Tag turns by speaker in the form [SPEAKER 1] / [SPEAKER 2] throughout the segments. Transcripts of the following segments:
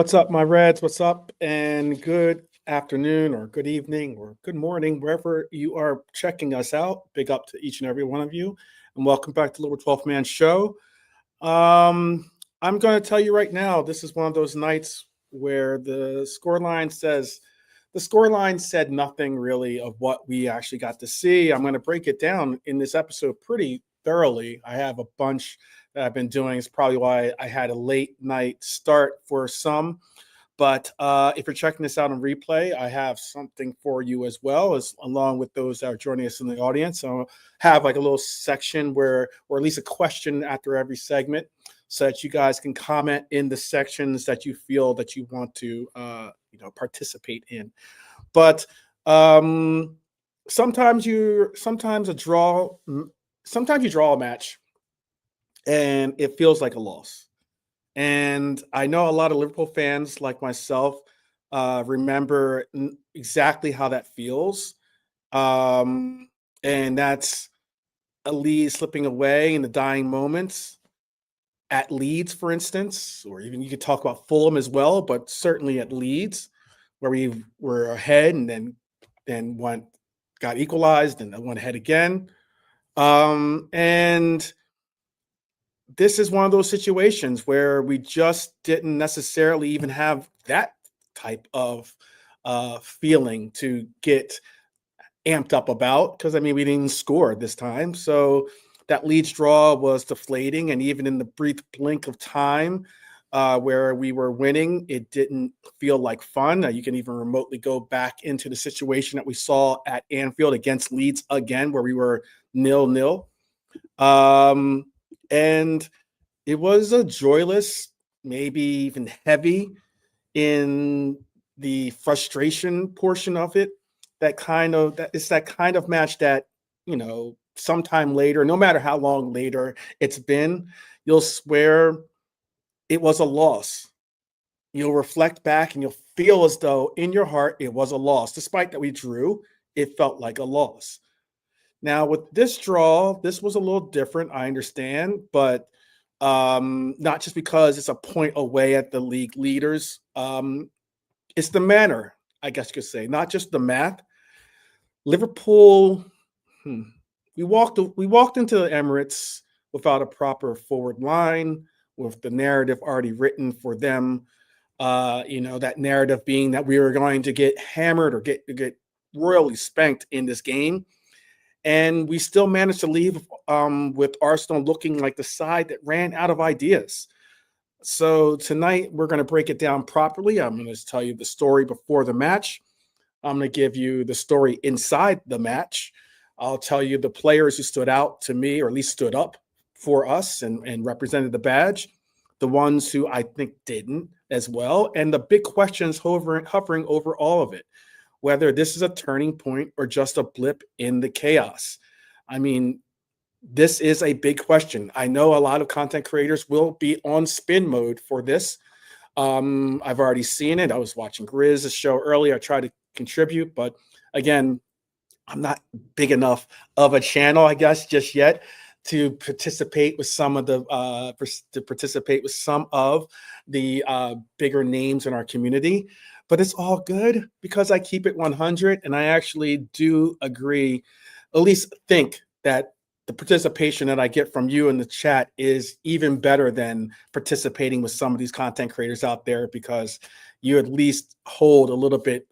[SPEAKER 1] What's up, my Reds? What's up? And good afternoon, or good evening, or good morning, wherever you are checking us out. Big up to each and every one of you. And welcome back to Little 12 Man Show. I'm going to tell you right now, this is one of those nights where the scoreline said nothing really of what we actually got to see. I'm going to break it down in this episode pretty thoroughly. I have a bunch that I've been doing. It's probably why I had a late night start for some. But if you're checking this out on replay, I have something for you as well, as along with those that are joining us in the audience. So have like a little section where, or at least a question after every segment, so that you guys can comment in the sections that you feel that you want to, participate in. But sometimes you draw a match, and it feels like a loss. And I know a lot of Liverpool fans like myself remember exactly how that feels. And that's a lead slipping away in the dying moments at Leeds, for instance, or even you could talk about Fulham as well, but certainly at Leeds, where we were ahead and then got equalized and then went ahead again. And this is one of those situations where we just didn't necessarily even have that type of feeling to get amped up about, because I mean, we didn't score this time. So that Leeds draw was deflating, and even in the brief blink of time where we were winning, it didn't feel like fun. You can even remotely go back into the situation that we saw at Anfield against Leeds again, where we were 0-0. And it was a joyless, maybe even heavy in the frustration portion of it. It's that kind of match that, sometime later, no matter how long later it's been, you'll swear it was a loss. You'll reflect back and you'll feel as though in your heart it was a loss. Despite that we drew, it felt like a loss. Now, with this draw, this was a little different, I understand, but not just because it's a point away at the league leaders. It's the manner, I guess you could say, not just the math. Liverpool, we walked into the Emirates without a proper forward line, with the narrative already written for them. That narrative being that we were going to get hammered or get royally spanked in this game. And we still managed to leave with Arsenal looking like the side that ran out of ideas. So tonight, we're going to break it down properly. I'm going to tell you the story before the match. I'm going to give you the story inside the match. I'll tell you the players who stood out to me, or at least stood up for us and represented the badge, the ones who I think didn't as well, and the big questions hovering over all of it, whether this is a turning point or just a blip in the chaos. I mean, this is a big question. I know a lot of content creators will be on spin mode for this. I've already seen it. I was watching Grizz's show earlier. I tried to contribute, but again, I'm not big enough of a channel, I guess, just yet to participate with some of the bigger names in our community. But it's all good because I keep it 100, and I actually do agree, at least think that the participation that I get from you in the chat is even better than participating with some of these content creators out there, because you at least hold a little bit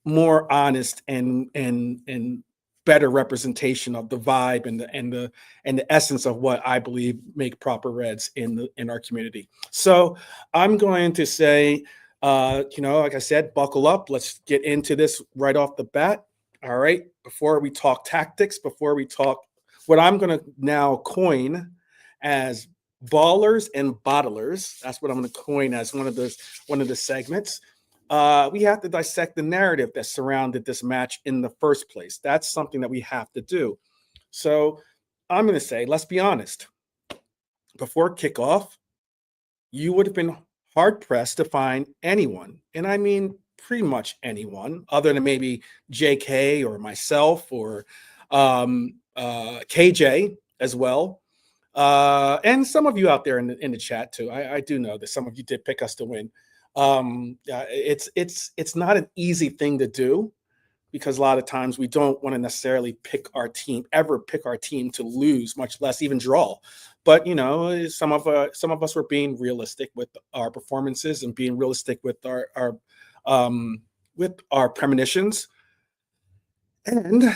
[SPEAKER 1] more honest and better representation of the vibe and the essence of what I believe make proper Reds in our community. So I'm going to say, like I said, buckle up. Let's get into this right off the bat. All right. Before we talk tactics, before we talk what I'm going to now coin as ballers and bottlers, that's what I'm going to coin as one of the segments. We have to dissect the narrative that surrounded this match in the first place. That's something that we have to do. So I'm going to say, let's be honest. Before kickoff, you would have been hard-pressed to find anyone, and I mean pretty much anyone, other than maybe JK or myself or KJ as well, And some of you out there in the chat too. I do know that some of you did pick us to win. It's not an easy thing to do because a lot of times we don't want to necessarily pick our team, ever pick our team to lose, much less even draw. But some of us were being realistic with our performances and being realistic with our premonitions. And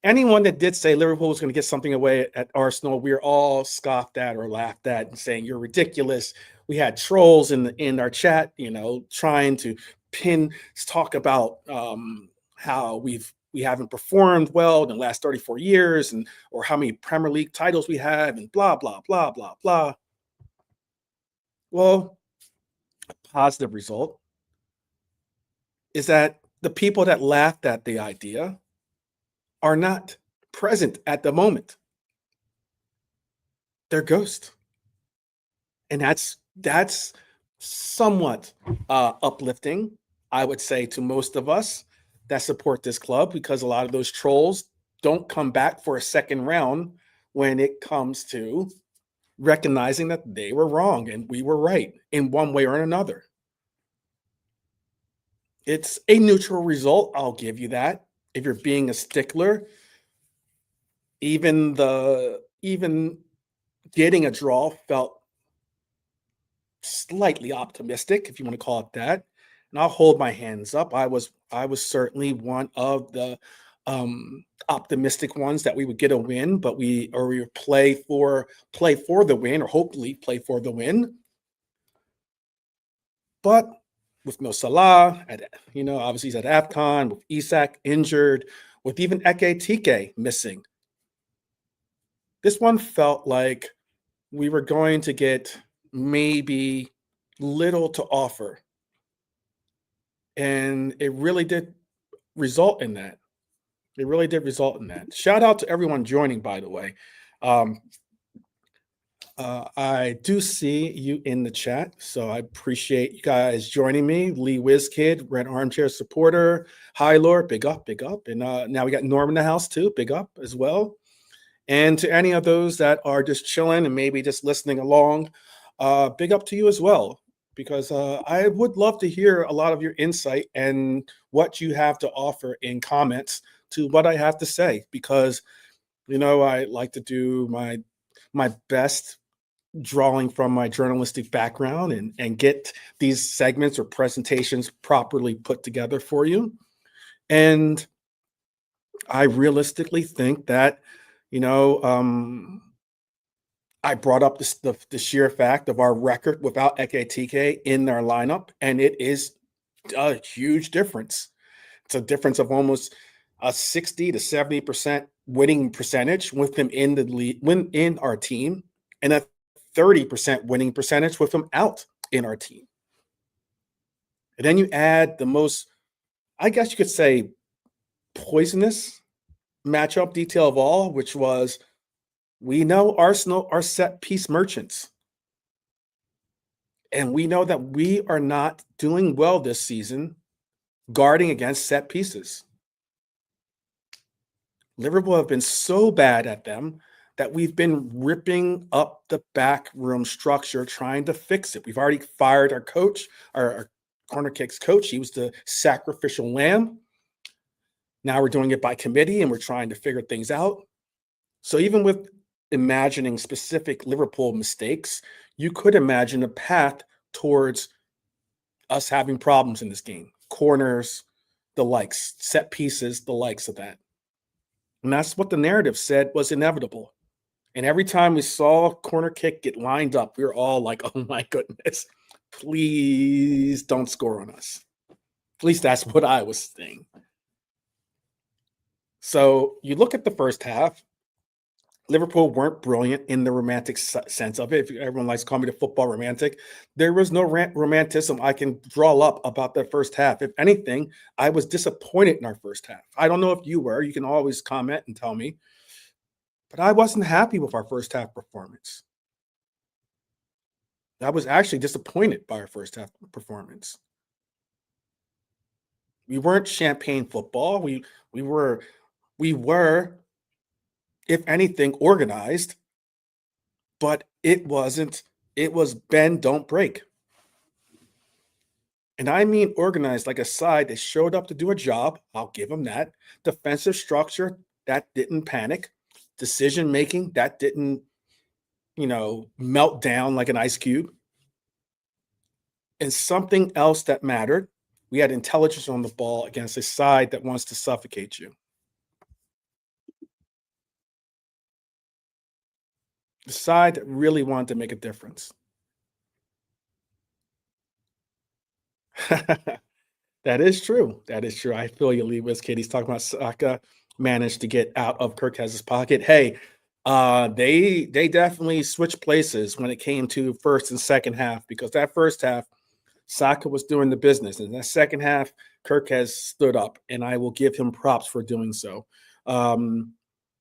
[SPEAKER 1] anyone that did say Liverpool was going to get something away at Arsenal, we were all scoffed at or laughed at and saying you're ridiculous. We had trolls in our chat, trying to talk about how we haven't performed well in the last 34 years or how many Premier League titles we have and blah blah blah blah blah. Well, a positive result is that the people that laughed at the idea are not present at the moment. They're ghosts. And that's somewhat uplifting, I would say, to most of us that support this club, because a lot of those trolls don't come back for a second round when it comes to recognizing that they were wrong and we were right in one way or another. It's a neutral result, I'll give you that. If you're being a stickler, even getting a draw felt slightly optimistic, if you want to call it that. And I'll hold my hands up. I was certainly one of the optimistic ones that we would get a win, but we would play for the win, or hopefully play for the win. But with Mo Salah, obviously he's at AFCON, with Isak injured, with even Ekitike missing, this one felt like we were going to get maybe little to offer. And it really did result in that. It really did result in that. Shout out to everyone joining, by the way. I do see you in the chat, so I appreciate you guys joining me. Lee Wizkid, Red Armchair Supporter, Hi Lord, big up, big up. And now we got Norm in the house too, big up as well. And to any of those that are just chilling and maybe just listening along, big up to you as well, because I would love to hear a lot of your insight and what you have to offer in comments to what I have to say, because I like to do my best drawing from my journalistic background and get these segments or presentations properly put together for you. And I realistically think that I brought up the sheer fact of our record without Ekitike in our lineup, and it is a huge difference. It's a difference of almost a 60 to 70% winning percentage with him in the league, in our team, and a 30% winning percentage with him out in our team. And then you add the most, I guess you could say, poisonous matchup detail of all, which was, we know Arsenal are set piece merchants. And we know that we are not doing well this season guarding against set pieces. Liverpool have been so bad at them that we've been ripping up the backroom structure trying to fix it. We've already fired our coach, our corner kicks coach. He was the sacrificial lamb. Now we're doing it by committee and we're trying to figure things out. So even with imagining specific Liverpool mistakes, you could imagine a path towards us having problems in this game. Corners, the likes, set pieces, the likes of that. And that's what the narrative said was inevitable. And every time we saw a corner kick get lined up, we were all like, oh my goodness, please don't score on us. At least that's what I was saying. So you look at the first half, Liverpool weren't brilliant in the romantic sense of it. If everyone likes to call me the football romantic, there was no romanticism I can draw up about the first half. If anything, I was disappointed in our first half. I don't know if you were. You can always comment and tell me. But I wasn't happy with our first half performance. I was actually disappointed by our first half performance. We weren't champagne football. We were if anything, organized, but it wasn't. It was bend, don't break. And I mean organized, like a side that showed up to do a job. I'll give them that. Defensive structure that didn't panic. Decision making that didn't, melt down like an ice cube. And something else that mattered, we had intelligence on the ball against a side that wants to suffocate you. The side that really wanted to make a difference. That is true. That is true. I feel you, Lee Wiskid. He's talking about Saka managed to get out of Kirk's pocket. Hey, they definitely switched places when it came to first and second half, because that first half, Saka was doing the business, and that second half, Kirk has stood up, and I will give him props for doing so.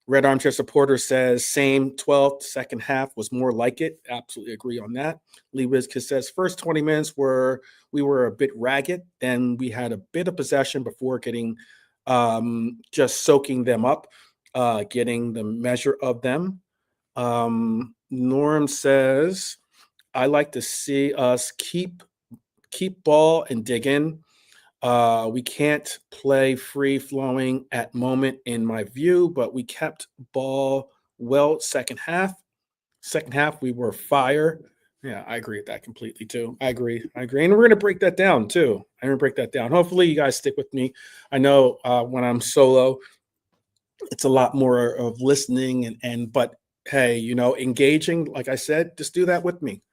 [SPEAKER 1] Red Armchair Supporter says same 12th, second half was more like it. Absolutely agree on that. Lee Wizkid says first 20 minutes we were a bit ragged. Then we had a bit of possession before getting just soaking them up, getting the measure of them. Norm says, I like to see us keep ball and dig in. We can't play free flowing at moment in my view, but we kept ball well second half. Second half, we were fire. Yeah, I agree with that completely too. I agree. And we're going to break that down too. I'm going to break that down. Hopefully you guys stick with me. I know when I'm solo, it's a lot more of listening but hey, engaging, like I said, just do that with me.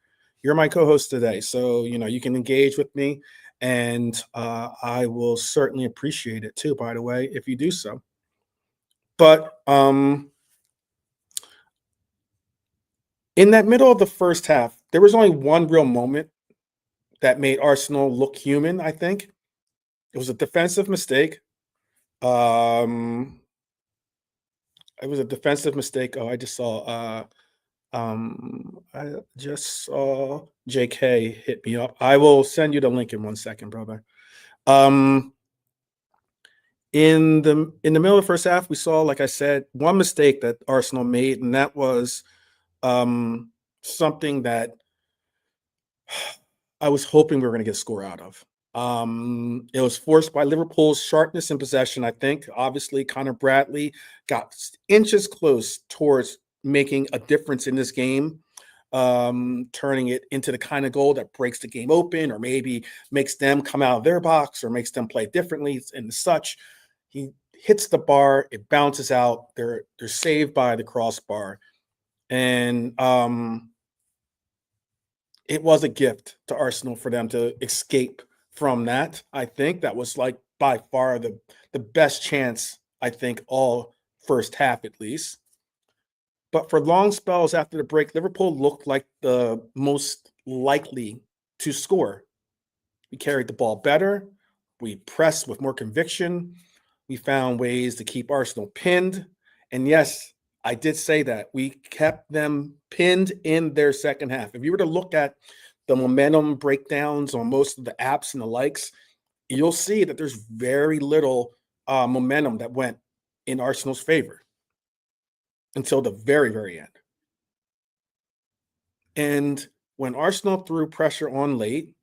[SPEAKER 1] You're my co-host today, so you can engage with me, and I will certainly appreciate it too, by the way, if you do so. But in that middle of the first half, there was only one real moment that made Arsenal look human, I think. It was a defensive mistake. It was a defensive mistake. Oh, I just saw JK hit me up. I will send you the link in 1 second, brother. In the middle of the first half, we saw, like I said, one mistake that Arsenal made, and that was something that I was hoping we were going to get a score out of. It was forced by Liverpool's sharpness in possession, I think. Obviously, Bradley got inches close towards making a difference in this game, turning it into the kind of goal that breaks the game open, or maybe makes them come out of their box, or makes them play differently and such. He hits the bar, it bounces out. They're saved by the crossbar, and it was a gift to Arsenal for them to escape from that. I think that was like by far the best chance, I think, all first half at least. But for long spells after the break, Liverpool looked like the most likely to score. We carried the ball better. We pressed with more conviction. We found ways to keep Arsenal pinned. And yes, I did say that. We kept them pinned in their second half. If you were to look at the momentum breakdowns on most of the apps and the likes, you'll see that there's very little momentum that went in Arsenal's favor until the very, very end. And when Arsenal threw pressure on late,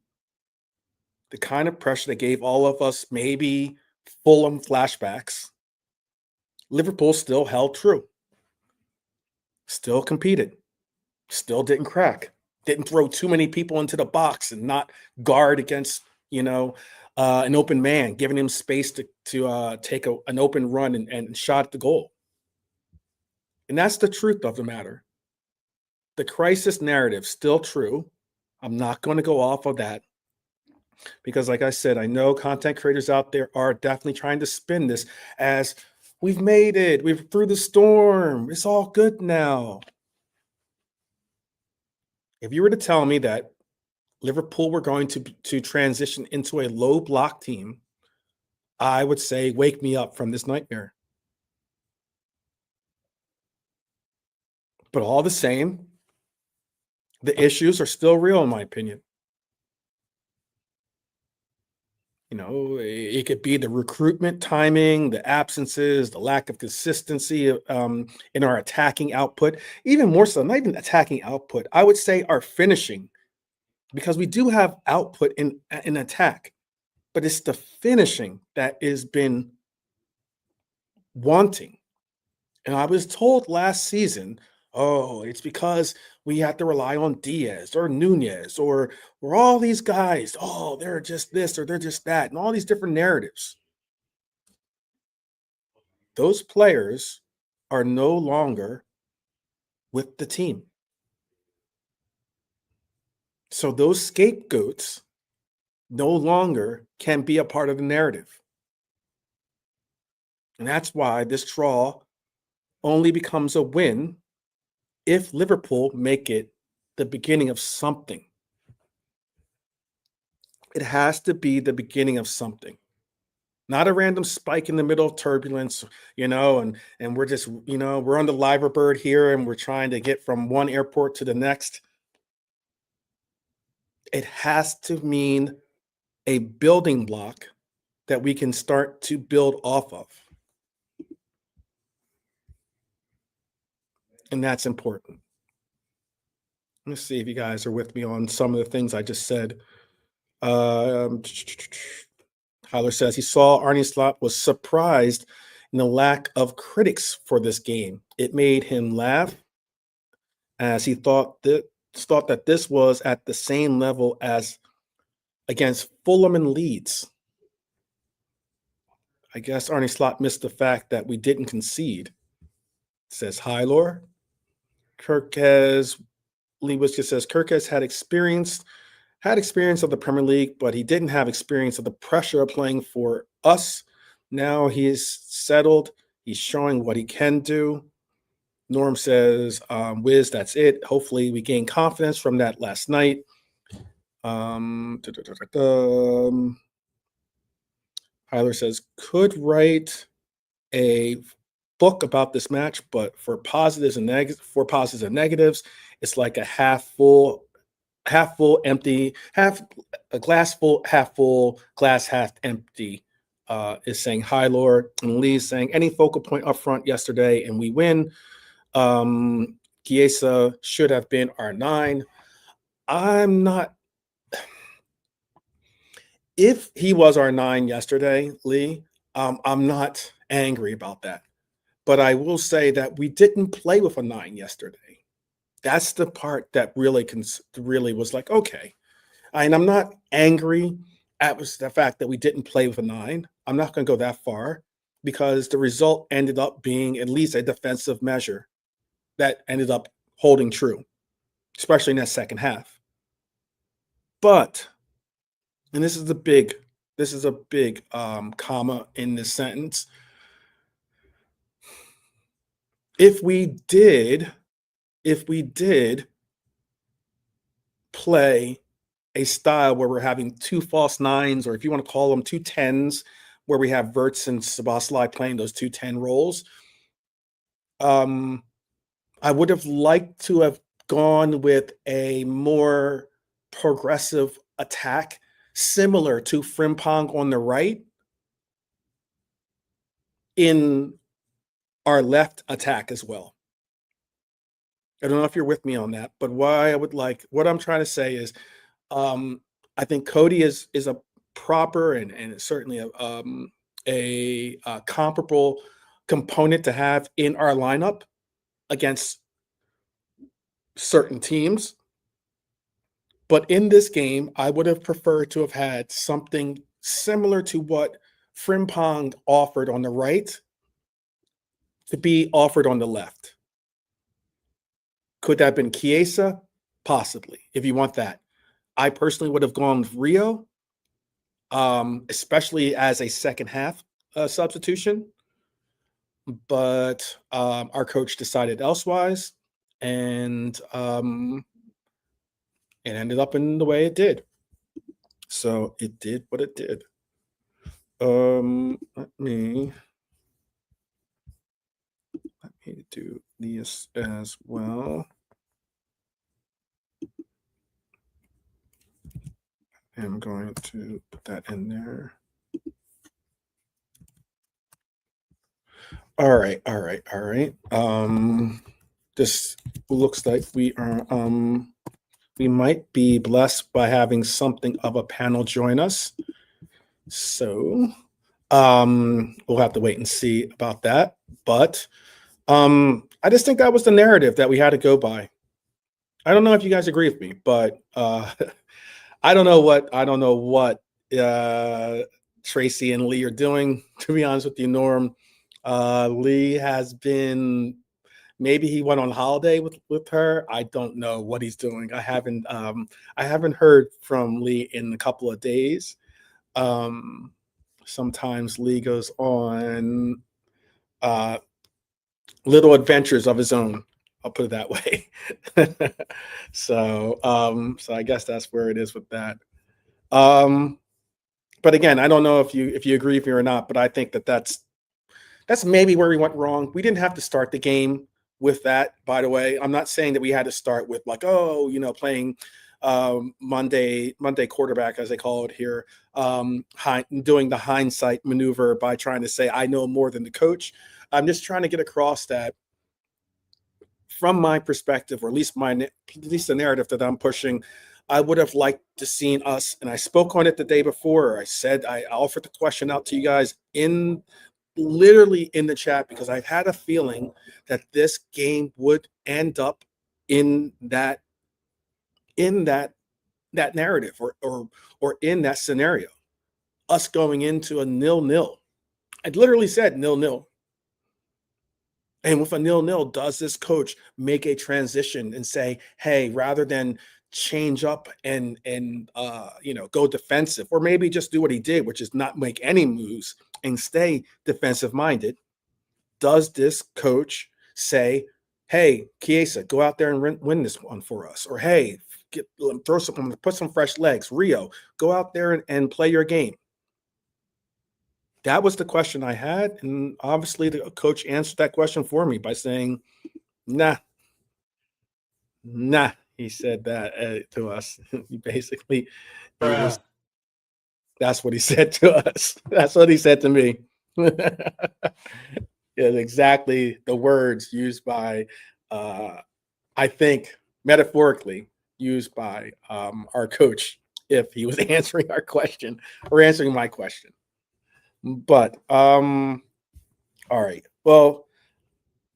[SPEAKER 1] the kind of pressure that gave all of us maybe Fulham flashbacks, Liverpool still held true, still competed, still didn't crack, didn't throw too many people into the box and not guard against, an open man, giving him space to take an open run and shot at the goal. And that's the truth of the matter. The crisis narrative still true. I'm not going to go off of that because, like I said, I know content creators out there are definitely trying to spin this as we've made it, we've through the storm, it's all good now. If you were to tell me that Liverpool were going to transition into a low block team, I would say, wake me up from this nightmare. But all the same, the issues are still real, in my opinion. It could be the recruitment timing, the absences, the lack of consistency in our attacking output. Even more so, not even attacking output. I would say our finishing, because we do have output in attack, but it's the finishing that has been wanting. And I was told last season, oh, it's because we have to rely on Diaz or Nunez or all these guys. Oh, they're just this or they're just that, and all these different narratives. Those players are no longer with the team. So those scapegoats no longer can be a part of the narrative. And that's why this draw only becomes a win if Liverpool make it the beginning of something. It has to be the beginning of something, not a random spike in the middle of turbulence, and we're just, we're on the Liverbird here and we're trying to get from one airport to the next. It has to mean a building block that we can start to build off of. And that's important. Let's see if you guys are with me on some of the things I just said. Tyler says he saw Arne Slot was surprised in the lack of critics for this game. It made him laugh as he thought that this was at the same level as against Fulham and Leeds. I guess Arne Slot missed the fact that we didn't concede, says Hylor. Lee Whiskey says Kirk has had experience of the Premier League, but he didn't have experience of the pressure of playing for us. Now he is settled. He's showing what he can do. Norm says, Wiz, that's it. Hopefully we gain confidence from that last night. Tyler says, could write a book about this match, but for positives and negatives, it's like a half full, empty, a glass full, half full, glass half empty. Is saying hi, Lord, and Lee's saying any focal point up front yesterday, and we win. Chiesa should have been our 9. I'm not. If he was our 9 yesterday, Lee, I'm not angry about that. But I will say that we didn't play with a 9 yesterday. That's the part that really was like, okay. And I'm not angry at the fact that we didn't play with a 9. I'm not going to go that far because the result ended up being at least a defensive measure that ended up holding true, especially in that second half. But, and this is a big comma in this sentence. If we did play a style where we're having 2 false 9s, or if you want to call them 2 10s, where we have Verts and Szoboszlai playing those 2 10 roles, I would have liked to have gone with a more progressive attack, similar to Frimpong on the right in our left attack as well. I don't know if you're with me on that, but what I'm trying to say is, I think Cody is a proper and certainly a comparable component to have in our lineup against certain teams. But in this game, I would have preferred to have had something similar to what Frimpong offered on the right to be offered on the left. Could that have been Chiesa? Possibly, if you want that. I personally would have gone with Rio, especially as a second half substitution. But our coach decided elsewise, and it ended up in the way it did. So it did what it did. Let me do this as well. am going to put that in there. All right. This looks like we might be blessed by having something of a panel join us. So we'll have to wait and see about that. But I just think that was the narrative that we had to go by. I don't know if you guys agree with me, but I don't know what Tracy and Lee are doing, to be honest with you, Norm. Lee has been, maybe he went on holiday with her. I don't know what he's doing. I haven't heard from Lee in a couple of days. Sometimes Lee goes on little adventures of his own. I'll put it that way. So I guess that's where it is with that. But again, I don't know if you agree with me or not, but I think that's maybe where we went wrong. We didn't have to start the game with that, by the way. I'm not saying that we had to start with like, playing Monday quarterback, as they call it here, doing the hindsight maneuver by trying to say I know more than the coach. I'm just trying to get across that from my perspective, or at least the narrative that I'm pushing, I would have liked to seen us, and I spoke on it the day before. I said I offered the question out to you guys literally in the chat, because I've had a feeling that this game would end up in that narrative, or in that scenario, us going into a 0-0. I literally said 0-0. And with a 0-0, does this coach make a transition and say, hey, rather than change up and go defensive, or maybe just do what he did, which is not make any moves and stay defensive minded, does this coach say, hey, Chiesa, go out there and win this one for us? Or hey, put some fresh legs. Rio, go out there and play your game. That was the question I had, and obviously the coach answered that question for me by saying, nah. He said that to us. Basically, that's what he said to us. That's what he said to me. Yeah, exactly the words used by, I think, metaphorically used by our coach, if he was answering our question or answering my question. But all right. Well,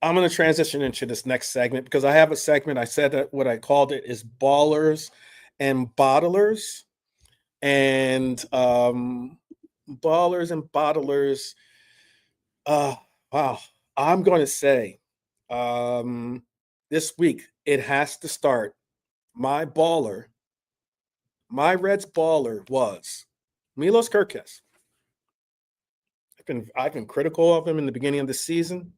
[SPEAKER 1] I'm going to transition into this next segment, because I have a segment. I said that what I called it is ballers and bottlers. And ballers and bottlers. Wow. I'm going to say this week it has to start. My Reds baller was Milos Kerkez. I've been critical of him in the beginning of the season.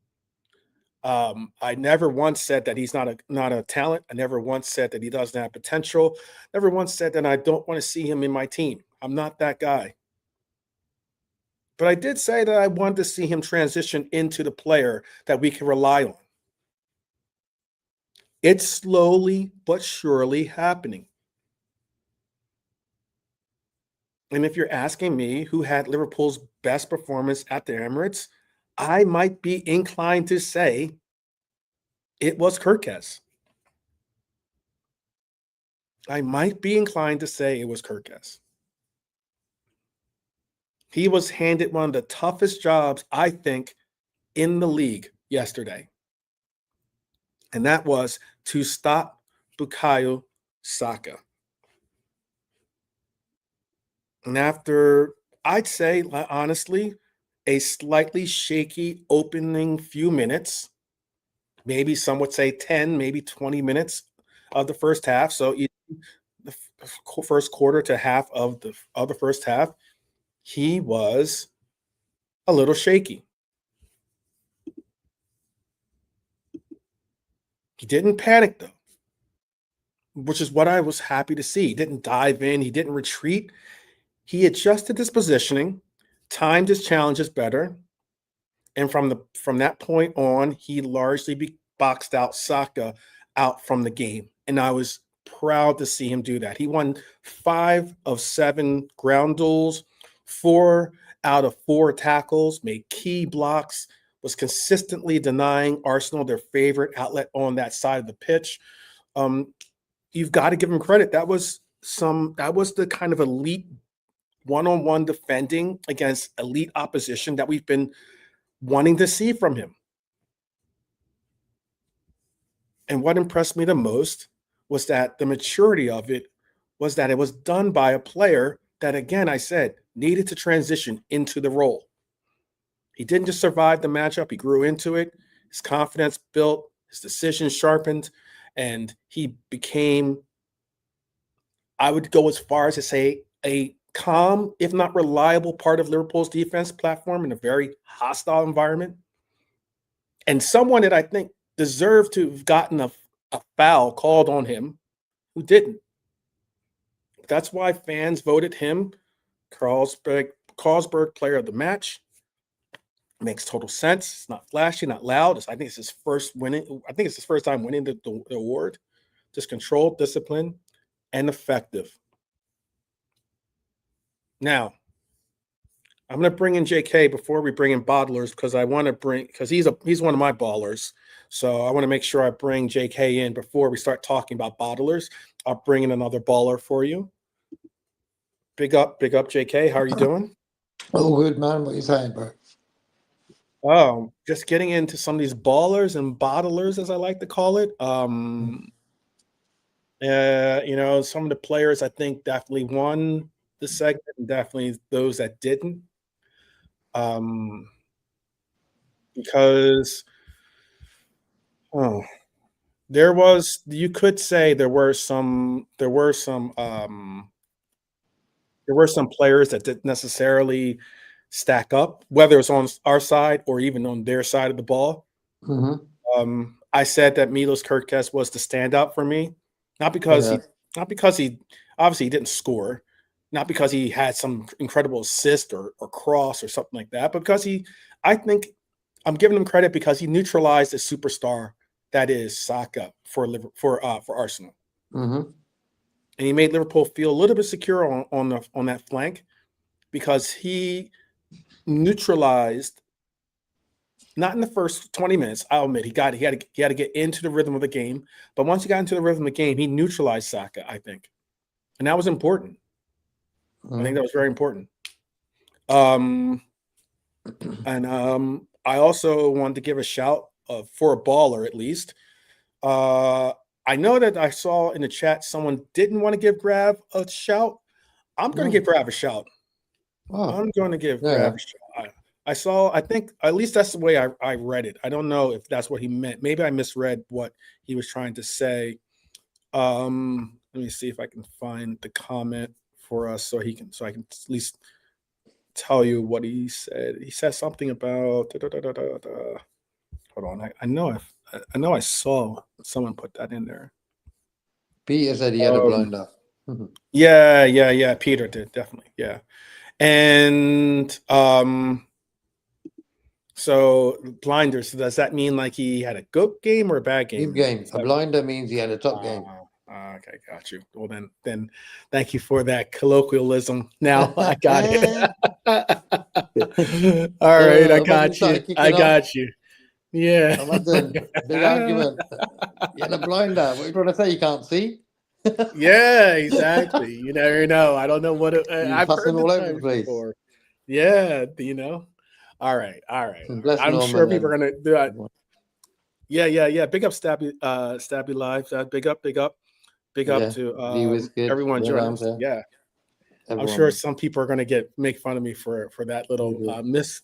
[SPEAKER 1] I never once said that he's not a talent. I never once said that he doesn't have potential. Never once said that I don't want to see him in my team. I'm not that guy. But I did say that I wanted to see him transition into the player that we can rely on. It's slowly but surely happening. And if you're asking me who had Liverpool's best performance at the Emirates, I might be inclined to say it was Kerkez. I might be inclined to say it was Kerkez. He was handed one of the toughest jobs, I think, in the league yesterday. And that was to stop Bukayo Saka. And after, I'd say, honestly, a slightly shaky opening few minutes, maybe some would say 10, maybe 20 minutes of the first half. So the first quarter to half of the first half, he was a little shaky. He didn't panic, though, which is what I was happy to see. He didn't dive in. He didn't retreat. He adjusted his positioning, timed his challenges better. And from that point on, he largely boxed out Saka out from the game. And I was proud to see him do that. He won 5 of 7 ground duels, 4 out of 4 tackles, made key blocks, was consistently denying Arsenal their favorite outlet on that side of the pitch. You've got to give him credit. That was the kind of elite one-on-one defending against elite opposition that we've been wanting to see from him. And what impressed me the most was that the maturity of it was that it was done by a player that, again, I said, needed to transition into the role. He didn't just survive the matchup. He grew into it. His confidence built, his decisions sharpened, and he became, I would go as far as to say, a calm, if not reliable part of Liverpool's defense platform in a very hostile environment. And someone that I think deserved to have gotten a foul called on him who didn't. That's why fans voted him Carlsberg player of the match. Makes total sense. It's not flashy, not loud. I think it's his first winning. I think it's his first time winning the award. Just controlled, disciplined, and effective. Now, I'm going to bring in JK before we bring in bottlers because I want to because he's one of my ballers. So I want to make sure I bring JK in before we start talking about bottlers. I'll bring in another baller for you. Big up, JK. How are you doing?
[SPEAKER 2] Oh, good, man. What are you saying, bro?
[SPEAKER 1] Oh, just getting into some of these ballers and bottlers, as I like to call it. Some of the players I think definitely won the segment, and definitely those that didn't. Because you could say there were some players that didn't necessarily stack up, whether it's on our side or even on their side of the ball.
[SPEAKER 2] Mm-hmm.
[SPEAKER 1] I said that Milos Kerkez was the standout for me, not because he obviously he didn't score, not because he had some incredible assist or cross or something like that, but because I think I'm giving him credit because he neutralized a superstar that is Saka for Arsenal.
[SPEAKER 2] Mm-hmm.
[SPEAKER 1] And he made Liverpool feel a little bit secure on that flank because he neutralized, not in the first 20 minutes, I'll admit, he had to get into the rhythm of the game. But once he got into the rhythm of the game, he neutralized Saka, I think. And that was important. Mm-hmm. I think that was very important. I also wanted to give a shout for a baller, at least. I know that I saw in the chat someone didn't want to give Grav a shout. I'm going to give Grav a shout. Oh, I'm going to give Grav a shout. I think at least that's the way I read it. I don't know if that's what he meant. Maybe I misread what he was trying to say. Let me see if I can find the comment for us so I can at least tell you what he said. He said something about hold on. I know I saw someone put that in there.
[SPEAKER 2] Peter said he had a blinder.
[SPEAKER 1] Yeah. Peter did, definitely. Yeah. And so blinders, so does that mean like he had a good game or a bad game?
[SPEAKER 2] Good game. A blinder means he had a top game.
[SPEAKER 1] Okay, got you. Well, then thank you for that colloquialism. Now I got it. All right, I got you. Yeah.
[SPEAKER 2] Imagine, big argument. You had a blinder. What are you trying to say? You can't see?
[SPEAKER 1] Yeah, exactly. You never know. I don't know what I've heard
[SPEAKER 2] all over the place
[SPEAKER 1] before. Yeah, All right.
[SPEAKER 2] Bless
[SPEAKER 1] I'm
[SPEAKER 2] Norman,
[SPEAKER 1] sure people are gonna do that. Yeah. Big up Stabby Live. Big up to everyone joining us. Yeah. Everyone. I'm sure some people are going to make fun of me for that little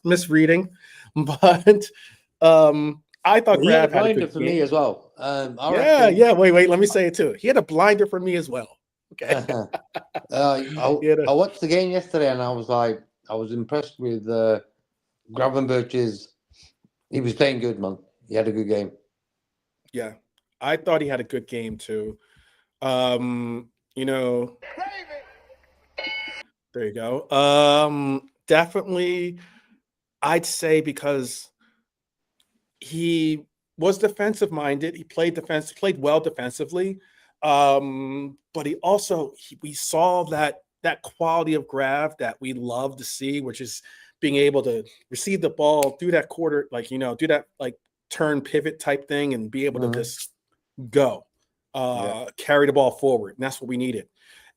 [SPEAKER 1] misreading, but I thought Grav had a good
[SPEAKER 2] for me as well.
[SPEAKER 1] Yeah. Wait. Let me say it too. He had a blinder for me as well. Okay.
[SPEAKER 2] I watched the game yesterday, and I was impressed with Gravenberch's. He was playing good, man. He had a good game.
[SPEAKER 1] Yeah, I thought he had a good game too. There you go. Definitely, I'd say because he was defensive minded. He played well defensively, But we saw that quality of grab that we love to see, which is being able to receive the ball, do that quarter, like, do that like turn pivot type thing and be able to just go, carry the ball forward. And that's what we needed.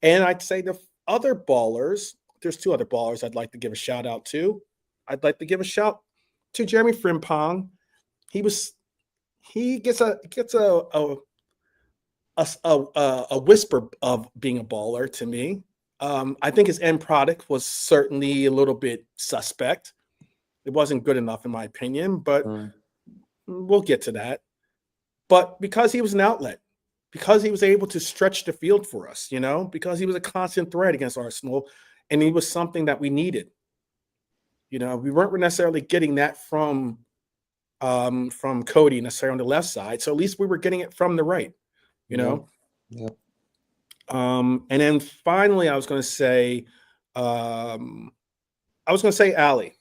[SPEAKER 1] And I'd say the other ballers, there's two other ballers I'd like to give a shout out to. I'd like to give a shout to Jeremy Frimpong. He gets a whisper of being a baller to me. I think his end product was certainly a little bit suspect. It wasn't good enough, in my opinion, but we'll get to that. But because he was an outlet, because he was able to stretch the field for us, because he was a constant threat against Arsenal, and he was something that we needed. We weren't necessarily getting that from Cody necessarily on the left side. So at least we were getting it from the right,
[SPEAKER 2] Yeah.
[SPEAKER 1] And then finally, I was going to say Ali.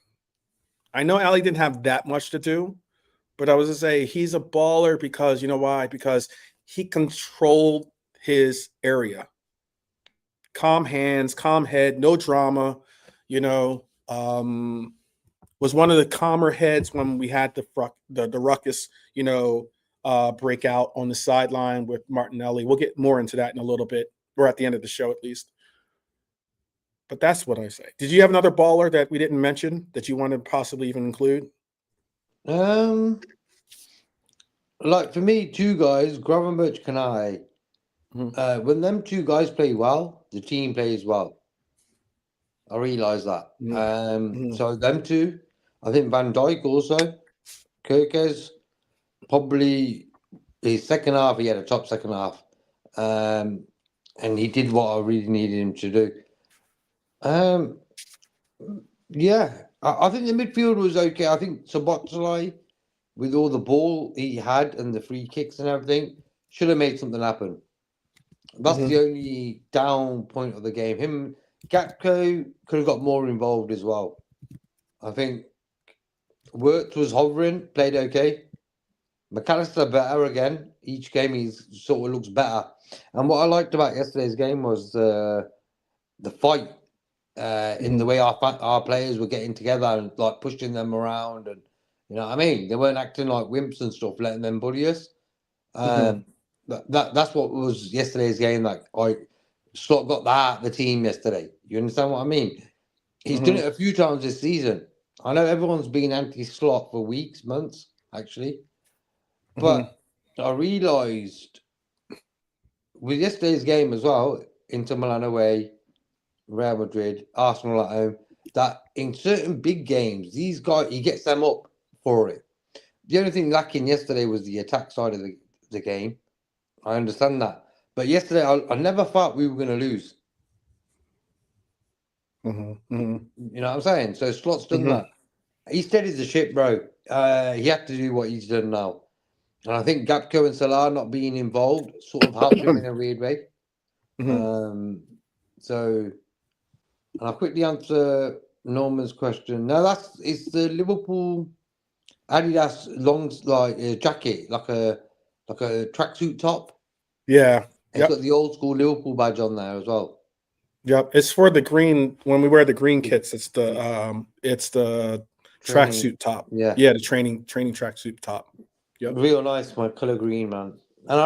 [SPEAKER 1] I know Ali didn't have that much to do, but I was going to say he's a baller because, you know why? Because he controlled his area. Calm hands, calm head, no drama, was one of the calmer heads when we had the ruckus, breakout on the sideline with Martinelli. We'll get more into that in a little bit, or at the end of the show at least. But that's what I say. Did you have another baller that we didn't mention that you want to possibly even include?
[SPEAKER 2] Like for me, two guys, Gravenberch, Kanai. When them two guys play well, the team plays well. I realise that. So them two, I think Van Dijk also, Kirkes, probably his second half, he had a top second half. And he did what I really needed him to do. Yeah, I think the midfield was okay. I think Szoboszlai, with all the ball he had and the free kicks and everything, should have made something happen. That's the only down point of the game. Him, Gakpo could have got more involved as well. I think Wirtz was hovering, played okay. McAllister better again. Each game he sort of looks better. And what I liked about yesterday's game was the fight in the way our players were getting together and like pushing them around, and you know what I mean. They weren't acting like wimps and stuff, letting them bully us. That's what was yesterday's game. Like Slot got that out of the team yesterday. You understand what I mean? He's done it a few times this season. I know everyone's been anti-Slot for weeks, months, actually. But I realised with yesterday's game as well, Inter Milan away, Real Madrid, Arsenal at home, that in certain big games, these guys, he gets them up for it. The only thing lacking yesterday was the attack side of the game. I understand that. But yesterday, I never thought we were going to lose. You know what I'm saying? So Slot's done that. He steadied the ship, bro. He had to do what he's done now. And I think Gakpo and Salah not being involved sort of helped him in a weird way. So, and I'll quickly answer Norman's question. No, it's the Liverpool Adidas long jacket, like a tracksuit top.
[SPEAKER 1] Yeah,
[SPEAKER 2] it's got the old school Liverpool badge on there as well.
[SPEAKER 1] Yep, it's for the green. When we wear the green kits, it's the tracksuit top.
[SPEAKER 2] Yeah,
[SPEAKER 1] the training tracksuit top. Yep,
[SPEAKER 2] real nice, my color green, man. And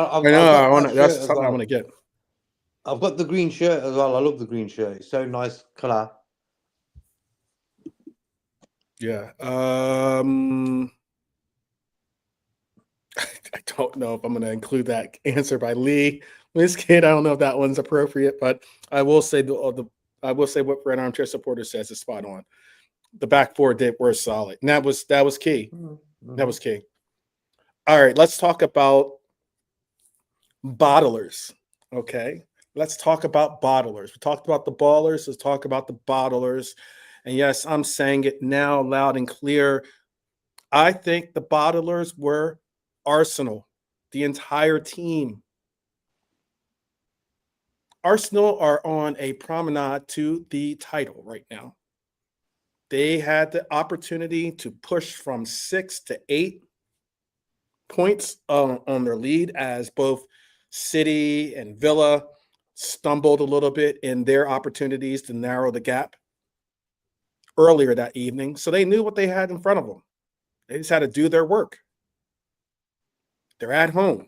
[SPEAKER 1] that's something I want to get.
[SPEAKER 2] I've got the green shirt as well. I love the green shirt. It's so nice color.
[SPEAKER 1] Yeah. I don't know if I'm going to include that answer by Lee. This kid, I don't know if that one's appropriate, but I will say what Red Armchair Supporter says is spot on. The back four were solid, and that was key. That was key. All right, let's talk about bottlers. Okay, let's talk about bottlers. We talked about the ballers. Let's talk about the bottlers. And yes, I'm saying it now loud and clear. I think the bottlers were Arsenal, the entire team. Arsenal are on a promenade to the title right now. They had the opportunity to push from 6 to 8 points on their lead as both City and Villa stumbled a little bit in their opportunities to narrow the gap earlier that evening. So they knew what they had in front of them. They just had to do their work. They're at home.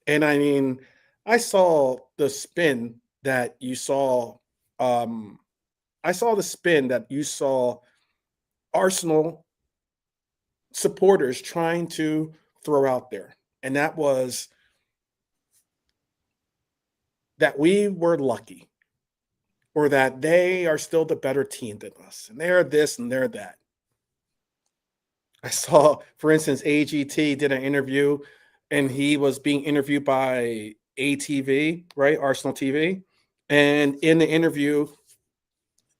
[SPEAKER 1] And I mean, I saw the spin that you saw. I saw the spin that you saw Arsenal supporters trying to throw out there. And that was that we were lucky, or that they are still the better team than us. And they're this and they're that. I saw, for instance, AGT did an interview, and he was being interviewed by ATV, right? Arsenal TV. And in the interview,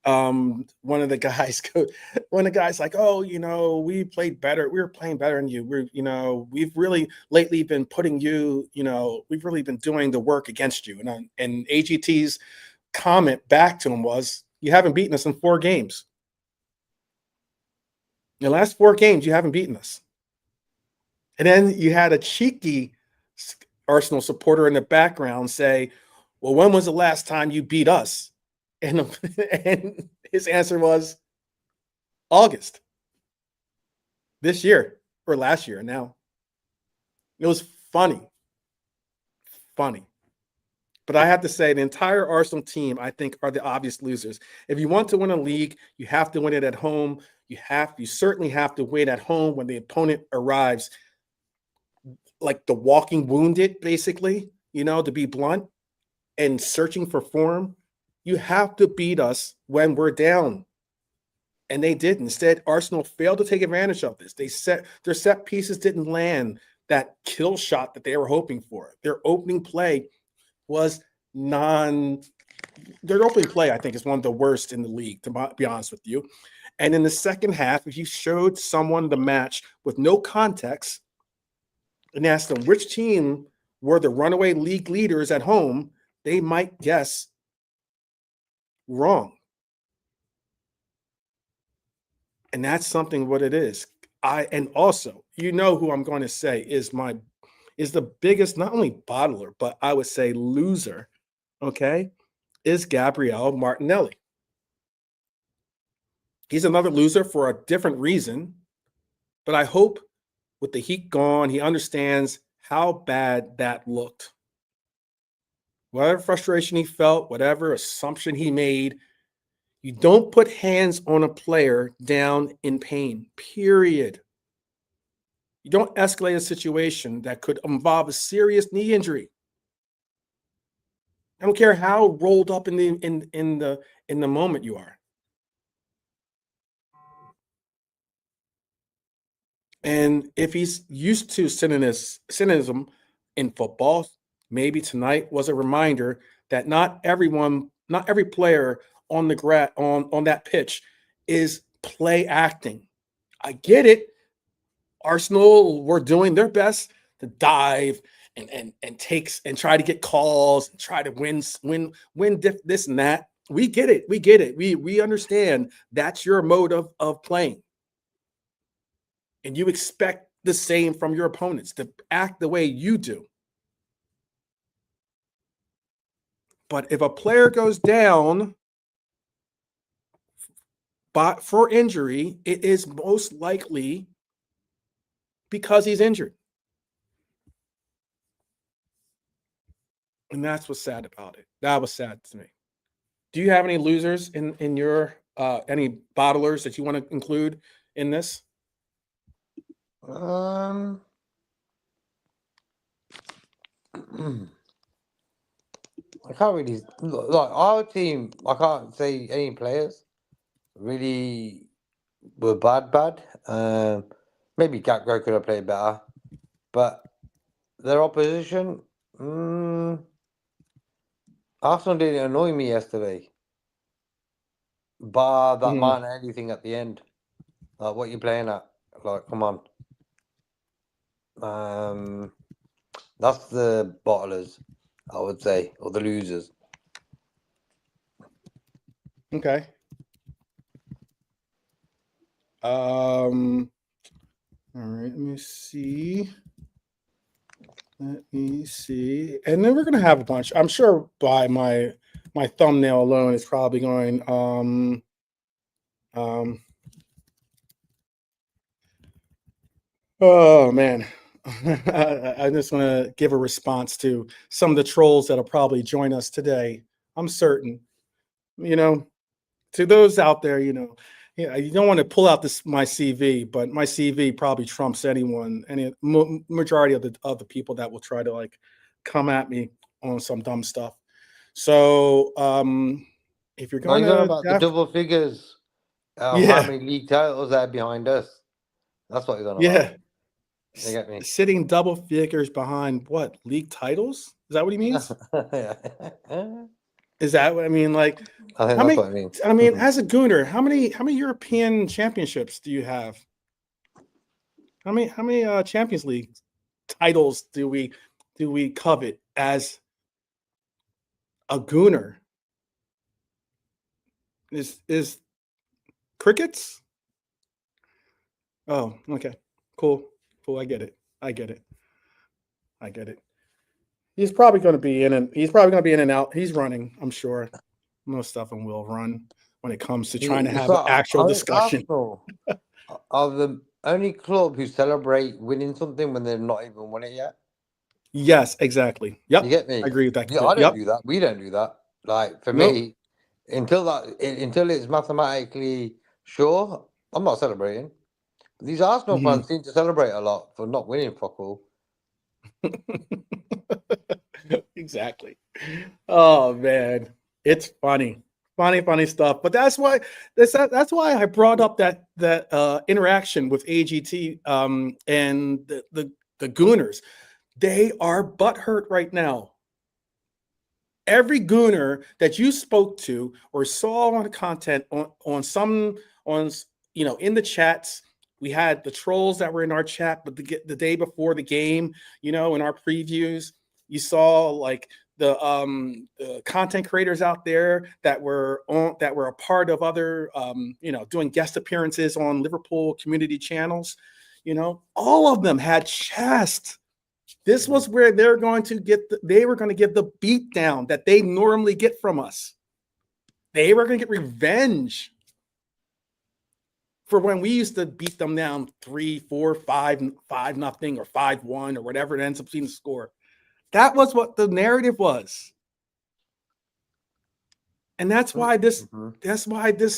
[SPEAKER 1] one of the guys like, oh, we played better. We were playing better than you. We've really lately been putting you, we've really been doing the work against you. And AGT's comment back to him was, you haven't beaten us in 4 games. In the last 4 games, you haven't beaten us. And then you had a cheeky Arsenal supporter in the background say, well, when was the last time you beat us? And his answer was August this year or last year. Now, it was funny. But I have to say, the entire Arsenal team, I think, are the obvious losers. If you want to win a league, you have to win it at home. You certainly have to win at home when the opponent arrives like the walking wounded, basically, to be blunt, and searching for form. You have to beat us when we're down. And they did. Instead, Arsenal failed to take advantage of this. Their set pieces didn't land that kill shot that they were hoping for. Their opening play, I think, is one of the worst in the league, to be honest with you. And in the second half, if you showed someone the match with no context and asked them which team were the runaway league leaders at home, they might guess wrong. And that's something what it is. And also, who I'm going to say is the biggest, not only bottler, but I would say loser, okay, is Gabriel Martinelli. He's another loser for a different reason, but I hope with the heat gone, he understands how bad that looked. Whatever frustration he felt, whatever assumption he made, you don't put hands on a player down in pain, period. You don't escalate a situation that could involve a serious knee injury. I don't care how rolled up in the moment you are. And if he's used to cynicism in football, maybe tonight was a reminder that not every player on that pitch is play acting. I get it. Arsenal were doing their best to dive and try to get calls and try to win this and that. We get it. We understand that's your mode of playing. And you expect the same from your opponents, to act the way you do. But if a player goes down for injury, it is most likely because he's injured. And that's what's sad about it. That was sad to me. Do you have any losers in your any bottlers that you want to include in this?
[SPEAKER 2] I can't really like our team. I can't say any players really were bad. Maybe Gakpo could have played better, but their opposition. Arsenal didn't annoy me yesterday, bar that Martinelli thing at the end. Like, what you playing at? Like, come on. That's the bottlers, I would say, or the losers.
[SPEAKER 1] Okay. All right, let me see. Let me see. And then we're gonna have a bunch. I'm sure by my thumbnail alone, it's probably going um oh man. I just want to give a response to some of the trolls that'll probably join us today. I'm certain, you know, to those out there, yeah, you don't want to pull out my CV, but my CV probably trumps any majority of the people that will try to like come at me on some dumb stuff. So if you're
[SPEAKER 2] Now
[SPEAKER 1] going
[SPEAKER 2] you're going
[SPEAKER 1] to
[SPEAKER 2] about the double figures of how
[SPEAKER 1] yeah,
[SPEAKER 2] many league titles are behind us. That's what you're going about.
[SPEAKER 1] yeah,
[SPEAKER 2] You get me?
[SPEAKER 1] sitting double figures behind what league titles? Is that what he means?
[SPEAKER 2] I
[SPEAKER 1] Is that what I mean? Like
[SPEAKER 2] think
[SPEAKER 1] how
[SPEAKER 2] that's
[SPEAKER 1] many?
[SPEAKER 2] what I mean.
[SPEAKER 1] I mean, as a Gooner, how many European championships do you have? How many Champions League titles do we covet as a Gooner? Is crickets? Oh, okay, cool. I get it. I get it. I get it. He's probably going to be in and he's probably going to be in and out. He's running, I'm sure. Most of them will run when it comes to trying to have an
[SPEAKER 2] So
[SPEAKER 1] actual
[SPEAKER 2] I think
[SPEAKER 1] discussion.
[SPEAKER 2] Arsenal are the only club who celebrate winning something when they've not even won it yet.
[SPEAKER 1] Yes, exactly.
[SPEAKER 2] You
[SPEAKER 1] Yep,
[SPEAKER 2] get
[SPEAKER 1] I
[SPEAKER 2] me?
[SPEAKER 1] agree with that
[SPEAKER 2] Yeah, I
[SPEAKER 1] completely.
[SPEAKER 2] don't
[SPEAKER 1] Yep.
[SPEAKER 2] do that. We don't do that. Like for
[SPEAKER 1] Nope.
[SPEAKER 2] me, until it's mathematically sure, I'm not celebrating. These Arsenal
[SPEAKER 1] Mhm.
[SPEAKER 2] fans seem to celebrate a lot for not winning fuck all.
[SPEAKER 1] Exactly. Oh man, it's funny stuff. But that's why I brought up that interaction with AGT and the Gooners. They are butthurt right now. Every Gooner that you spoke to or saw on content on some on in the chats. We had the trolls that were in our chat, but the day before the game, in our previews, you saw like the content creators out there that were a part of other doing guest appearances on Liverpool community channels. All of them had chest. This was where they were going to give the beat down that they normally get from us. They were going to get revenge for when we used to beat them down 3-4, 5-0 or 5-1 or whatever it ends up being the score. That was what the narrative was. And that's why this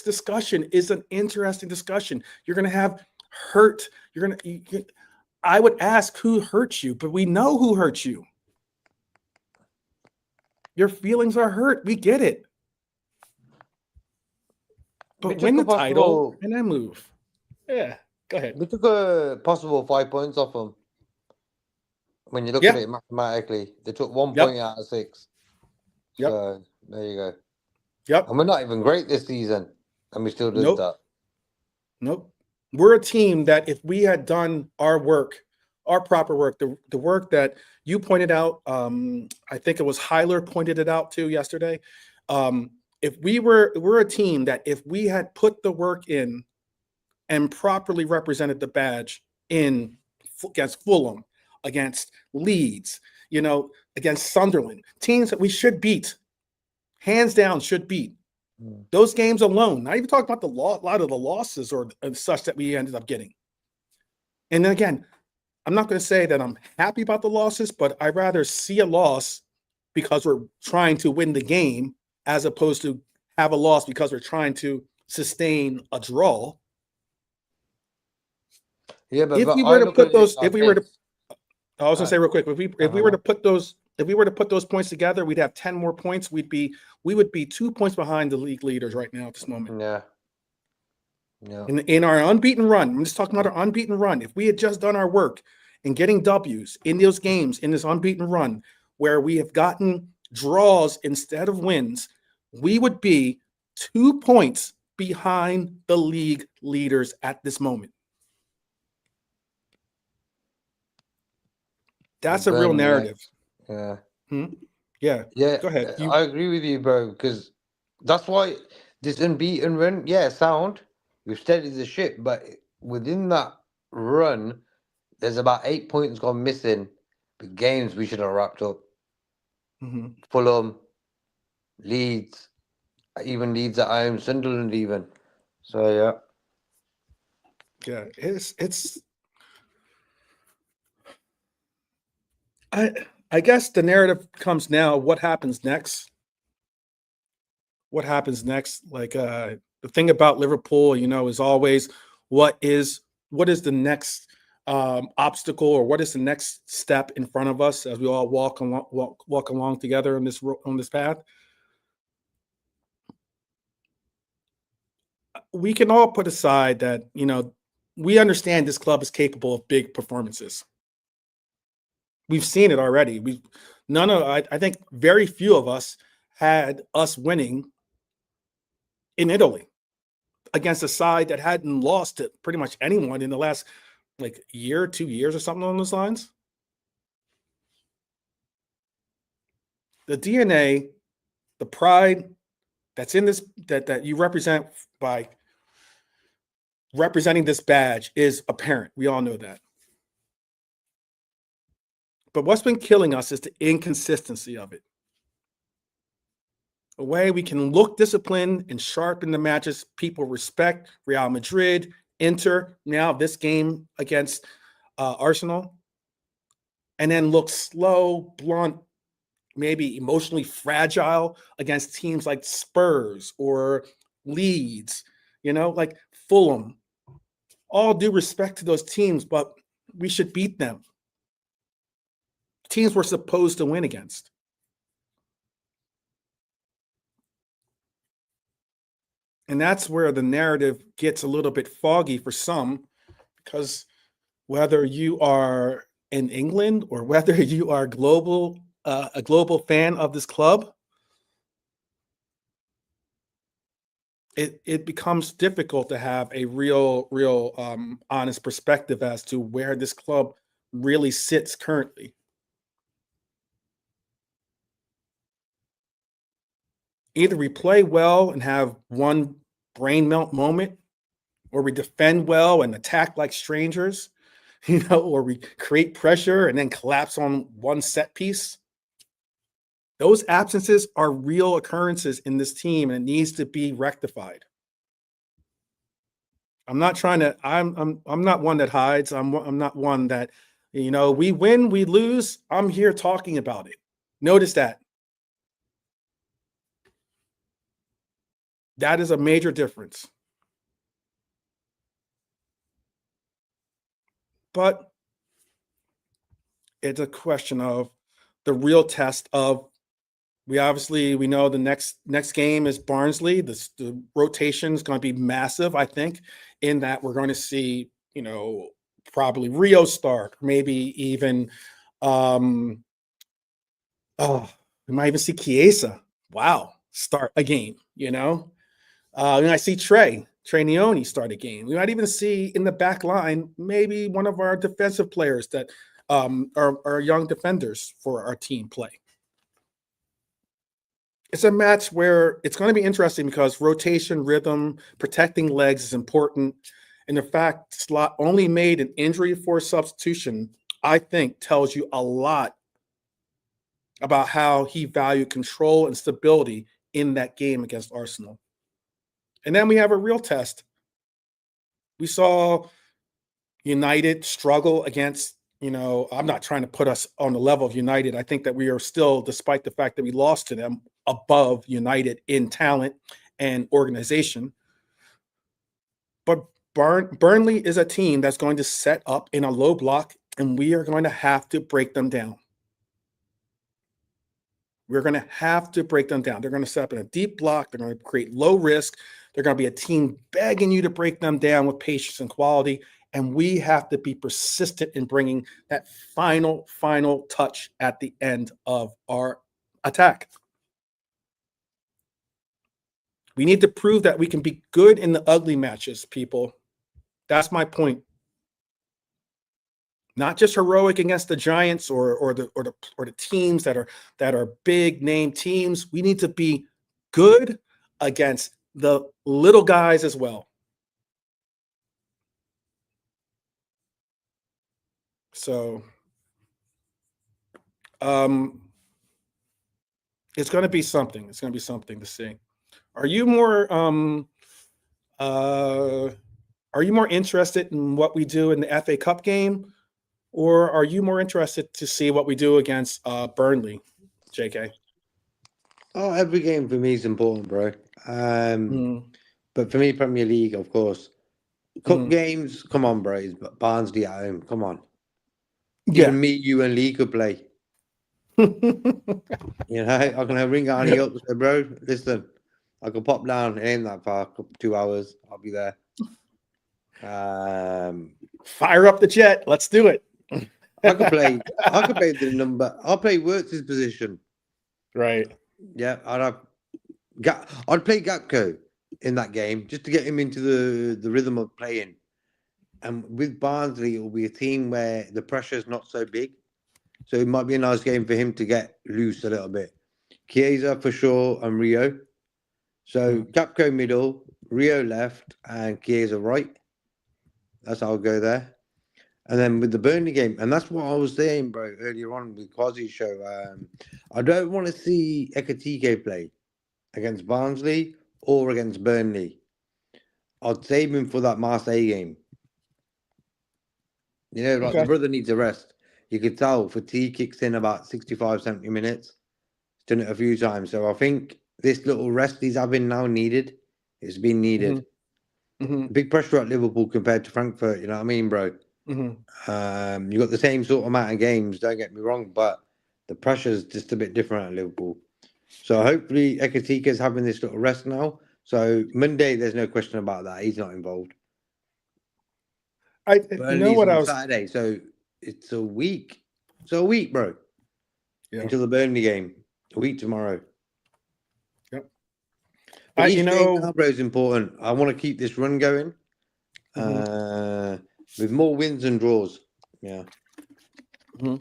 [SPEAKER 1] discussion is an interesting discussion. You're going to have hurt. I would ask who hurt you, but we know who hurt you. Your feelings are hurt. We get it. But win the title and then move. Yeah, go ahead.
[SPEAKER 2] We took a possible 5 points off them. When you look at it mathematically, they took 1 point out of 6.
[SPEAKER 1] Yep.
[SPEAKER 2] So there you go.
[SPEAKER 1] Yep.
[SPEAKER 2] And we're not even great this season, and we still did that.
[SPEAKER 1] Nope. We're a team that if we had done our work, our proper work, the work that you pointed out, I think it was Hyler pointed it out too yesterday. We're a team that if we had put the work in and properly represented the badge against Fulham, against Leeds, against Sunderland, teams that we should beat, hands down should beat. Those games alone, not even talking about a lot of the losses or such that we ended up getting. And then again, I'm not going to say that I'm happy about the losses, but I'd rather see a loss because we're trying to win the game as opposed to have a loss because we're trying to sustain a draw.
[SPEAKER 2] Yeah, but
[SPEAKER 1] if we were to put those, I was going to say real quick, if we were to put those points together, we'd have 10 more points. We would be 2 points behind the league leaders right now at this moment.
[SPEAKER 2] Yeah.
[SPEAKER 1] In our unbeaten run, I'm just talking about our unbeaten run. If we had just done our work in getting W's in those games, in this unbeaten run, where we have gotten draws instead of wins, we would be 2 points behind the league leaders at this moment. That's a real narrative.
[SPEAKER 2] Yeah.
[SPEAKER 1] Yeah.
[SPEAKER 2] Yeah.
[SPEAKER 1] Go ahead.
[SPEAKER 2] I agree with you, bro, because that's why this unbeaten run, sound. We've steadied the ship, but within that run, there's about 8 points gone missing But games we should have wrapped up.
[SPEAKER 1] Mm-hmm.
[SPEAKER 2] Fulham, Leeds, even Leeds at home, Sunderland even. So yeah.
[SPEAKER 1] Yeah, it's I guess the narrative comes now. What happens next? What happens next? Like the thing about Liverpool, is always what is the next obstacle, or what is the next step in front of us as we all walk along together on this path. We can all put aside that we understand this club is capable of big performances. We've seen it already. I think very few of us had us winning in Italy against a side that hadn't lost to pretty much anyone in the last like year, 2 years, or something along those lines. The DNA, the pride that's in this, that you represent by representing this badge is apparent. We all know that. But what's been killing us is the inconsistency of it. A way we can look disciplined and sharp in the matches people respect, Real Madrid, Inter, now this game against Arsenal, and then look slow, blunt, maybe emotionally fragile against teams like Spurs or Leeds, like Fulham. All due respect to those teams, but we should beat them. Teams we're supposed to win against. And that's where the narrative gets a little bit foggy for some, because whether you are in England or whether you are a global fan of this club, it becomes difficult to have a real honest perspective as to where this club really sits currently. Either we play well and have one brain melt moment, or we defend well and attack like strangers, or we create pressure and then collapse on one set piece. Those absences are real occurrences in this team, and it needs to be rectified. I'm not trying to. I'm not one that hides. I'm not one that, we win, we lose. I'm here talking about it. Notice that. That is a major difference. But it's a question of the real test of, we know the next game is Barnsley. The rotation is going to be massive, I think, in that we're going to see, probably Rio start, maybe even we might even see Chiesa. Wow, start a game, and I see Trey Neone start a game. We might even see in the back line maybe one of our defensive players that are young defenders for our team play. It's a match where it's going to be interesting because rotation, rhythm, protecting legs is important. And the fact Slot only made an injury for substitution, I think, tells you a lot about how he valued control and stability in that game against Arsenal. And then we have a real test. We saw United struggle against, I'm not trying to put us on the level of United. I think that we are still, despite the fact that we lost to them, above United in talent and organization. But Burnley is a team that's going to set up in a low block, and we are going to have to break them down. We're going to have to break them down. They're going to set up in a deep block. They're going to create low risk. They're going to be a team begging you to break them down with patience and quality. And we have to be persistent in bringing that final touch at the end of our attack. We need to prove that we can be good in the ugly matches, people. That's my point. Not just heroic against the giants or the teams that are big name teams. We need to be good against the little guys as well. So It's going to be something. It's going to be something to see. Are you more uh, are you more interested in what we do in the FA Cup game, or are you more interested to see what we do against Burnley, JK?
[SPEAKER 2] Oh, every game for me is important, bro.
[SPEAKER 1] Mm,
[SPEAKER 2] But for me, Premier League, of course. Cup
[SPEAKER 1] mm.
[SPEAKER 2] games, come on, bro. It's Barnsley at home. Come on.
[SPEAKER 1] Yeah.
[SPEAKER 2] Even me, you, and Lee could play. You know, I can ring Arnie up and say, bro, listen, I can pop down. It ain't that far. 2 hours. I'll be there.
[SPEAKER 1] Fire up the jet. Let's do it.
[SPEAKER 2] I could play. I could play the number. I'll play Wirtz's position.
[SPEAKER 1] Right.
[SPEAKER 2] Yeah, I'd play Gakpo in that game just to get him into the rhythm of playing. And with Barnsley, it will be a team where the pressure is not so big. So it might be a nice game for him to get loose a little bit. Chiesa for sure and Rio. So Gakpo middle, Rio left, and Chiesa right. That's how I'll go there. And then with the Burnley game, and that's what I was saying, bro, earlier on with Quasi's show. I don't want to see Ekatike play against Barnsley or against Burnley. I'd save him for that Marseille game. You know, like the
[SPEAKER 1] Okay.
[SPEAKER 2] brother needs a rest. You could tell fatigue kicks in about 65, 70 minutes. He's done it a few times. So I think this little rest he's having now needed. It's been
[SPEAKER 1] Hmm.
[SPEAKER 2] needed.
[SPEAKER 1] Hmm.
[SPEAKER 2] Big pressure at Liverpool compared to Frankfurt, you know what I mean, bro?
[SPEAKER 1] Hmm.
[SPEAKER 2] You got the same sort of amount of games, don't get me wrong, but the pressure's just a bit different at Liverpool. So hopefully Ekatika's having this little rest now. So Monday, there's no question about that. He's not involved.
[SPEAKER 1] You know
[SPEAKER 2] Burnley's
[SPEAKER 1] what I
[SPEAKER 2] on
[SPEAKER 1] was?
[SPEAKER 2] Saturday, so it's a week. It's a week, bro,
[SPEAKER 1] Yeah.
[SPEAKER 2] until the Burnley game. A week tomorrow.
[SPEAKER 1] Yep.
[SPEAKER 2] But
[SPEAKER 1] You
[SPEAKER 2] each game
[SPEAKER 1] know.
[SPEAKER 2] now, bro, is important. I want to keep this run going
[SPEAKER 1] Mhm,
[SPEAKER 2] with more wins and draws. Yeah.
[SPEAKER 1] mhm.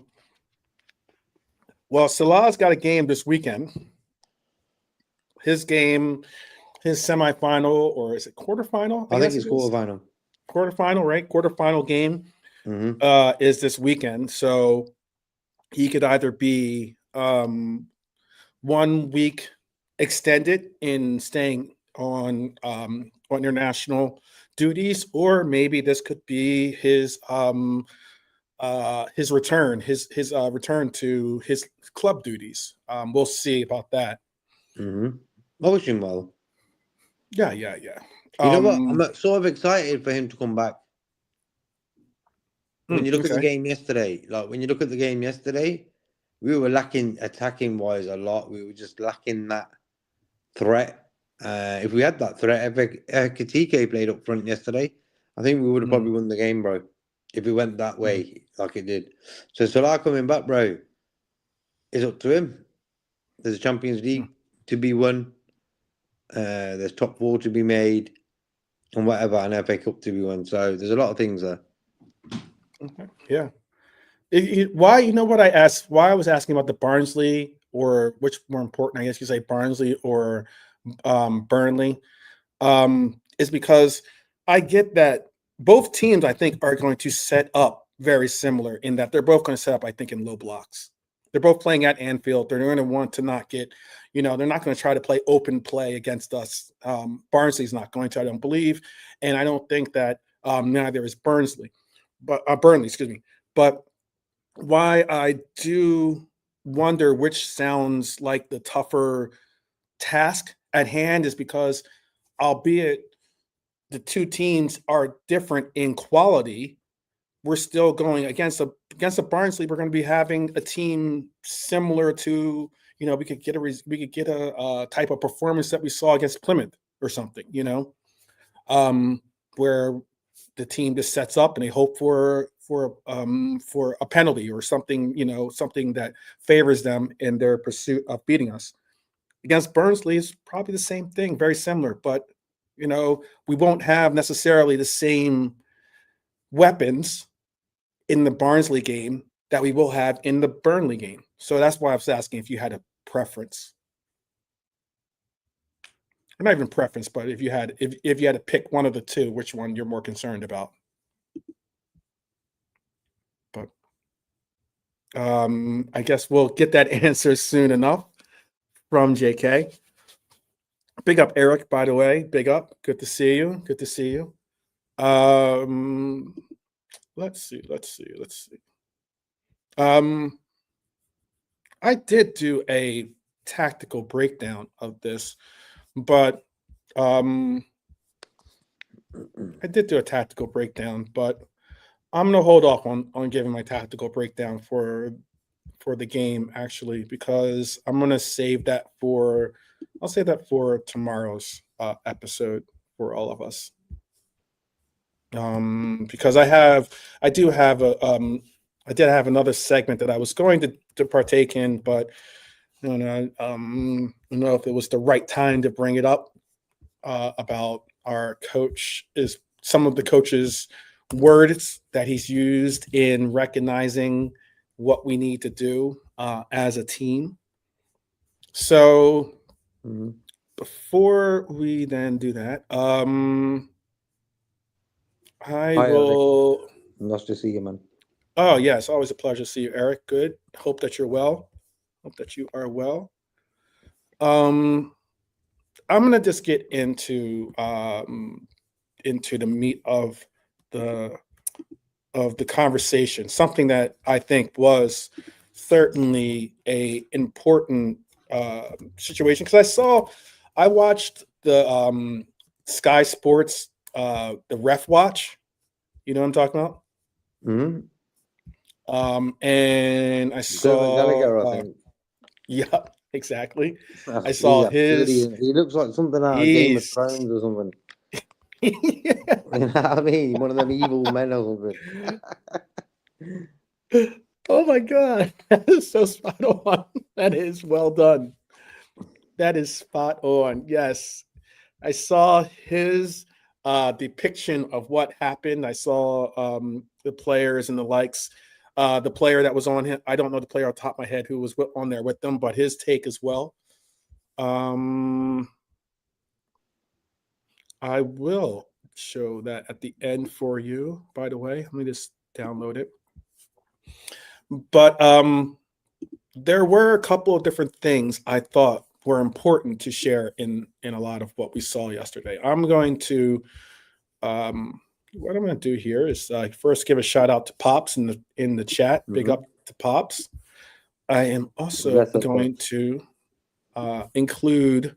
[SPEAKER 1] Well, Salah's got a game this weekend. His game, his semifinal, or is it quarterfinal? I
[SPEAKER 2] I think
[SPEAKER 1] guess
[SPEAKER 2] it's
[SPEAKER 1] it is
[SPEAKER 2] quarterfinal.
[SPEAKER 1] quarterfinal, right? Quarterfinal game
[SPEAKER 2] Mm-hmm.
[SPEAKER 1] is this weekend, so he could either be 1 week extended in staying on international duties, or maybe this could be his return, his return to his club duties. We'll see about that.
[SPEAKER 2] Mm-hmm. I wish him well.
[SPEAKER 1] Yeah, yeah, yeah.
[SPEAKER 2] You know what? I'm
[SPEAKER 1] Um,
[SPEAKER 2] sort of excited for him to come back. When you look at the
[SPEAKER 1] okay.
[SPEAKER 2] game yesterday, we were lacking attacking wise a lot. We were just lacking that threat. If we had that threat, if Katike played up front yesterday, I think we would have
[SPEAKER 1] Mm,
[SPEAKER 2] probably won the game, bro. If it went that
[SPEAKER 1] mm,
[SPEAKER 2] way, like it did. So Salah coming back, bro, is up to him. There's a Champions
[SPEAKER 1] mm.
[SPEAKER 2] League to be won. There's top four to be made, and whatever, an FA Cup to be won. So there's a lot of things there.
[SPEAKER 1] Okay. Yeah. Why? You know what I asked? Why I was asking about the Barnsley, or which more important? I guess you say Barnsley or Burnley. Is because I get that both teams, I think, are going to set up very similar in that they're both going to set up, I think, in low blocks. They're both playing at Anfield. They're going to want to not get, they're not going to try to play open play against us. Barnsley's not going to, I don't believe. And I don't think that neither is Burnley, excuse me. But why I do wonder which sounds like the tougher task at hand is because, albeit the two teams are different in quality, we're still going against a Barnsley. We're going to be having a team similar to, we could get a type of performance that we saw against Plymouth or something, where the team just sets up and they hope for a penalty or something, something that favors them in their pursuit of beating us. Against Burnsley is probably the same thing, very similar, but we won't have necessarily the same weapons in the Barnsley game that we will have in the Burnley game. So that's why I was asking if you had a preference. Or not even preference, but if you had to pick one of the two, which one you're more concerned about. But I guess we'll get that answer soon enough from JK. Big up, Eric, by the way. Big up. Good to see you. Good to see you. Let's see. I did do a tactical breakdown of this, but I did do a tactical breakdown, but I'm gonna hold off on giving my tactical breakdown for the game actually, because I'm gonna save that for I'll save that for tomorrow's episode for all of us. Because I do have I did have another segment that I was going to partake in, but you know, I don't know if it was the right time to bring it up about our coach is some of the coach's words that he's used in recognizing what we need to do as a team. So before we then do that, I
[SPEAKER 2] Hi, Eric.
[SPEAKER 1] will.
[SPEAKER 2] Nice to see you, man.
[SPEAKER 1] Oh, yes, always a pleasure to see you, Eric. Good. Hope that you're well. Hope that you are well. I'm gonna just get into the meat of the conversation. Something that I think was certainly a important situation, because I watched the Sky Sports the Ref Watch. You know what I'm talking about?
[SPEAKER 2] Mm-hmm.
[SPEAKER 1] And I saw
[SPEAKER 2] Gallagher, I think.
[SPEAKER 1] yeah, exactly. I
[SPEAKER 2] He's
[SPEAKER 1] saw
[SPEAKER 2] absolutely.
[SPEAKER 1] his
[SPEAKER 2] He looks like something out of Game of
[SPEAKER 1] he's
[SPEAKER 2] Thrones or something.
[SPEAKER 1] yeah.
[SPEAKER 2] You know what I mean? One of them evil men or something.
[SPEAKER 1] Oh my god, that is so spot on. That is well done. That is spot on. Yes. I saw his depiction of what happened. I saw the players and the likes. The player that was on him, I don't know the player off the top of my head who was on there with them, but his take as well. I will show that at the end for you, by the way. Let me just download it. But there were a couple of different things I thought were important to share in a lot of what we saw yesterday. I'm going to what I'm going to do here is first give a shout out to Pops in the chat. Big up to Pops. I am also going to include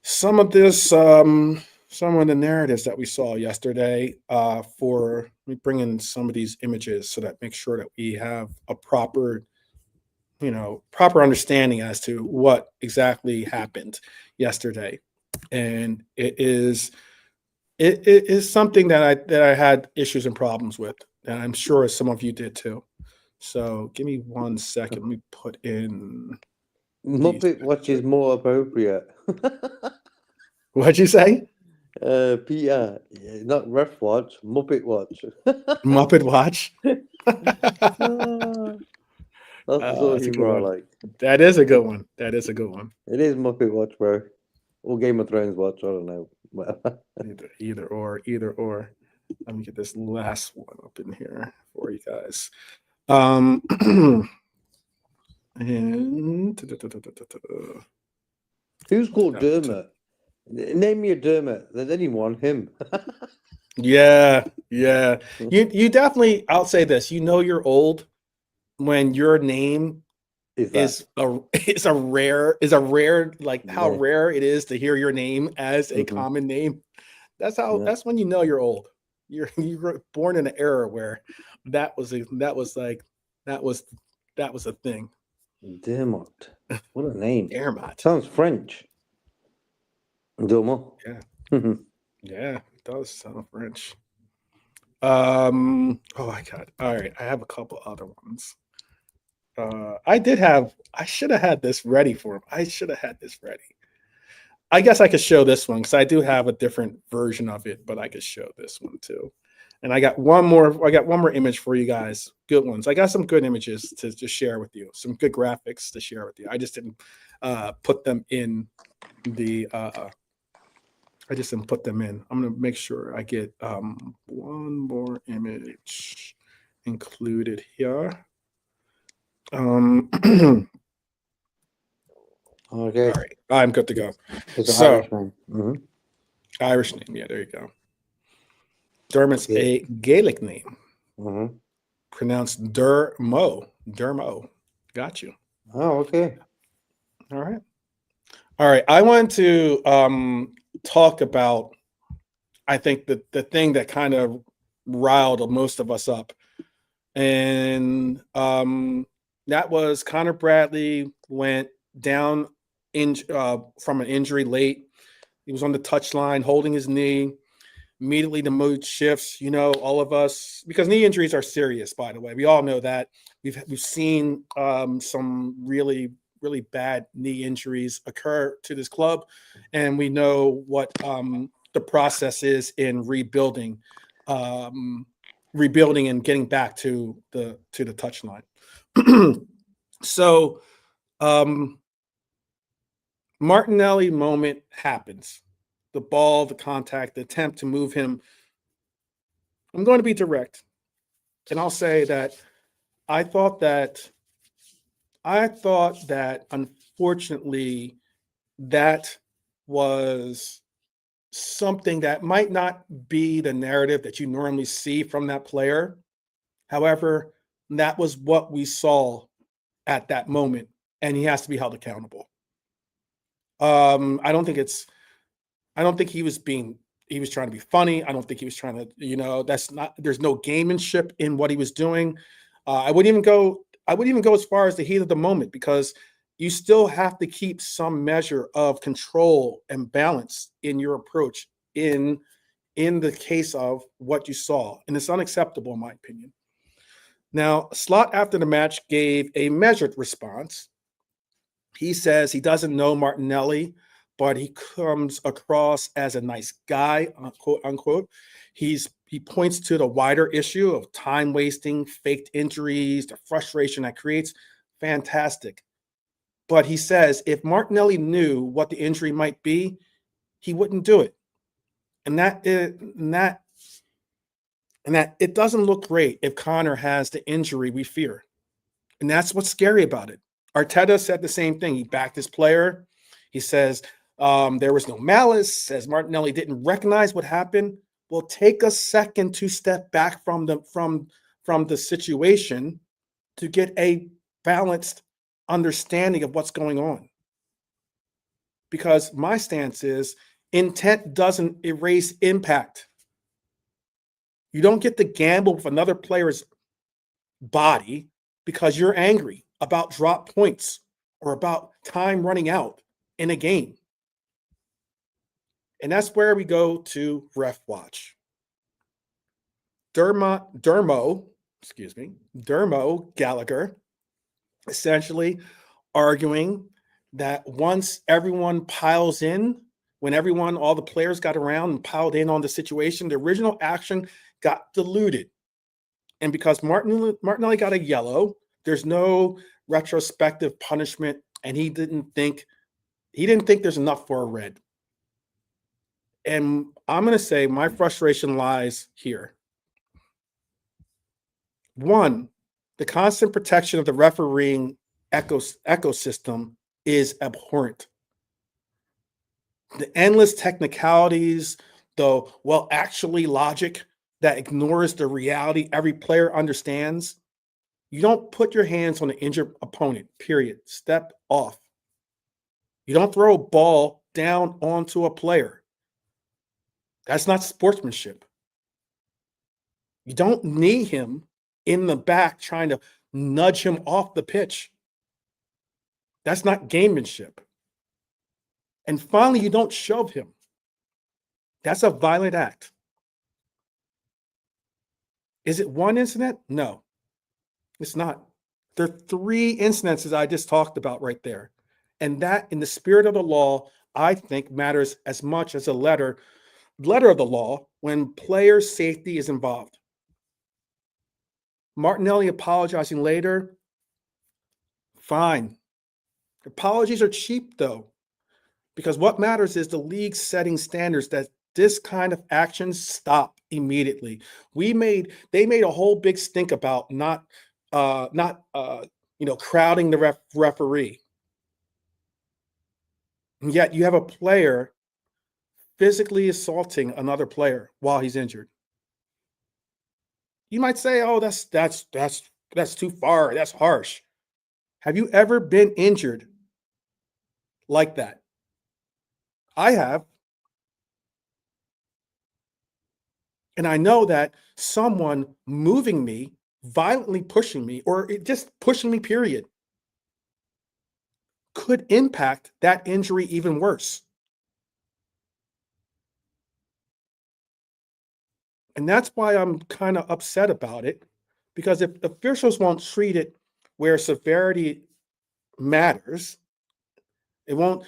[SPEAKER 1] some of this, some of the narratives that we saw yesterday for bring in some of these images so that make sure that we have a proper understanding as to what exactly happened yesterday. And it is something that I had issues and problems with, and I'm sure some of you did too. So give me 1 second. Let me put in
[SPEAKER 2] Muppet Watch is more appropriate.
[SPEAKER 1] What'd you say?
[SPEAKER 2] Peter, not Ref Watch, Muppet Watch.
[SPEAKER 1] Muppet Watch.
[SPEAKER 2] That's the sort of
[SPEAKER 1] That's a good
[SPEAKER 2] humor I
[SPEAKER 1] one.
[SPEAKER 2] like.
[SPEAKER 1] That is a good one. That is a good one.
[SPEAKER 2] It is Muppet Watch, bro. Or Game of Thrones Watch, I don't know.
[SPEAKER 1] Either or. Let me get this last one up in here for you guys. And
[SPEAKER 2] who's called Dermot? Name me a Dermot. There's only one, him.
[SPEAKER 1] Yeah. You definitely. I'll say this. You know you're old when your name is a rare like how rare it is to hear your name as a common name. That's when you know you're old. You were born in an era where that was a thing.
[SPEAKER 2] Dermot. What a name.
[SPEAKER 1] Dermot.
[SPEAKER 2] Sounds French. Dermot.
[SPEAKER 1] Yeah. Yeah, it does sound French. Oh my god. All right. I have a couple other ones. I should have had this ready for him. I should have had this ready. I guess I could show this one because I do have a different version of it, but I could show this one too. And I got one more image for you guys. Good ones. I got some good images to just share with you. Some good graphics to share with you. I just didn't put them in the I just didn't put them in. I'm gonna make sure I get one more image included here. All
[SPEAKER 2] Okay.
[SPEAKER 1] right, I'm good to go.
[SPEAKER 2] It's an
[SPEAKER 1] So,
[SPEAKER 2] Irish name. Mm-hmm.
[SPEAKER 1] Irish name. Yeah, there you go. Dermot's
[SPEAKER 2] Yeah.
[SPEAKER 1] a Gaelic name,
[SPEAKER 2] Mm-hmm.
[SPEAKER 1] pronounced Dermo. Dermo. Got you.
[SPEAKER 2] Oh, okay.
[SPEAKER 1] All right. All right. I want to talk about, I think, the thing that kind of riled most of us up. And that was Connor Bradley went down from an injury late. He was on the touchline holding his knee. Immediately the mood shifts. You know, all of us, because knee injuries are serious, by the way. We all know that. We've seen some really bad knee injuries occur to this club, and we know what the process is in um, rebuilding and getting back to the touchline. So Martinelli moment happens. The ball, the contact, the attempt to move him. I'm going to be direct, and I'll say that I thought that unfortunately that was something that might not be the narrative that you normally see from that player. However, that was what we saw at that moment, and he has to be held accountable. I don't think it's. I don't think he was being. He was trying to be funny. I don't think he was trying to. That's not. There's no gamemanship in what he was doing. I wouldn't even go. I wouldn't even go as far as the heat of the moment, because you still have to keep some measure of control and balance in your approach in the case of what you saw, and it's unacceptable in my opinion. Now, Slot after the match gave a measured response. He says he doesn't know Martinelli, but he comes across as a nice guy, quote unquote. He points to the wider issue of time wasting, faked injuries, the frustration that creates. Fantastic. But he says if Martinelli knew what the injury might be, he wouldn't do it. And that it doesn't look great if Connor has the injury we fear. And that's what's scary about it. Arteta said the same thing. He backed his player. He says there was no malice, says Martinelli didn't recognize what happened. Well, take a second to step back from the situation to get a balanced understanding of what's going on. Because my stance is intent doesn't erase impact. You don't get to gamble with another player's body because you're angry about drop points or about time running out in a game. And that's where we go to ref watch. Dermo Gallagher, essentially arguing that once everyone piles in, when all the players got around and piled in on the situation, the original action got diluted. And because Martinelli got a yellow, there's no retrospective punishment, and he didn't think there's enough for a red. And I'm going to say my frustration lies here. One, the constant protection of the refereeing ecosystem is abhorrent. The endless technicalities, the actually logic that ignores the reality every player understands. You don't put your hands on an injured opponent, period. Step off. You don't throw a ball down onto a player. That's not sportsmanship. You don't knee him in the back trying to nudge him off the pitch. That's not gamemanship. And finally, you don't shove him. That's a violent act. Is it one incident? No, it's not. There are 3 incidences I just talked about right there. And that, in the spirit of the law, I think matters as much as the letter of the law when player safety is involved. Martinelli apologizing later, fine. Apologies are cheap, though, because what matters is the league setting standards that this kind of action stop immediately. They made a whole big stink about not crowding the referee. And yet you have a player physically assaulting another player while he's injured. You might say, "Oh, that's too far. That's harsh." Have you ever been injured like that? I have. And I know that someone moving me, violently pushing me, or just pushing me, period, could impact that injury even worse. And that's why I'm kind of upset about it, because if officials won't treat it where severity matters, they won't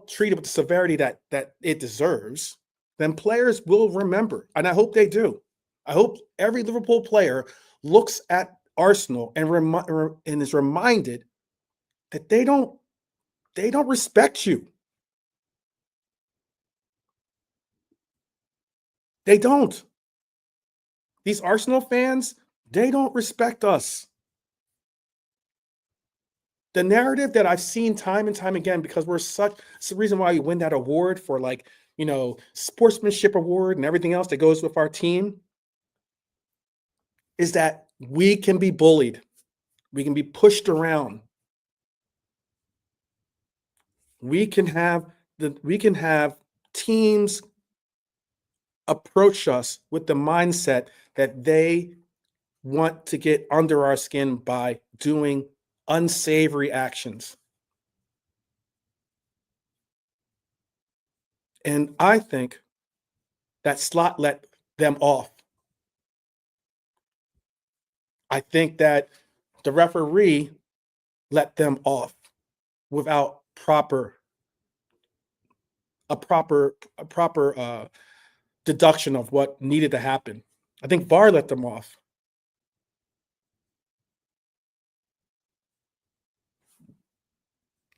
[SPEAKER 1] treat it with the severity that it deserves, then players will remember. And I hope they do. I hope every Liverpool player looks at Arsenal and is reminded that they don't respect you. They don't. These Arsenal fans, they don't respect us. The narrative that I've seen time and time again, because it's the reason why we win that award for sportsmanship award and everything else that goes with our team, is that we can be bullied. We can be pushed around. We can have teams approach us with the mindset that they want to get under our skin by doing unsavory actions. And I think that Slot let them off. I think that the referee let them off without a proper deduction of what needed to happen. I think VAR let them off.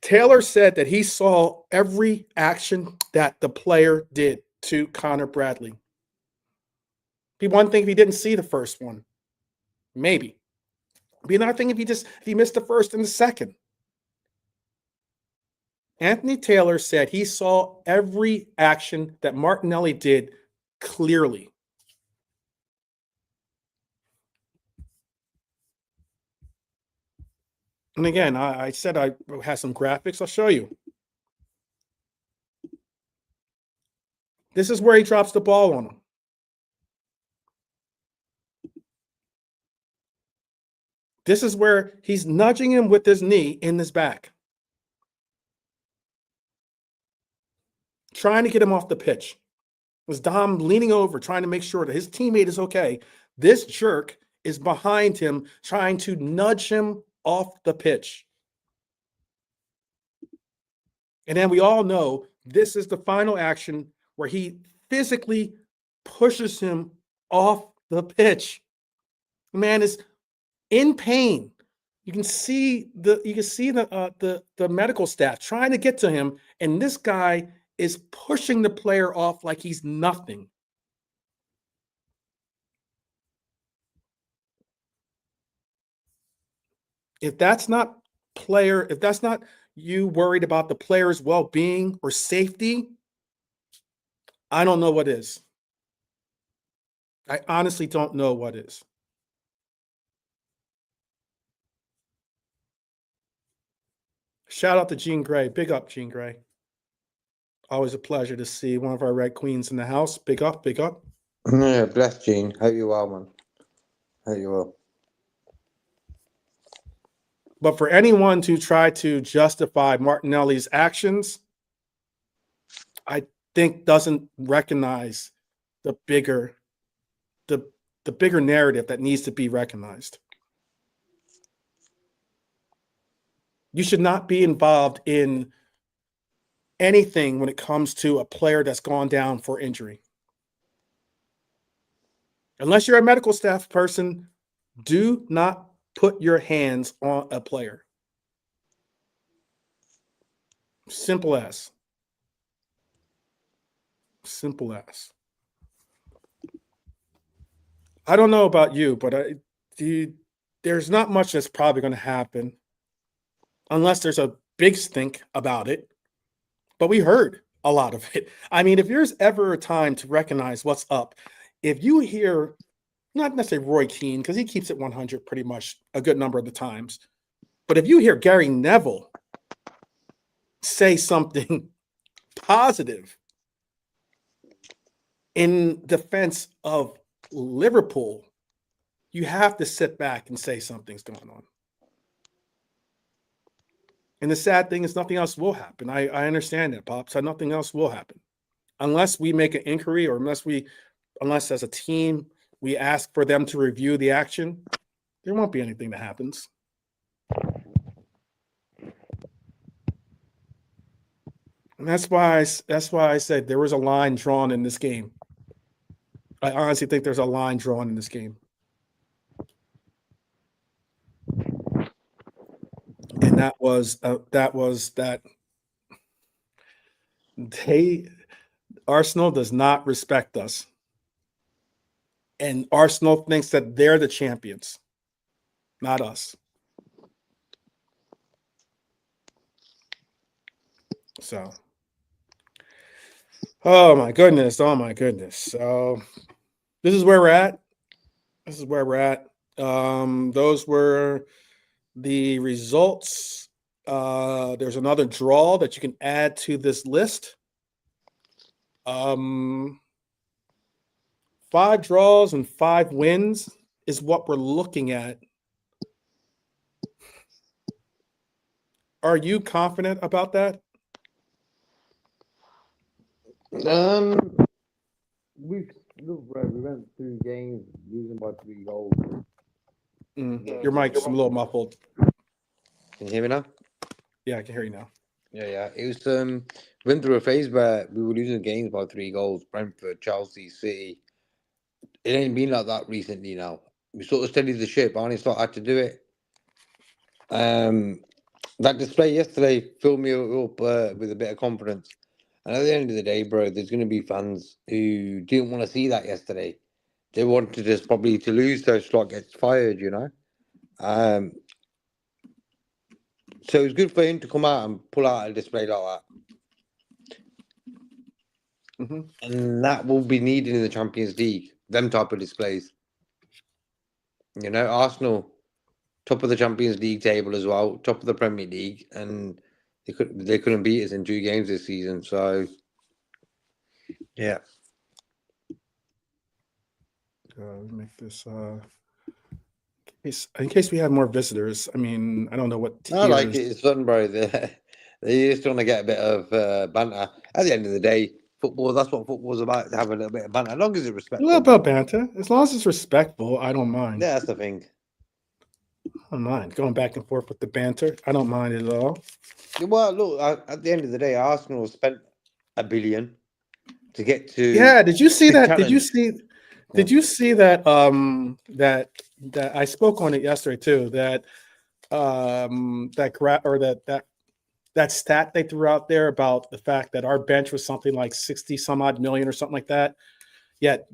[SPEAKER 1] Taylor said that he saw every action that the player did to Connor Bradley. Be one thing if he didn't see the first one, maybe. Be another thing if he missed the first and the second. Anthony Taylor said he saw every action that Martinelli did clearly. And again, I said I had some graphics. I'll show you. This is where he drops the ball on him. This is where he's nudging him with his knee in his back, trying to get him off the pitch. It was Dom leaning over, trying to make sure that his teammate is okay. This jerk is behind him, trying to nudge him off the pitch. And then we all know this is the final action where he physically pushes him off the pitch. The man is in pain. You can see the medical staff trying to get to him, and this guy is pushing the player off like he's nothing. If that's not you worried about the player's well-being or safety, I don't know what is. I honestly don't know what is. Shout out to Jean Grey. Big up, Jean Grey. Always a pleasure to see one of our Red Queens in the house. Big up, big up.
[SPEAKER 2] Yeah, bless Jean. Hope you are, man. Hope you are.
[SPEAKER 1] But for anyone to try to justify Martinelli's actions, I think doesn't recognize the bigger narrative that needs to be recognized. You should not be involved in anything when it comes to a player that's gone down for injury. Unless you're a medical staff person, do not put your hands on a player. Simple as. Simple as. I don't know about you, but there's not much that's probably going to happen unless there's a big stink about it. But we heard a lot of it. I mean, if there's ever a time to recognize what's up, if you hear, not necessarily Roy Keane, because he keeps it 100 pretty much a good number of the times, but if you hear Gary Neville say something positive in defense of Liverpool, you have to sit back and say something's going on. And the sad thing is nothing else will happen. I understand that, Pop. So nothing else will happen. Unless we make an inquiry or unless as a team we ask for them to review the action, there won't be anything that happens. And that's why I said there was a line drawn in this game. I honestly think there's a line drawn in this game. And that was that Arsenal does not respect us. And Arsenal thinks that they're the champions, not us. So, oh my goodness. So this is where we're at. Those were the results. There's another draw that you can add to this list. 5 draws and 5 wins is what we're looking at. Are you confident about that?
[SPEAKER 2] We went through games losing by 3 goals.
[SPEAKER 1] Your mic's a little muffled.
[SPEAKER 2] Can you hear me now?
[SPEAKER 1] Yeah, I can hear you now.
[SPEAKER 2] Yeah. It was went through a phase where we were losing games by 3 goals. Brentford, Chelsea, City. It ain't been like that recently now. We sort of steadied the ship. I only started to do it. That display yesterday filled me up with a bit of confidence. And at the end of the day, bro, there's going to be fans who didn't want to see that yesterday. They wanted us probably to lose so Slot gets fired, you know. So it's good for him to come out and pull out a display like that.
[SPEAKER 1] Mm-hmm.
[SPEAKER 2] And that will be needed in the Champions League, them type of displays. You know, Arsenal, top of the Champions League table as well, top of the Premier League, and they couldn't beat us in 2 games this season. So, yeah.
[SPEAKER 1] Make this in case we have more visitors. I mean, I don't know what tiers.
[SPEAKER 2] I like it. It's fun, bro. They just want to get a bit of banter. At the end of the day, football, that's what football's about, to have a little bit of banter, as long as it's respectful.
[SPEAKER 1] A little bit of banter. As long as it's respectful, I don't mind.
[SPEAKER 2] Yeah, that's the thing.
[SPEAKER 1] I don't mind going back and forth with the banter. I don't mind it at all.
[SPEAKER 2] Well, look, at the end of the day, Arsenal spent $1 billion to get to.
[SPEAKER 1] Yeah, did you see that?
[SPEAKER 2] challenge.
[SPEAKER 1] Did you see that? That I spoke on it yesterday too. That that stat they threw out there about the fact that our bench was something like 60 some odd million or something like that. Yet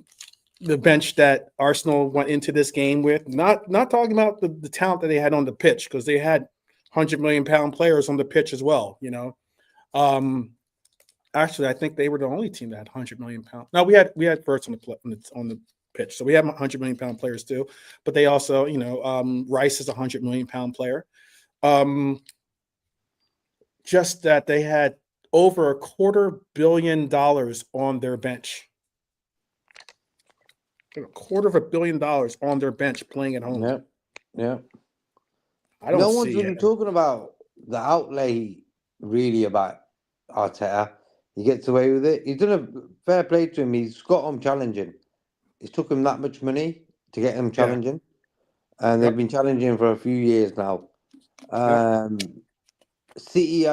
[SPEAKER 1] the bench that Arsenal went into this game with, not talking about the talent that they had on the pitch, because they had 100 million pound players on the pitch as well, you know. Actually, I think they were the only team that had 100 million pound. No, we had Verts on the pitch, so we have 100 million pound players too. But they also, you know, Rice is a 100 million pound player. Just that they had over $250 million on their bench. $250 million on their bench playing at home.
[SPEAKER 2] Yeah.
[SPEAKER 1] I don't
[SPEAKER 2] no
[SPEAKER 1] see
[SPEAKER 2] one's really
[SPEAKER 1] it.
[SPEAKER 2] talking about the outlay really about Arteta. He gets away with it. He's done a fair play to him. He's got him challenging. It took him that much money to get him challenging. And they've been challenging for a few years now. City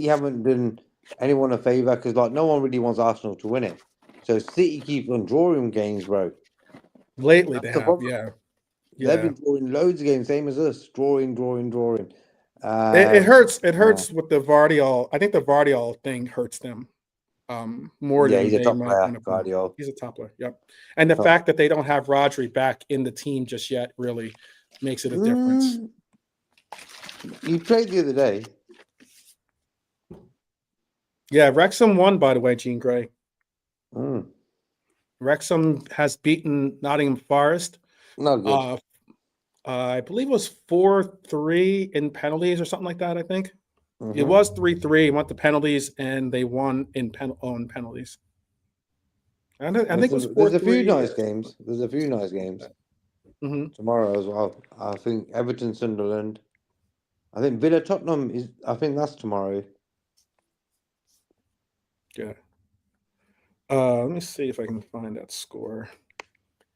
[SPEAKER 2] haven't done anyone a favour because like no one really wants Arsenal to win it. So City keep on drawing games, bro.
[SPEAKER 1] Lately
[SPEAKER 2] That's
[SPEAKER 1] they
[SPEAKER 2] the
[SPEAKER 1] have,
[SPEAKER 2] problem. They've been drawing loads of games, same as us. Drawing.
[SPEAKER 1] It hurts. It hurts with the Vardiol. I think the Vardiol thing hurts them more than
[SPEAKER 2] he's a
[SPEAKER 1] they
[SPEAKER 2] top
[SPEAKER 1] might
[SPEAKER 2] player,
[SPEAKER 1] want to.
[SPEAKER 2] Vardiol.
[SPEAKER 1] He's a top player. Yep. And the fact that they don't have Rodri back in the team just yet really makes it a difference.
[SPEAKER 2] You played the other day.
[SPEAKER 1] Yeah, Wrexham won, by the way, Jean Grey.
[SPEAKER 2] Mm.
[SPEAKER 1] Wrexham has beaten Nottingham Forest.
[SPEAKER 2] Not good.
[SPEAKER 1] I believe it was 4-3 in penalties or something like that, I think.
[SPEAKER 2] Mhm.
[SPEAKER 1] It was 3-3, went to penalties, and they won on penalties. I think it was 4-3.
[SPEAKER 2] There's a few nice games. There's a few nice games tomorrow as well. I think Everton, Sunderland. I think Villa, Tottenham is. I think that's tomorrow.
[SPEAKER 1] Yeah. Let me see if I can find that score.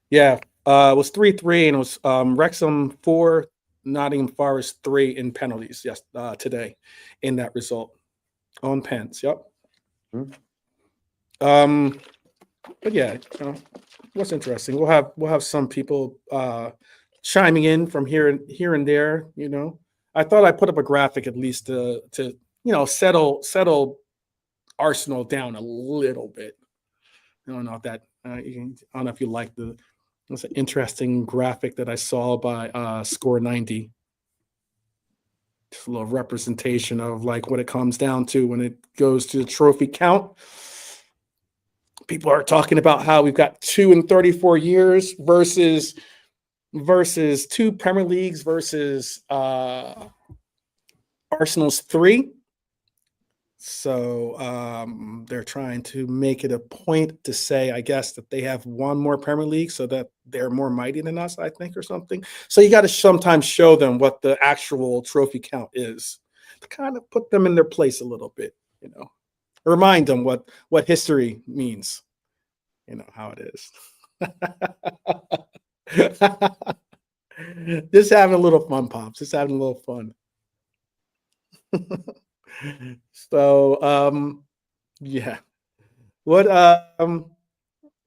[SPEAKER 1] Yeah, it was 3-3, and it was Wrexham 4, Nottingham Forest 3 in penalties. Yes, today in that result on pens. Yep. But yeah, what's interesting? We'll have some people chiming in from here and there. I thought I put up a graphic at least to settle Arsenal down a little bit. I don't know if that. I don't know if you like the. It's an interesting graphic that I saw by Score 90. Just a little representation of like what it comes down to when it goes to the trophy count. People are talking about how we've got 2 in 34 years versus 2 Premier Leagues versus Arsenal's 3. So they're trying to make it a point to say, I guess, that they have 1 more Premier League so that they're more mighty than us, I think, or something. So you got to sometimes show them what the actual trophy count is to kind of put them in their place a little bit, remind them what history means, how it is. Just having a little fun, Pops. Just having a little fun. So yeah. What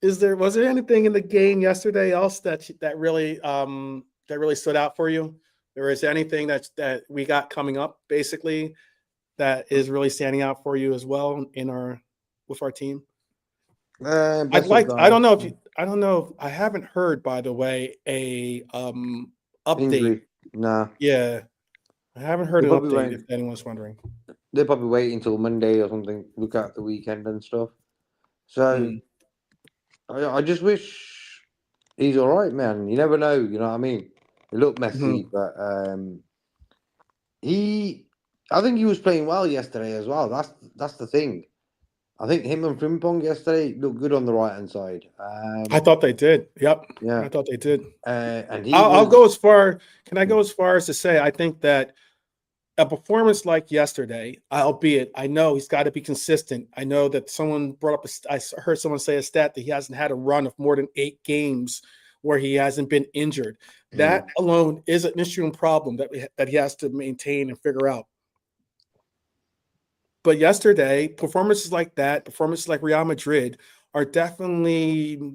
[SPEAKER 1] was there anything in the game yesterday else that really stood out for you? Or is there anything that we got coming up basically that is really standing out for you as well with our team? I don't know. I haven't heard, by the way, a update.
[SPEAKER 2] Injury. Nah.
[SPEAKER 1] Yeah. I haven't heard an update if anyone's wondering.
[SPEAKER 2] They're probably waiting until Monday or something, look at the weekend and stuff. So I just wish he's all right, man. You never know, you know what I mean? He looked messy, but I think he was playing well yesterday as well. That's the thing. I think him and Frimpong yesterday looked good on the right hand side.
[SPEAKER 1] I thought they did. Yep.
[SPEAKER 2] Yeah,
[SPEAKER 1] I thought they did.
[SPEAKER 2] And
[SPEAKER 1] I'll go as far. Can I go as far as to say I think that a performance like yesterday, albeit I know he's got to be consistent. I know that someone brought up. I heard someone say a stat that he hasn't had a run of more than 8 games where he hasn't been injured. That alone is an issue and problem that he has to maintain and figure out. But yesterday, performances like that, performances like Real Madrid, are definitely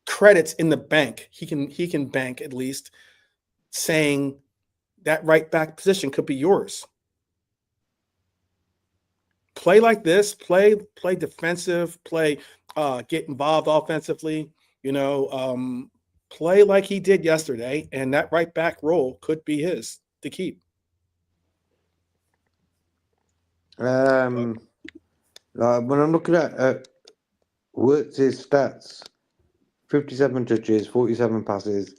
[SPEAKER 1] credits in the bank. He can bank at least, saying that right back position could be yours. Play like this, play defensive, get involved offensively, play like he did yesterday, and that right back role could be his to keep.
[SPEAKER 2] When I'm looking at Wirtz's stats, 57 touches, 47 passes,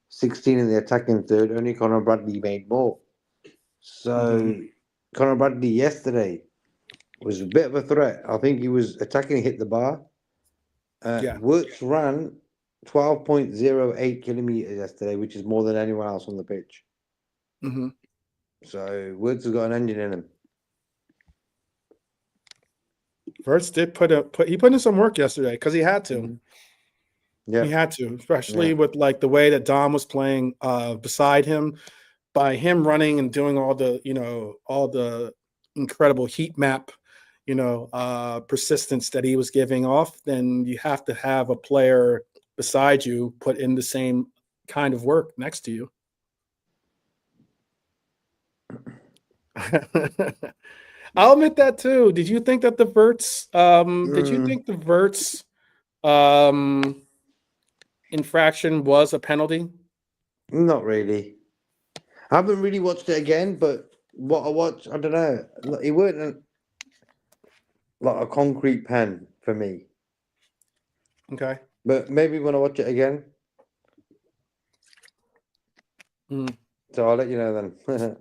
[SPEAKER 2] 16 in the attacking third. Only Conor Bradley made more. So Conor Bradley yesterday was a bit of a threat. I think he was attacking, hit the bar. Wirtz ran 12.08 kilometers yesterday, which is more than anyone else on the pitch. So Wirtz has got an engine in him.
[SPEAKER 1] Wirtz did put in some work yesterday because he had to. Yeah, he had to, especially with like the way that Dom was playing beside him, by him running and doing all the incredible heat map, persistence that he was giving off. Then you have to have a player beside you put in the same kind of work next to you. I'll admit that too. Did you think that the Wirtz? Did you think the Wirtz infraction was a penalty?
[SPEAKER 2] Not really. I haven't really watched it again, but what I watched, I don't know. It weren't like a concrete pen for me.
[SPEAKER 1] Okay.
[SPEAKER 2] But maybe when I watch it again,
[SPEAKER 1] Mm.
[SPEAKER 2] so I'll let you know then.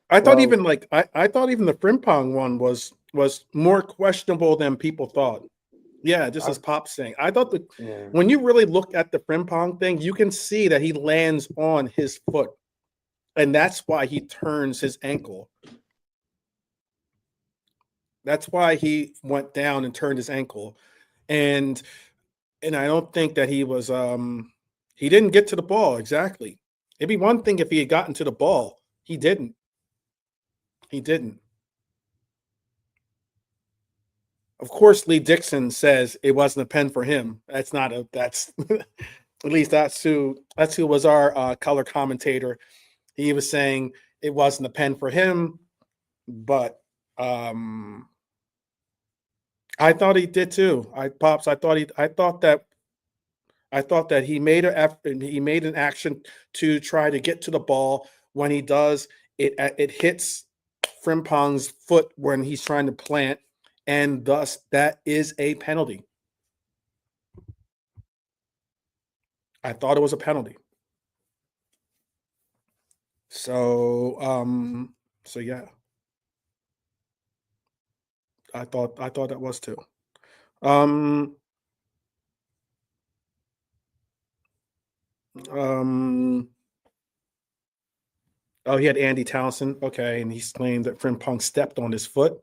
[SPEAKER 1] I thought
[SPEAKER 2] Well,
[SPEAKER 1] even like I thought even the Frimpong one was more questionable than people thought. Yeah, just as Pop saying. I thought that
[SPEAKER 2] yeah.
[SPEAKER 1] when you really look at the Frimpong thing, you can see that he lands on his foot. And that's why he turns his ankle. That's why he went down and turned his ankle. And I don't think that he was he didn't get to the ball exactly. It'd be one thing if he had gotten to the ball. He didn't. He didn't. Of course, Lee Dixon says it wasn't a pen for him. That's not a that's at least that's who was our color commentator. He was saying it wasn't a pen for him, but I thought he did too. I thought that he made an action to try to get to the ball. When he does, it hits Frimpong's foot when he's trying to plant, and thus that is a penalty. I thought it was a penalty. So so yeah. I thought that was too. Um um oh, he had Andy Townsend. Okay, and he's claimed that Frimpong stepped on his foot.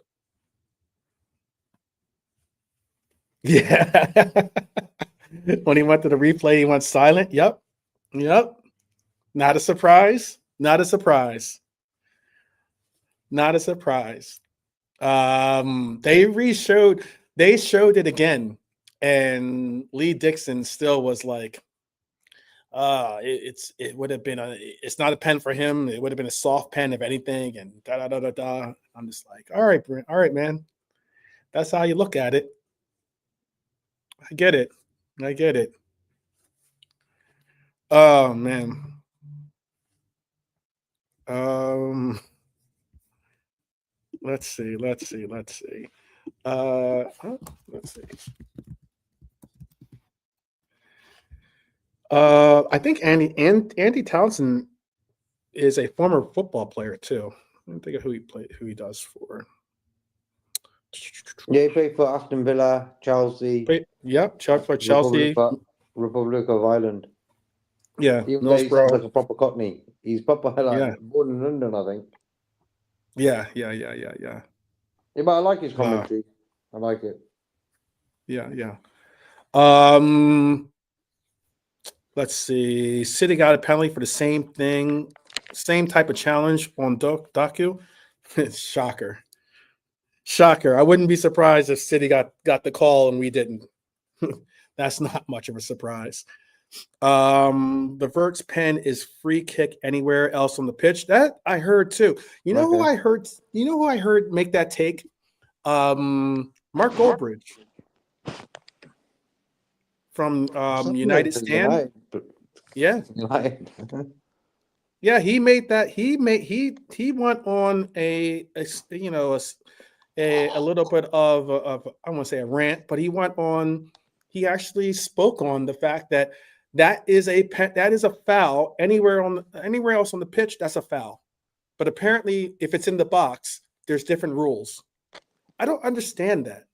[SPEAKER 1] Yeah. When he went to the replay, he went silent. Yep. Yep. Not a surprise. Not a surprise. Not a surprise. They showed it again, and Lee Dixon still was like, it would have been it's not a pen for him. It would have been a soft pen if anything, and da da da da da. I'm just like, all right, Brent, all right, man. That's how you look at it. I get it. I get it. Oh man. Um, let's see. Let's see. Let's see. Let's see. I think Andy Townsend is a former football player too. Let me think of who he does for.
[SPEAKER 2] Yeah, he played for Aston Villa, Chelsea,
[SPEAKER 1] Yep, Chuck for Chelsea.
[SPEAKER 2] Republic of Ireland.
[SPEAKER 1] Yeah,
[SPEAKER 2] Even though he sounds
[SPEAKER 1] Middlesbrough.
[SPEAKER 2] like a proper Cockney, he's proper
[SPEAKER 1] Yeah,
[SPEAKER 2] like born in London, I think.
[SPEAKER 1] yeah.
[SPEAKER 2] Yeah, but I like his commentary. I like it.
[SPEAKER 1] Yeah. Um, let's see. City got a penalty for the same thing, same type of challenge on Doku. Shocker. Shocker. I wouldn't be surprised if City got the call and we didn't. That's not much of a surprise. The Vert's pen is free kick anywhere else on the pitch. That I heard too. You know who I heard? You know who I heard make that take? Mark Goldbridge from United Stand.
[SPEAKER 2] United, but
[SPEAKER 1] Yeah.
[SPEAKER 2] United.
[SPEAKER 1] Yeah, he made that. He went on a little bit of I won't say a rant, but he went on. He actually spoke on the fact that that is a foul anywhere else on the pitch. That's a foul, but apparently, if it's in the box, there's different rules. I don't understand that.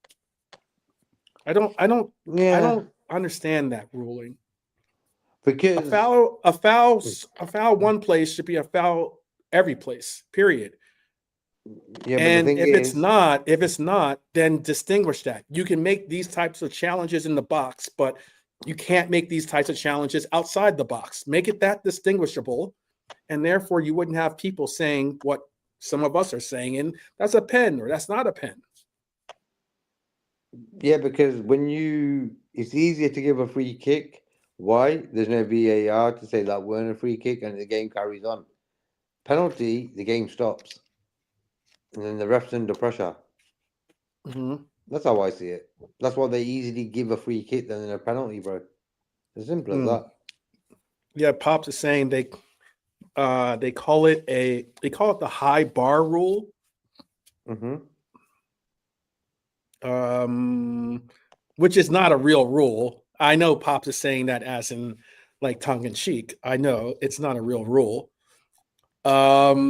[SPEAKER 1] I don't understand that ruling.
[SPEAKER 2] Because
[SPEAKER 1] A foul one place should be a foul every place. Period.
[SPEAKER 2] yeah, but
[SPEAKER 1] And
[SPEAKER 2] the thing
[SPEAKER 1] if it's
[SPEAKER 2] is,
[SPEAKER 1] not, then distinguish that. You can make these types of challenges in the box, but you can't make these types of challenges outside the box. Make it that distinguishable, and therefore you wouldn't have people saying what some of us are saying, and that's a pen or that's not a pen.
[SPEAKER 2] yeah, because it's easier to give a free kick. Why? There's no VAR to say that weren't a free kick, and the game carries on. Penalty, the game stops, and then the ref's under pressure.
[SPEAKER 1] Mm-hmm.
[SPEAKER 2] That's how I see it. That's why they easily give a free kick than a penalty, bro. As simple as that.
[SPEAKER 1] Yeah, Pops is saying they call it the high bar rule. Which is not a real rule. I know Pops is saying that as in like tongue in cheek. I know it's not a real rule. But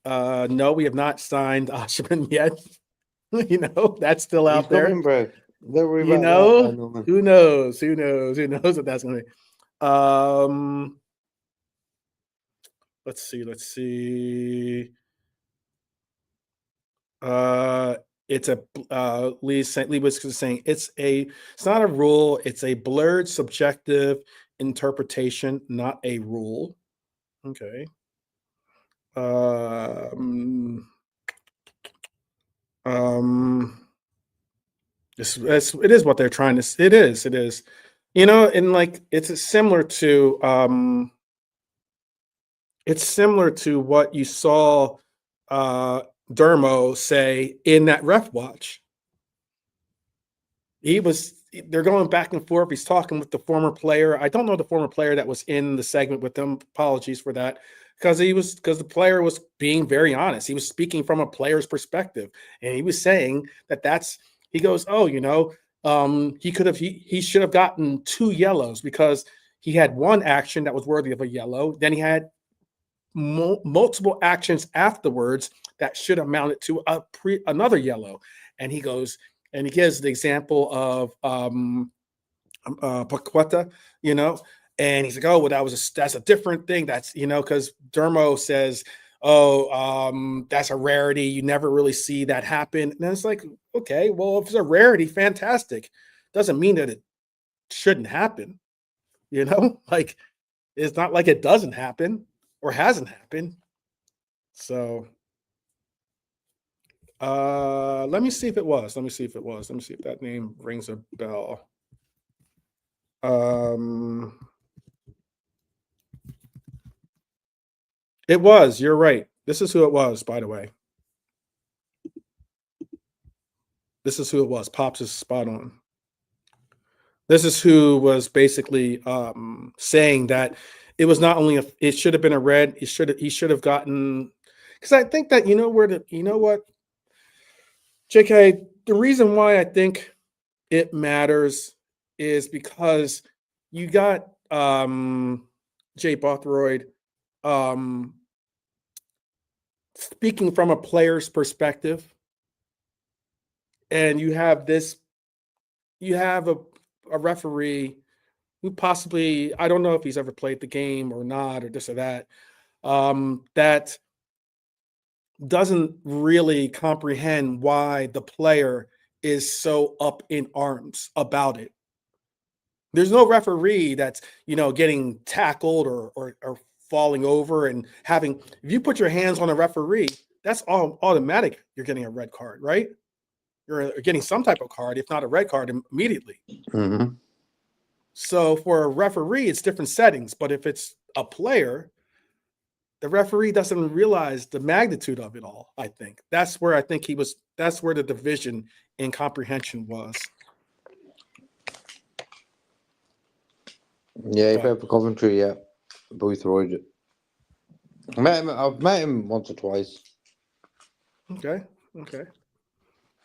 [SPEAKER 1] no, we have not signed Osherman yet. That's still
[SPEAKER 2] He's
[SPEAKER 1] out there.
[SPEAKER 2] coming, bro. Don't worry about that. I know, man.
[SPEAKER 1] Who knows? Who knows what that's going to be? Let's see. It's a Lee was saying it's not a rule, it's a blurred subjective interpretation, not a rule. Okay. It is what they're trying to. It is. And like it's similar to what you saw Dermo say in that ref watch. They're going back and forth. He's talking with the former player. I don't know the former player that was in the segment with them. Apologies for that. Because the player was being very honest. He was speaking from a player's perspective. And he was saying he goes, he should have gotten 2 yellows because he had one action that was worthy of a yellow. Then he had multiple actions afterwards that should have mounted to another yellow. And he goes, and he gives the example of Paqueta, and he's like, oh, well, that's a different thing. That's, because Dermo says, that's a rarity. You never really see that happen. And it's like, okay, well, if it's a rarity, fantastic. Doesn't mean that it shouldn't happen. Like it's not like it doesn't happen or hasn't happened. So let me see if it was. Let me see if that name rings a bell. It was. You're right. This is who it was, by the way. This is who it was. Pops is spot on. This is who was basically saying that it was not only it should have been a red. He should have gotten, because I think that what, JK, the reason why I think it matters is because you got Jay Bothroyd speaking from a player's perspective, and you have a referee who possibly, I don't know if he's ever played the game or not, or this or that, that doesn't really comprehend why the player is so up in arms about it. There's no referee that's, getting tackled or falling over and having, if you put your hands on a referee, that's all automatic. You're getting a red card, right? You're getting some type of card, if not a red card, immediately.
[SPEAKER 2] Mm-hmm.
[SPEAKER 1] So for a referee, it's different settings. But if it's a player, the referee doesn't realize the magnitude of it all. I think that's where that's where the division in comprehension was.
[SPEAKER 2] Yeah, he played for Coventry, yeah. Boothroyd. I've met him once or twice.
[SPEAKER 1] Okay.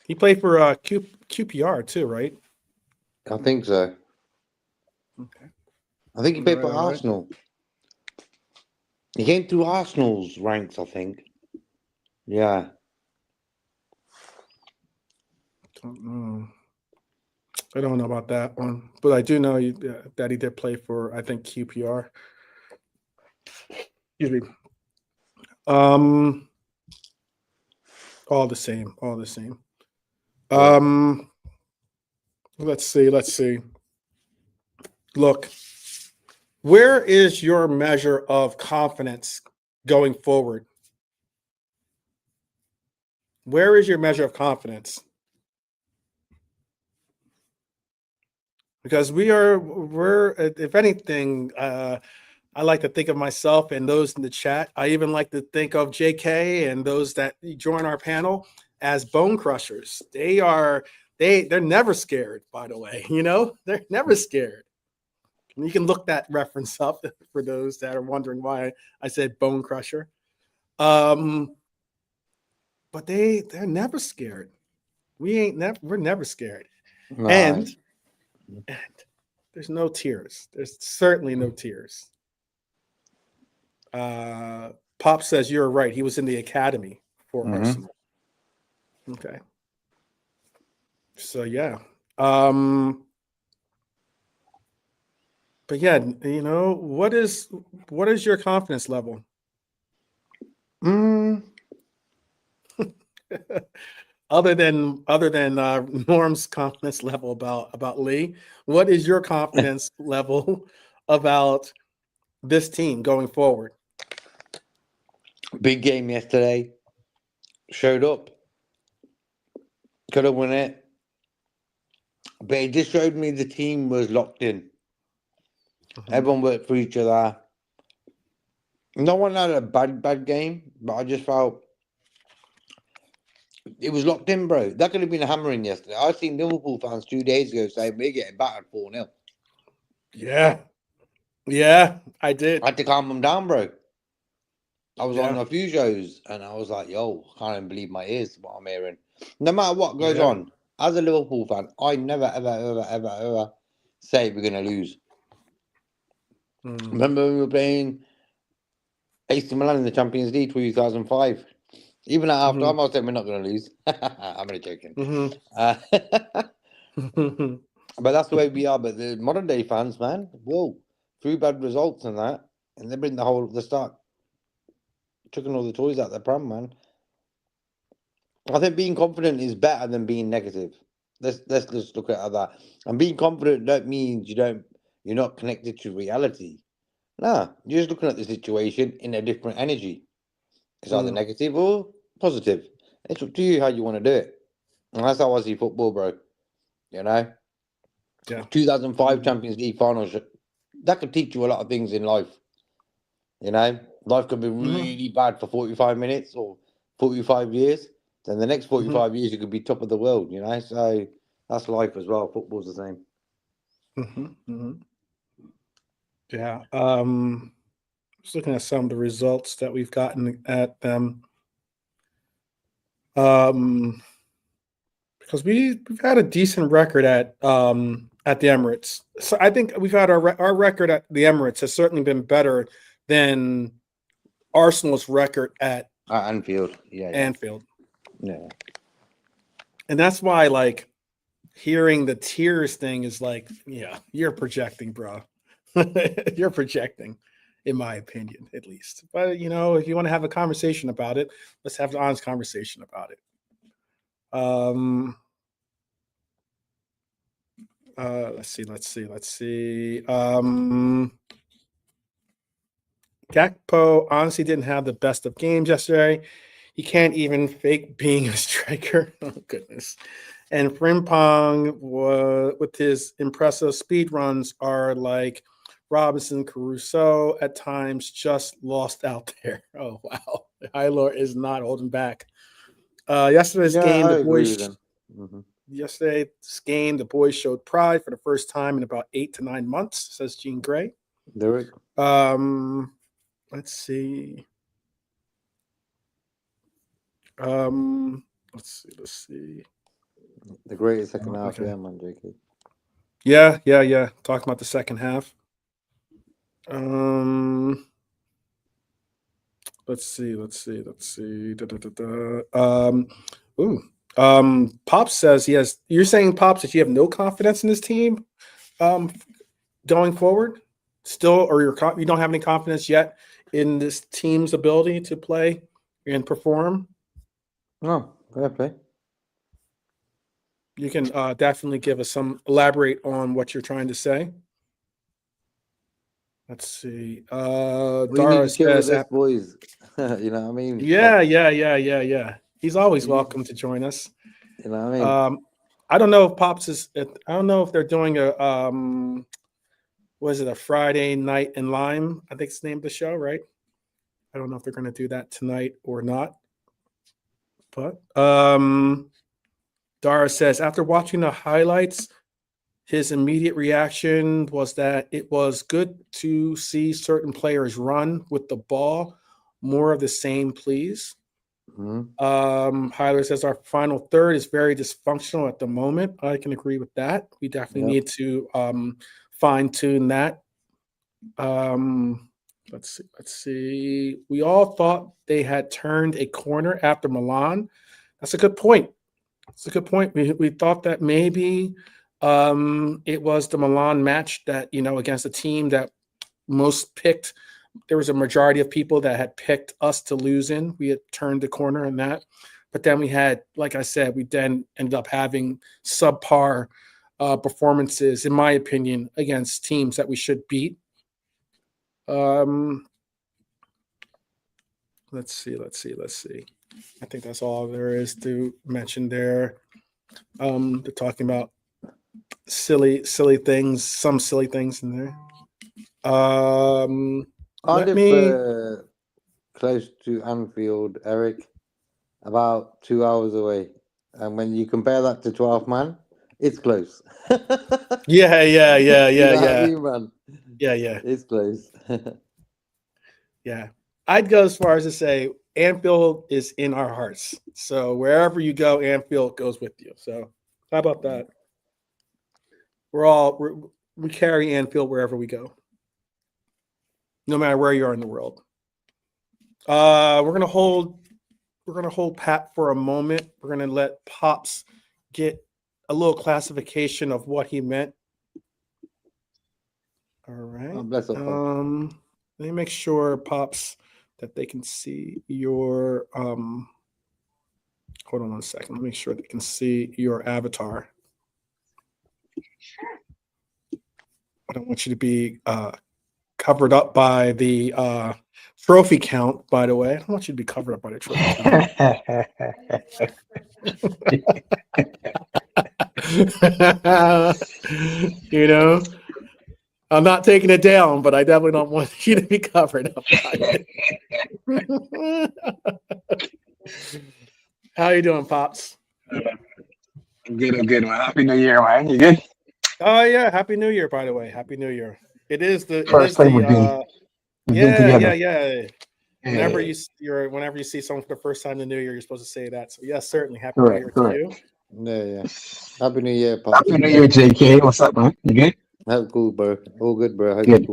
[SPEAKER 1] He played for QPR too, right?
[SPEAKER 2] I think so.
[SPEAKER 1] Okay.
[SPEAKER 2] I think he played for Arsenal. He came through Arsenal's ranks, I think. Yeah.
[SPEAKER 1] I don't know about that one, but I do know that he did play for, I think, QPR. Excuse me. All the same. Let's see. Look, where is your measure of confidence going forward? Where is your measure of confidence? Because we're if anything, I like to think of myself and those in the chat. I even like to think of JK and those that join our panel as bone crushers. They're never scared, by the way. They're never scared. You can look that reference up for those that are wondering why I said Bone Crusher. But they're never scared. We're never scared.
[SPEAKER 2] Nah.
[SPEAKER 1] And there's no tears. There's certainly no tears. Pop says you're right. He was in the academy for Arsenal. Okay. So yeah. But yeah, you know, what is your confidence level? Other than Norm's confidence level about Lee, what is your confidence level about this team going forward?
[SPEAKER 2] Big game yesterday. Showed up. Could have won it. But it just showed me the team was locked in. Everyone worked for each other. No one had a bad game, but I just felt it was locked in, bro. That could have been a hammering yesterday. I seen Liverpool fans 2 days ago saying we're getting battered 4-0.
[SPEAKER 1] Yeah, I did.
[SPEAKER 2] I had to calm them down, bro. I was on a few shows and I was like, yo, I can't even believe my ears what I'm hearing. No matter what goes on, as a Liverpool fan, I never, ever say we're going to lose. Remember when we were playing AC Milan in the Champions League 2005? Even at half time, I was saying we're not going to lose. I'm only joking. But that's the way we are. But the modern day fans, man, whoa, 3 bad results and that, and they bring the start, chucking all the toys out the pram, man. I think being confident is better than being negative. Let's just look at that. And being confident don't mean you're not connected to reality. Nah, you're just looking at the situation in a different energy. It's either negative or positive. It's up to you how you want to do it. And that's how I see football, bro. You know?
[SPEAKER 1] Yeah.
[SPEAKER 2] 2005 Champions League finals, that could teach you a lot of things in life. You know? Life could be really bad for 45 minutes or 45 years. Then the next 45 years, you could be top of the world, you know? So that's life as well. Football's the same.
[SPEAKER 1] Yeah. Just looking at some of the results that we've gotten at them. Because we've had a decent record at the Emirates. So I think we've had our record at the Emirates has certainly been better than Arsenal's record at
[SPEAKER 2] Anfield.
[SPEAKER 1] Anfield.
[SPEAKER 2] Yeah.
[SPEAKER 1] And that's why, like, hearing the tears thing is like, yeah, you're projecting, bro. You're projecting, in my opinion, at least. But, you know, if you want to have a conversation about it, let's have an honest conversation about it. Let's see. Gakpo honestly didn't have the best of games yesterday. He can't even fake being a striker. Oh, goodness. And Frimpong, with his impressive speed runs, are like Robinson Crusoe at times, just lost out there. Oh, wow. Hylor is not holding back. Yesterday's game, the boys. Yesterday's game, the boys showed pride for the first time in about 8 to 9 months, says Jean Gray.
[SPEAKER 2] Derek.
[SPEAKER 1] Let's see. Let's see.
[SPEAKER 2] The greatest second half, yeah, man, JK.
[SPEAKER 1] Yeah. Talking about the second half. Let's see. Pops says he has. You're saying, Pops, that you have no confidence in this team, going forward, still, or you don't have any confidence yet in this team's ability to play and perform.
[SPEAKER 2] No, fair play.
[SPEAKER 1] You can definitely give us elaborate on what you're trying to say. Let's see. Dara says,
[SPEAKER 2] boys. You know what I mean?
[SPEAKER 1] Yeah. He's always welcome to join us.
[SPEAKER 2] You know what I mean?
[SPEAKER 1] I don't know if Pops is. I don't know if they're doing a was it a Friday night in Lime? I think it's the name of the show, right? I don't know if they're going to do that tonight or not. But Dara says, after watching the highlights, his immediate reaction was that it was good to see certain players run with the ball. More of the same, please. Hyler says our final third is very dysfunctional at the moment. I can agree with that. We definitely need to fine tune that. Let's see. We all thought they had turned a corner after Milan. That's a good point. It's a good point. We thought that maybe it was the Milan match that, against a team that most picked. There was a majority of people that had picked us to lose in. We had turned the corner in that. But then we had, like I said, we then ended up having subpar performances, in my opinion, against teams that we should beat. Let's see. I think that's all there is to mention there. They're talking about silly things, some silly things in there.
[SPEAKER 2] Close to Anfield, Eric, about 2 hours away. And when you compare that to 12 man, it's close.
[SPEAKER 1] Yeah.
[SPEAKER 2] You know what I mean, man?
[SPEAKER 1] Yeah.
[SPEAKER 2] It's close.
[SPEAKER 1] Yeah. I'd go as far as to say Anfield is in our hearts. So wherever you go, Anfield goes with you. So how about that? We carry Anfield wherever we go, no matter where you are in the world. We're gonna hold Pat for a moment. We're gonna let Pops get a little classification of what he meant. All right.
[SPEAKER 2] Bless up,
[SPEAKER 1] let me make sure, Pops, that they can see your hold on 1 second. Let me make sure they can see your avatar. I don't want you to be covered up by the trophy count, by the way. I don't want you to be covered up by the trophy count. I'm not taking it down, but I definitely don't want you to be covered up by it. How you doing, Pops?
[SPEAKER 3] I'm good, man. Happy New Year, man. You good?
[SPEAKER 1] Oh yeah, Happy New Year, by the way. Happy New Year. It is the
[SPEAKER 3] first time we've been together.
[SPEAKER 1] Yeah. Whenever you see someone for the first time in the New Year, you're supposed to say that. So yes, certainly Happy New Year to you.
[SPEAKER 2] Yeah. Happy New Year, Pops.
[SPEAKER 3] Happy New Year, JK. What's up, man? You good?
[SPEAKER 2] How cool, bro. All good, bro.
[SPEAKER 3] Good.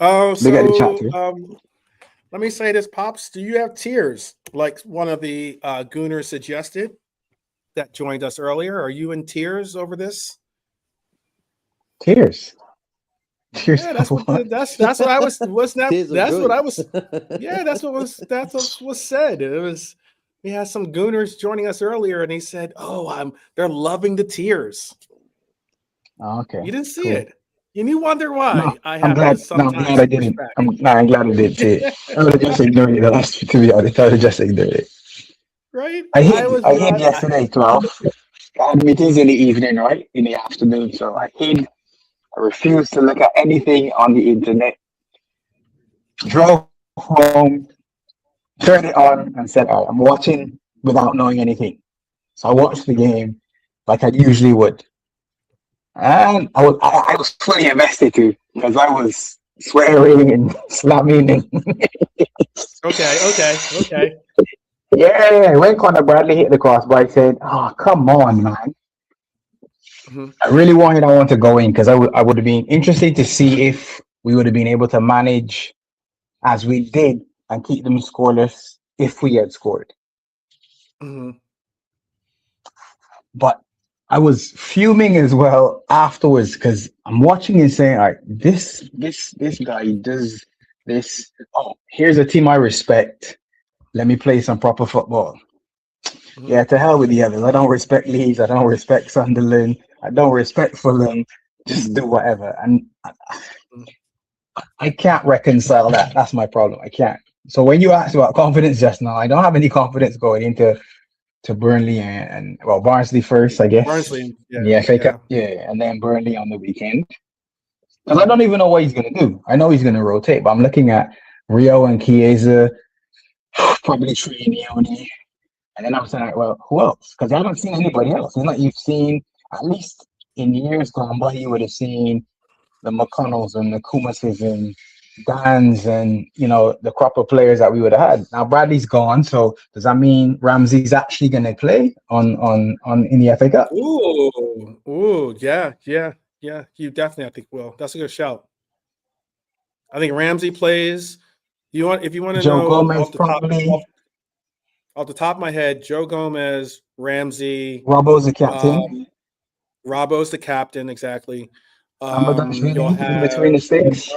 [SPEAKER 1] Oh,
[SPEAKER 3] They got the chat
[SPEAKER 1] so let me say this, Pops. Do you have tears like one of the Gooners suggested that joined us earlier? Are you in tears over this?
[SPEAKER 3] Tears.
[SPEAKER 1] Yeah, that's what I was. Wasn't that? That's what I was. Yeah, that's what was said. It was. We had some Gooners joining us earlier, and he said, "Oh, they're loving the tears."
[SPEAKER 3] Oh, okay.
[SPEAKER 1] You didn't see it. And you wonder why.
[SPEAKER 3] No,
[SPEAKER 1] I'm
[SPEAKER 3] glad I didn't. I'm glad I did too. I would have just ignored it the last 2 years. I would have just ignored it.
[SPEAKER 1] Right?
[SPEAKER 3] I hid yesterday, 12. I had meetings in the evening, right? In the afternoon. So I hid. I refused to look at anything on the internet. Drove home, turned it on, and said, "All right, I'm watching without knowing anything." So I watched the game like I usually would. And I was fully invested too, because I was swearing and slamming.
[SPEAKER 1] Okay.
[SPEAKER 3] Yeah. When Bradley hit the crossbar, I said, "Oh, come on, man." Mm-hmm. I really wanted to go in because I would have been interested to see if we would have been able to manage as we did and keep them scoreless if we had scored.
[SPEAKER 1] Mm-hmm.
[SPEAKER 3] But I was fuming as well afterwards because I'm watching and saying, "All right, this guy does this. Oh, here's a team I respect. Let me play some proper football." Mm-hmm. Yeah, to hell with the others. I don't respect Leeds. I don't respect Sunderland. I don't respect Fulham. Just do whatever. And I can't reconcile that. That's my problem. I can't. So when you asked about confidence just now, I don't have any confidence going into Burnley and Barnsley first, I guess.
[SPEAKER 1] Barnsley,
[SPEAKER 3] FA Cup, and then Burnley on the weekend. Because I don't even know what he's going to do. I know he's going to rotate, but I'm looking at Rio and Chiesa, probably Trianione. And then I'm saying, well, who else? Because I haven't seen anybody else. It's like you've seen at least in years gone by, you would have seen the McConnells and the Kumases and Dans and the crop of players that we would have had. Now Bradley's gone, so does that mean Ramsey's actually going to play on in the FA Cup?
[SPEAKER 1] Ooh, yeah. You definitely, I think, will. That's a good shout. I think Ramsey plays. If you want to
[SPEAKER 3] Joe
[SPEAKER 1] know
[SPEAKER 3] Gomez probably.
[SPEAKER 1] off the top of my head, Joe Gomez, Ramsey,
[SPEAKER 3] Robbo's the captain.
[SPEAKER 1] Robbo's the captain, exactly.
[SPEAKER 3] You'll
[SPEAKER 1] You'll
[SPEAKER 3] have
[SPEAKER 1] have
[SPEAKER 3] between the sticks.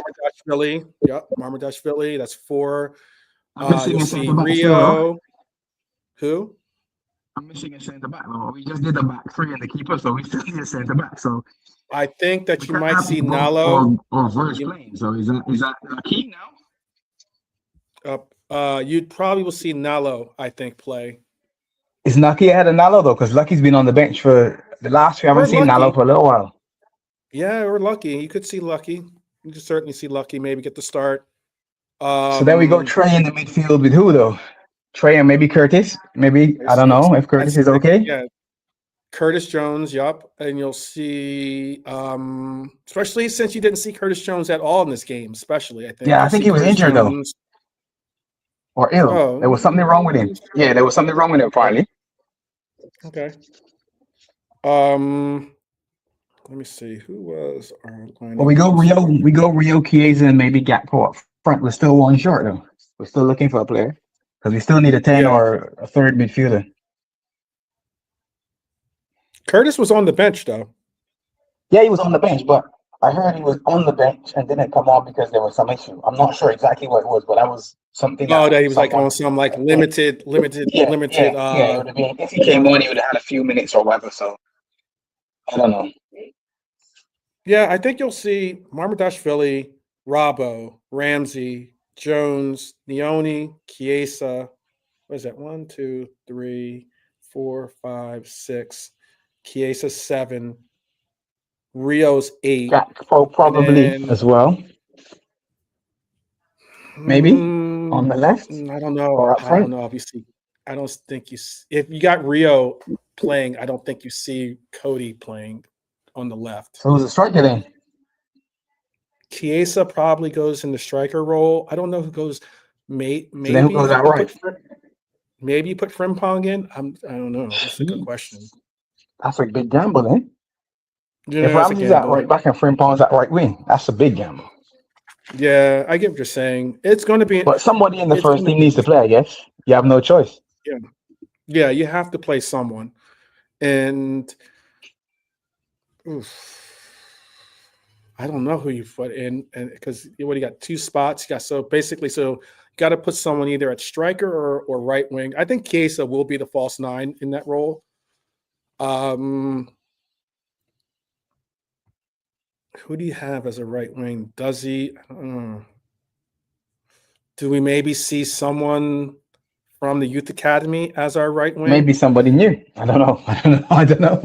[SPEAKER 1] Marmadashvili. Yep, Marmadashvili. That's 4.
[SPEAKER 3] I'm missing
[SPEAKER 1] You'll
[SPEAKER 3] a
[SPEAKER 1] see
[SPEAKER 3] centre back
[SPEAKER 1] Rio. Who?
[SPEAKER 3] I'm missing a centre back. Oh, we just did the back three and the keeper, so we still need a centre back. So
[SPEAKER 1] I think that you might see Nalo.
[SPEAKER 3] or Verge playing. So is that key
[SPEAKER 1] now? You'd probably will see Nalo, I think, play.
[SPEAKER 3] Is Naki ahead of Nalo though? Because Lucky's been on the bench for the last few. I haven't seen Nalo for a little while.
[SPEAKER 1] Yeah, we're lucky. You could see Lucky. You could certainly see Lucky maybe get the start.
[SPEAKER 3] So then we go Trey in the midfield with who though? Trey and maybe Curtis. Maybe I don't know if Curtis is okay.
[SPEAKER 1] Yeah, Curtis Jones. Yup, and you'll see, especially since you didn't see Curtis Jones at all in this game. Especially, I think.
[SPEAKER 3] Yeah, I think he was injured though, or ill.
[SPEAKER 1] Oh,
[SPEAKER 3] there was something wrong with him. Yeah, there was something wrong with him finally.
[SPEAKER 1] Okay. Let me see who was our lineup.
[SPEAKER 3] Well, we go Rio Chiesa and maybe Gakpo up front. We're still one short though. We're still looking for a player because we still need a 10 or a third midfielder.
[SPEAKER 1] Curtis was on the bench though.
[SPEAKER 3] Yeah, he was on the bench, but I heard he was on the bench and didn't come on because there was some issue. I'm not sure exactly what it was, but that was something.
[SPEAKER 1] Oh, that he was like on some like limited.
[SPEAKER 3] Yeah, it would have been, if he came on, he would have had a few minutes or whatever. So I don't know.
[SPEAKER 1] Yeah, I think you'll see Marmadashvili, Robbo, Ramsey, Jones, Nioni, Chiesa. What is that? 1, 2, 3, 4, 5, 6. Chiesa 7. Rio's 8.
[SPEAKER 3] Gakpo probably as well. Maybe on the left.
[SPEAKER 1] I don't know. I don't know if you see. I don't think you. If you got Rio playing, I don't think you see Cody playing on the left.
[SPEAKER 3] So who's the striker then?
[SPEAKER 1] Chiesa probably goes in the striker role. I don't know who goes. Maybe
[SPEAKER 3] so then who goes out right?
[SPEAKER 1] Maybe you put Frimpong in. I don't know. That's a good question.
[SPEAKER 3] That's a big gamble, then.
[SPEAKER 1] Yeah,
[SPEAKER 3] if Ramsey's at right back and Frimpong's at right wing, that's a big gamble.
[SPEAKER 1] Yeah, I get what you're saying. It's going to be.
[SPEAKER 3] But somebody in the first team needs to play, I guess. You have no choice.
[SPEAKER 1] Yeah, you have to play someone. And I don't know who you put in, and because you got 2 spots. So you got to put someone either at striker or right wing. I think Chiesa will be the false 9 in that role. Who do you have as a right wing? Does he? Do we maybe see someone from the youth academy as our right wing?
[SPEAKER 3] Maybe somebody new. I don't know.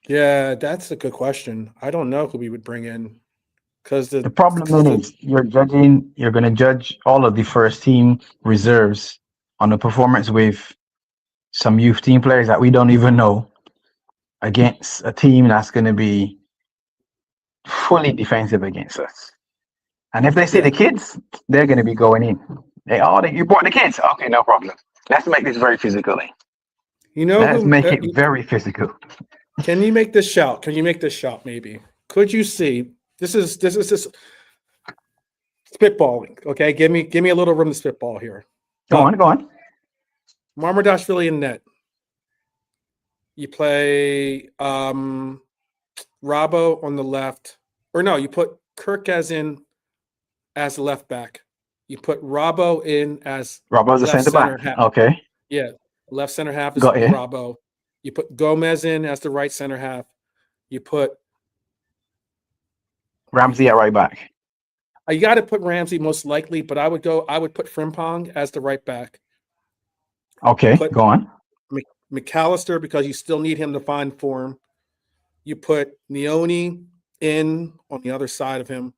[SPEAKER 1] Yeah, that's a good question. I don't know who we would bring in because the
[SPEAKER 3] problem is you're going to judge all of the first team reserves on the performance with some youth team players that we don't even know against a team that's going to be fully defensive against us. And if they see the kids, they're going to be going in. You brought the kids? Okay, no problem. Let's make this very physical. Let's make it very physical.
[SPEAKER 1] Can you make this shout? Maybe? Could you see? This is spitballing. Okay, give me a little room to spitball here.
[SPEAKER 3] Go on.
[SPEAKER 1] Marmadashvili in net. You play Robbo on the left, or no? You put Kirkaz in as the left back. You put Robbo in as
[SPEAKER 3] Robbo's the center back.
[SPEAKER 1] Half.
[SPEAKER 3] Okay.
[SPEAKER 1] Yeah, left center half is Robbo. You put Gomez in as the right center half. You put
[SPEAKER 3] Ramsey at right back.
[SPEAKER 1] You got to put Ramsey most likely, but I would put Frimpong as the right back.
[SPEAKER 3] Okay, go on.
[SPEAKER 1] McAllister, because you still need him to find form. You put Nioni in on the other side of him.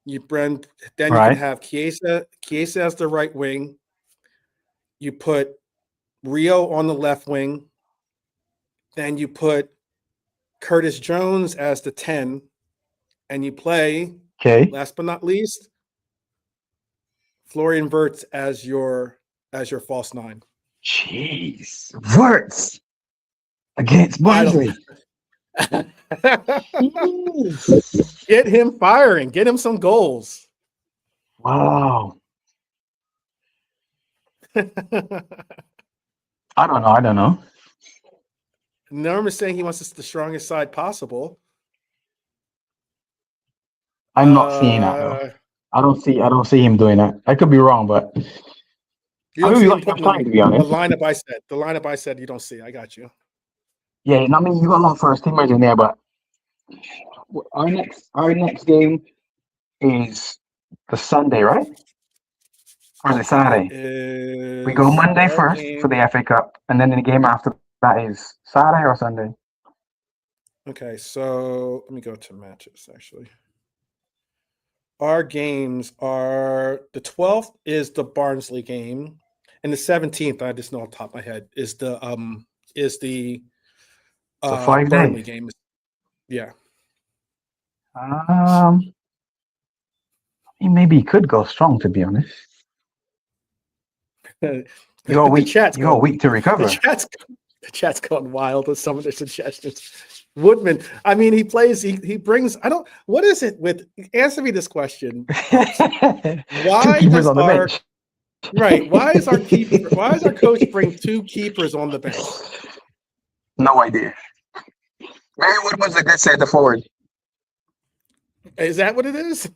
[SPEAKER 1] You can have Chiesa as the right wing. You put Rio on the left wing. Then you put Curtis Jones as the 10, and you play,
[SPEAKER 3] Okay.
[SPEAKER 1] last but not least, Florian Wirtz as your false 9.
[SPEAKER 3] Jeez. Wirtz against
[SPEAKER 1] I don't
[SPEAKER 3] Barnsley. Jeez.
[SPEAKER 1] get him firing, get him some goals.
[SPEAKER 3] Wow. I don't know.
[SPEAKER 1] Norm is saying he wants us the strongest side possible.
[SPEAKER 3] I'm not seeing that though. I don't see him doing that. I could be wrong, but
[SPEAKER 1] You
[SPEAKER 3] I
[SPEAKER 1] don't
[SPEAKER 3] mean,
[SPEAKER 1] see
[SPEAKER 3] we
[SPEAKER 1] him
[SPEAKER 3] got enough
[SPEAKER 1] putting
[SPEAKER 3] time to be
[SPEAKER 1] the
[SPEAKER 3] honest.
[SPEAKER 1] lineup I said. The lineup I said you don't see. I got you.
[SPEAKER 3] Yeah, I mean, you got a lot of first teamers in there, but our next game is the Sunday, right? Or is it Saturday? We go Monday
[SPEAKER 1] Our
[SPEAKER 3] first for
[SPEAKER 1] game.
[SPEAKER 3] the FA Cup, and then the game after that is Saturday or Sunday.
[SPEAKER 1] Okay, so let me go to matches actually. Our games are the 12th is the Barnsley game, and the 17th, I just know off the top of my head, is the
[SPEAKER 3] So 5
[SPEAKER 1] Burnley
[SPEAKER 3] days.
[SPEAKER 1] game. Yeah.
[SPEAKER 3] Maybe he could go strong, to be honest. You got a week.
[SPEAKER 1] Chat's
[SPEAKER 3] You got a week to recover.
[SPEAKER 1] The chat's going wild with some of their suggestions. Woodman, I mean, he plays. He brings. I don't. What is it with? Answer me this question. Why
[SPEAKER 3] Two keepers
[SPEAKER 1] does
[SPEAKER 3] on the
[SPEAKER 1] our
[SPEAKER 3] bench.
[SPEAKER 1] right? Why is our keeper? Why does our coach bring 2 keepers on the bench?
[SPEAKER 3] No idea. Maybe Woodman's a good center forward.
[SPEAKER 1] Is that what it is?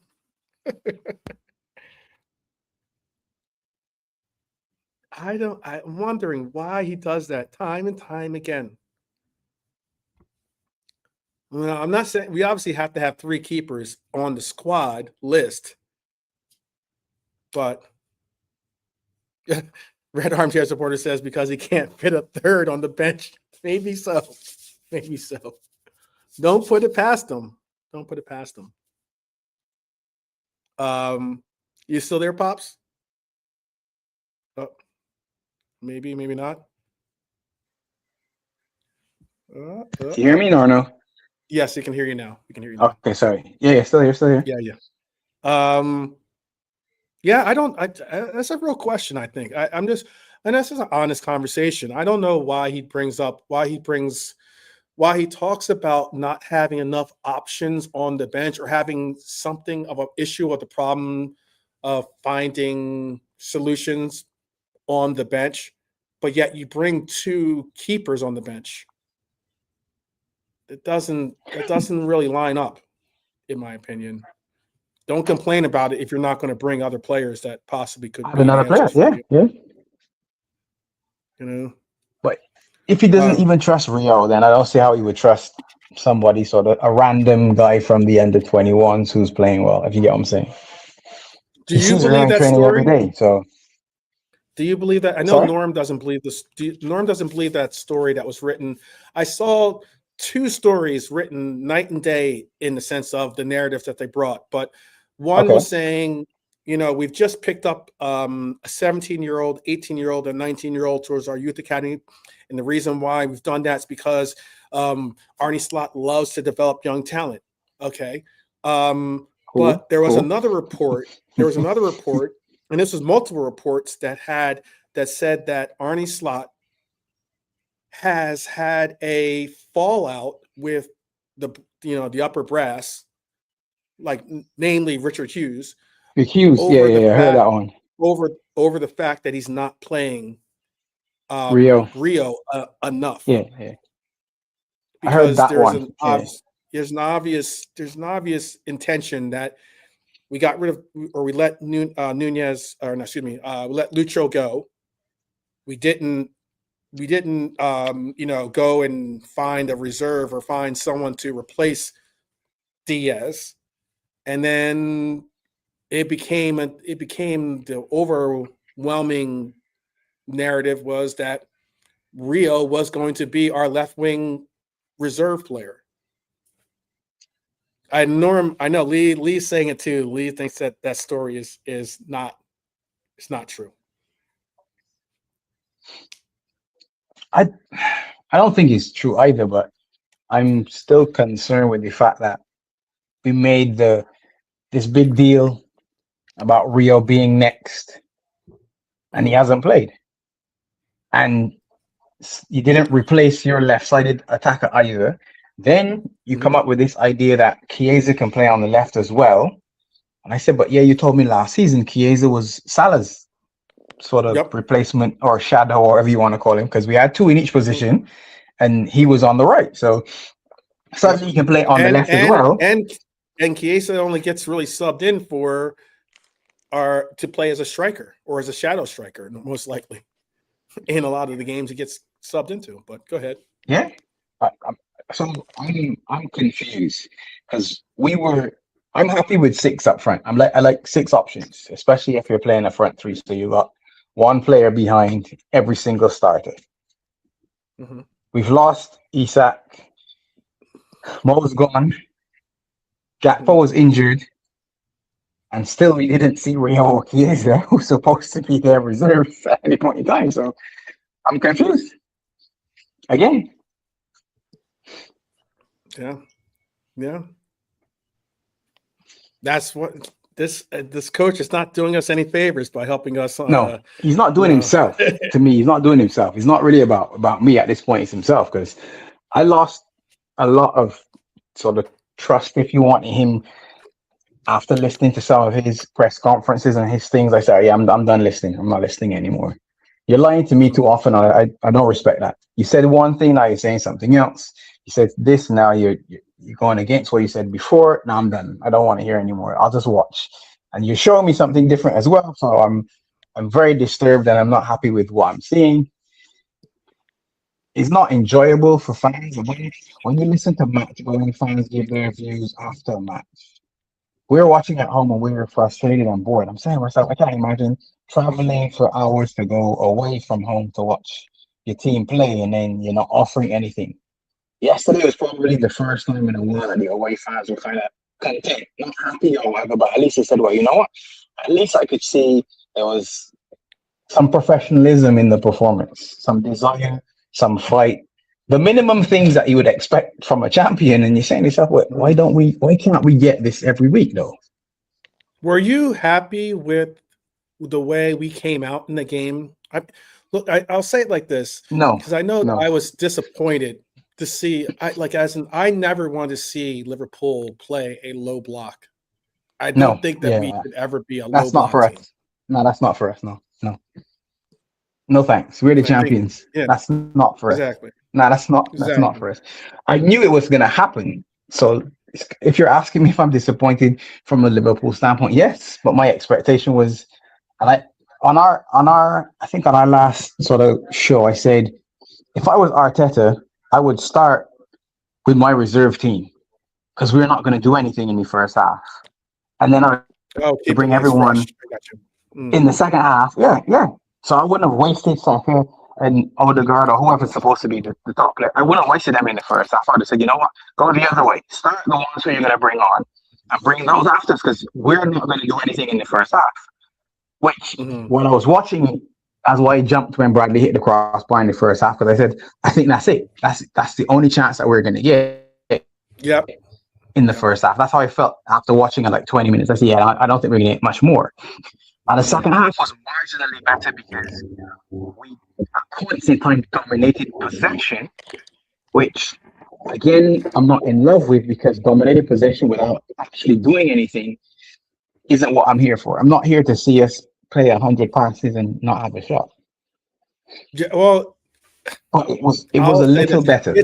[SPEAKER 1] I'm wondering why he does that time and time again. Well, I'm not saying we obviously have to have 3 keepers on the squad list, but Red Armchair supporter says because he can't fit a third on the bench. Maybe so. Maybe so. Don't put it past him. Don't put it past him. You still there, Pops? Oh, maybe not.
[SPEAKER 3] Do you hear me or no?
[SPEAKER 1] Yes, we can hear you now. We can hear you now.
[SPEAKER 3] Okay, sorry. Yeah, still here.
[SPEAKER 1] Yeah. Yeah, that's a real question, I think. I'm just, and this is an honest conversation. I don't know why he talks about not having enough options on the bench or having something of an issue or the problem of finding solutions on the bench, but yet you bring 2 keepers on the bench. It doesn't really line up, in my opinion. Don't complain about it if you're not going to bring other players that possibly could be
[SPEAKER 3] Another player.
[SPEAKER 1] answers for you.
[SPEAKER 3] Yeah.
[SPEAKER 1] You know,
[SPEAKER 3] But if he doesn't even trust Rio, then I don't see how he would trust somebody, sort of a random guy from the under 21s who's playing well. If you get what I'm saying.
[SPEAKER 1] do you believe that
[SPEAKER 3] training
[SPEAKER 1] story?
[SPEAKER 3] every day? So.
[SPEAKER 1] Do you believe that? I know
[SPEAKER 3] Sorry?
[SPEAKER 1] Norm doesn't believe this. Norm doesn't believe that story that was written. I saw 2 stories written night and day in the sense of the narratives that they brought. But one was saying, we've just picked up a 17-year-old, 18-year-old, and 19-year-old towards our youth academy. And the reason why we've done that is because Arne Slot loves to develop young talent. Okay. But there was another report. And this was multiple reports that said that Arne Slot has had a fallout with the upper brass, like namely Richard Hughes.
[SPEAKER 3] I heard that one.
[SPEAKER 1] Over the fact that he's not playing
[SPEAKER 3] Rio
[SPEAKER 1] enough.
[SPEAKER 3] Yeah.
[SPEAKER 1] Because
[SPEAKER 3] I heard that
[SPEAKER 1] there's an obvious intention that we got rid of, or we let Nunez, or no, excuse me, we let Lucho go. We didn't go and find a reserve or find someone to replace Diaz, and then it became the overwhelming narrative was that Rio was going to be our left wing reserve player. I know Lee's saying it too. Lee thinks that story is not true.
[SPEAKER 3] I don't think it's true either, but I'm still concerned with the fact that we made this big deal about Rio being next, and he hasn't played. And you didn't replace your left-sided attacker either. Then you come up with this idea that Chiesa can play on the left as well. And I said, but yeah, you told me last season Chiesa was Salah's sort of replacement or shadow, or whatever you want to call him, because we had two in each position, and he was on the right. So certainly you can play on the left as well.
[SPEAKER 1] And Chiesa only gets really subbed in to play as a striker or as a shadow striker, most likely. In a lot of the games he gets subbed into, but go ahead.
[SPEAKER 3] Yeah. I'm confused because I'm happy with 6 up front. I like 6 options, especially if you're playing a front 3. So you got one player behind every single starter. We've lost Isak. Mo's gone. Gakpo was injured. And still we didn't see Rio Chiesa, who's supposed to be their reserve at any point in time. So I'm confused. Again.
[SPEAKER 1] Yeah. That's what this coach is not doing us any favors by helping us.
[SPEAKER 3] No, he's not doing himself. To me, he's not doing himself. He's not really about me at this point. It's himself, because I lost a lot of sort of trust, if you want, in him after listening to some of his press conferences and his things. I said, yeah, I'm done listening. I'm not listening anymore. You're lying to me too often. I don't respect that. You said one thing, now you're saying something else. You said this, now you're going against what you said before. Now I'm done. I don't want to hear anymore. I'll just watch. And you're showing me something different as well. So I'm very disturbed, and I'm not happy with what I'm seeing. It's not enjoyable for fans. When you listen to match, when fans give their views after a match, we're watching at home and we're frustrated and bored. I'm saying to myself, I can't imagine traveling for hours to go away from home to watch your team play, and then you're not offering anything. Yesterday was probably the first time in a while that the away fans were kind of content, not happy or whatever, but at least they said, well, you know what? At least I could see there was some professionalism in the performance, some desire, some fight, the minimum things that you would expect from a champion. And you're saying to yourself, why can't we get this every week though?
[SPEAKER 1] Were you happy with the way we came out in the game? I'll say it like this.
[SPEAKER 3] No,
[SPEAKER 1] because I know that I was disappointed to see, I never wanted to see Liverpool play a low block. I don't think that we could ever be a low block. That's not for
[SPEAKER 3] us. No, that's not for us. No, thanks. We're the champions. That's not for us.
[SPEAKER 1] Exactly.
[SPEAKER 3] No, that's not for us. I knew it was going to happen. So if you're asking me if I'm disappointed from a Liverpool standpoint, yes. But my expectation was, and on our last sort of show, I said, if I was Arteta, I would start with my reserve team, because we're not going to do anything in the first half. And then I bring everyone in the second half. Yeah. So I wouldn't have wasted Saka and Odegaard or whoever's supposed to be the top player. I wouldn't have wasted them in the first half. I'd have said, you know what? Go the other way. Start the ones who you're going to bring on and bring those after, because we're not going to do anything in the first half. Which, when I was watching, that's why I jumped when Bradley hit the crossbar in the first half, because I said, I think that's it. That's the only chance that we're going to get in the first half. That's how I felt after watching it like 20 minutes. I said, I don't think we're going to get much more. And the second half was marginally better because we, at points in time, dominated possession, which, again, I'm not in love with, because dominated possession without actually doing anything isn't what I'm here for. I'm not here to see us play 100 passes and not have a shot.
[SPEAKER 1] Yeah, well,
[SPEAKER 3] but it was a little better.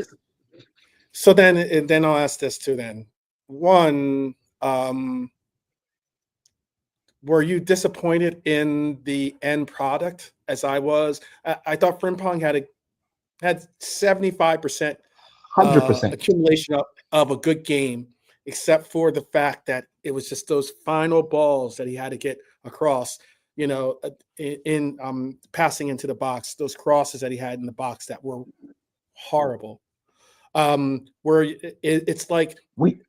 [SPEAKER 1] So then I'll ask this too. Then, one, were you disappointed in the end product as I was? I thought Frimpong had 75%,
[SPEAKER 3] 100%
[SPEAKER 1] accumulation of a good game, except for the fact that it was just those final balls that he had to get across, in passing into the box, those crosses that he had in the box that were horrible. Where it's like we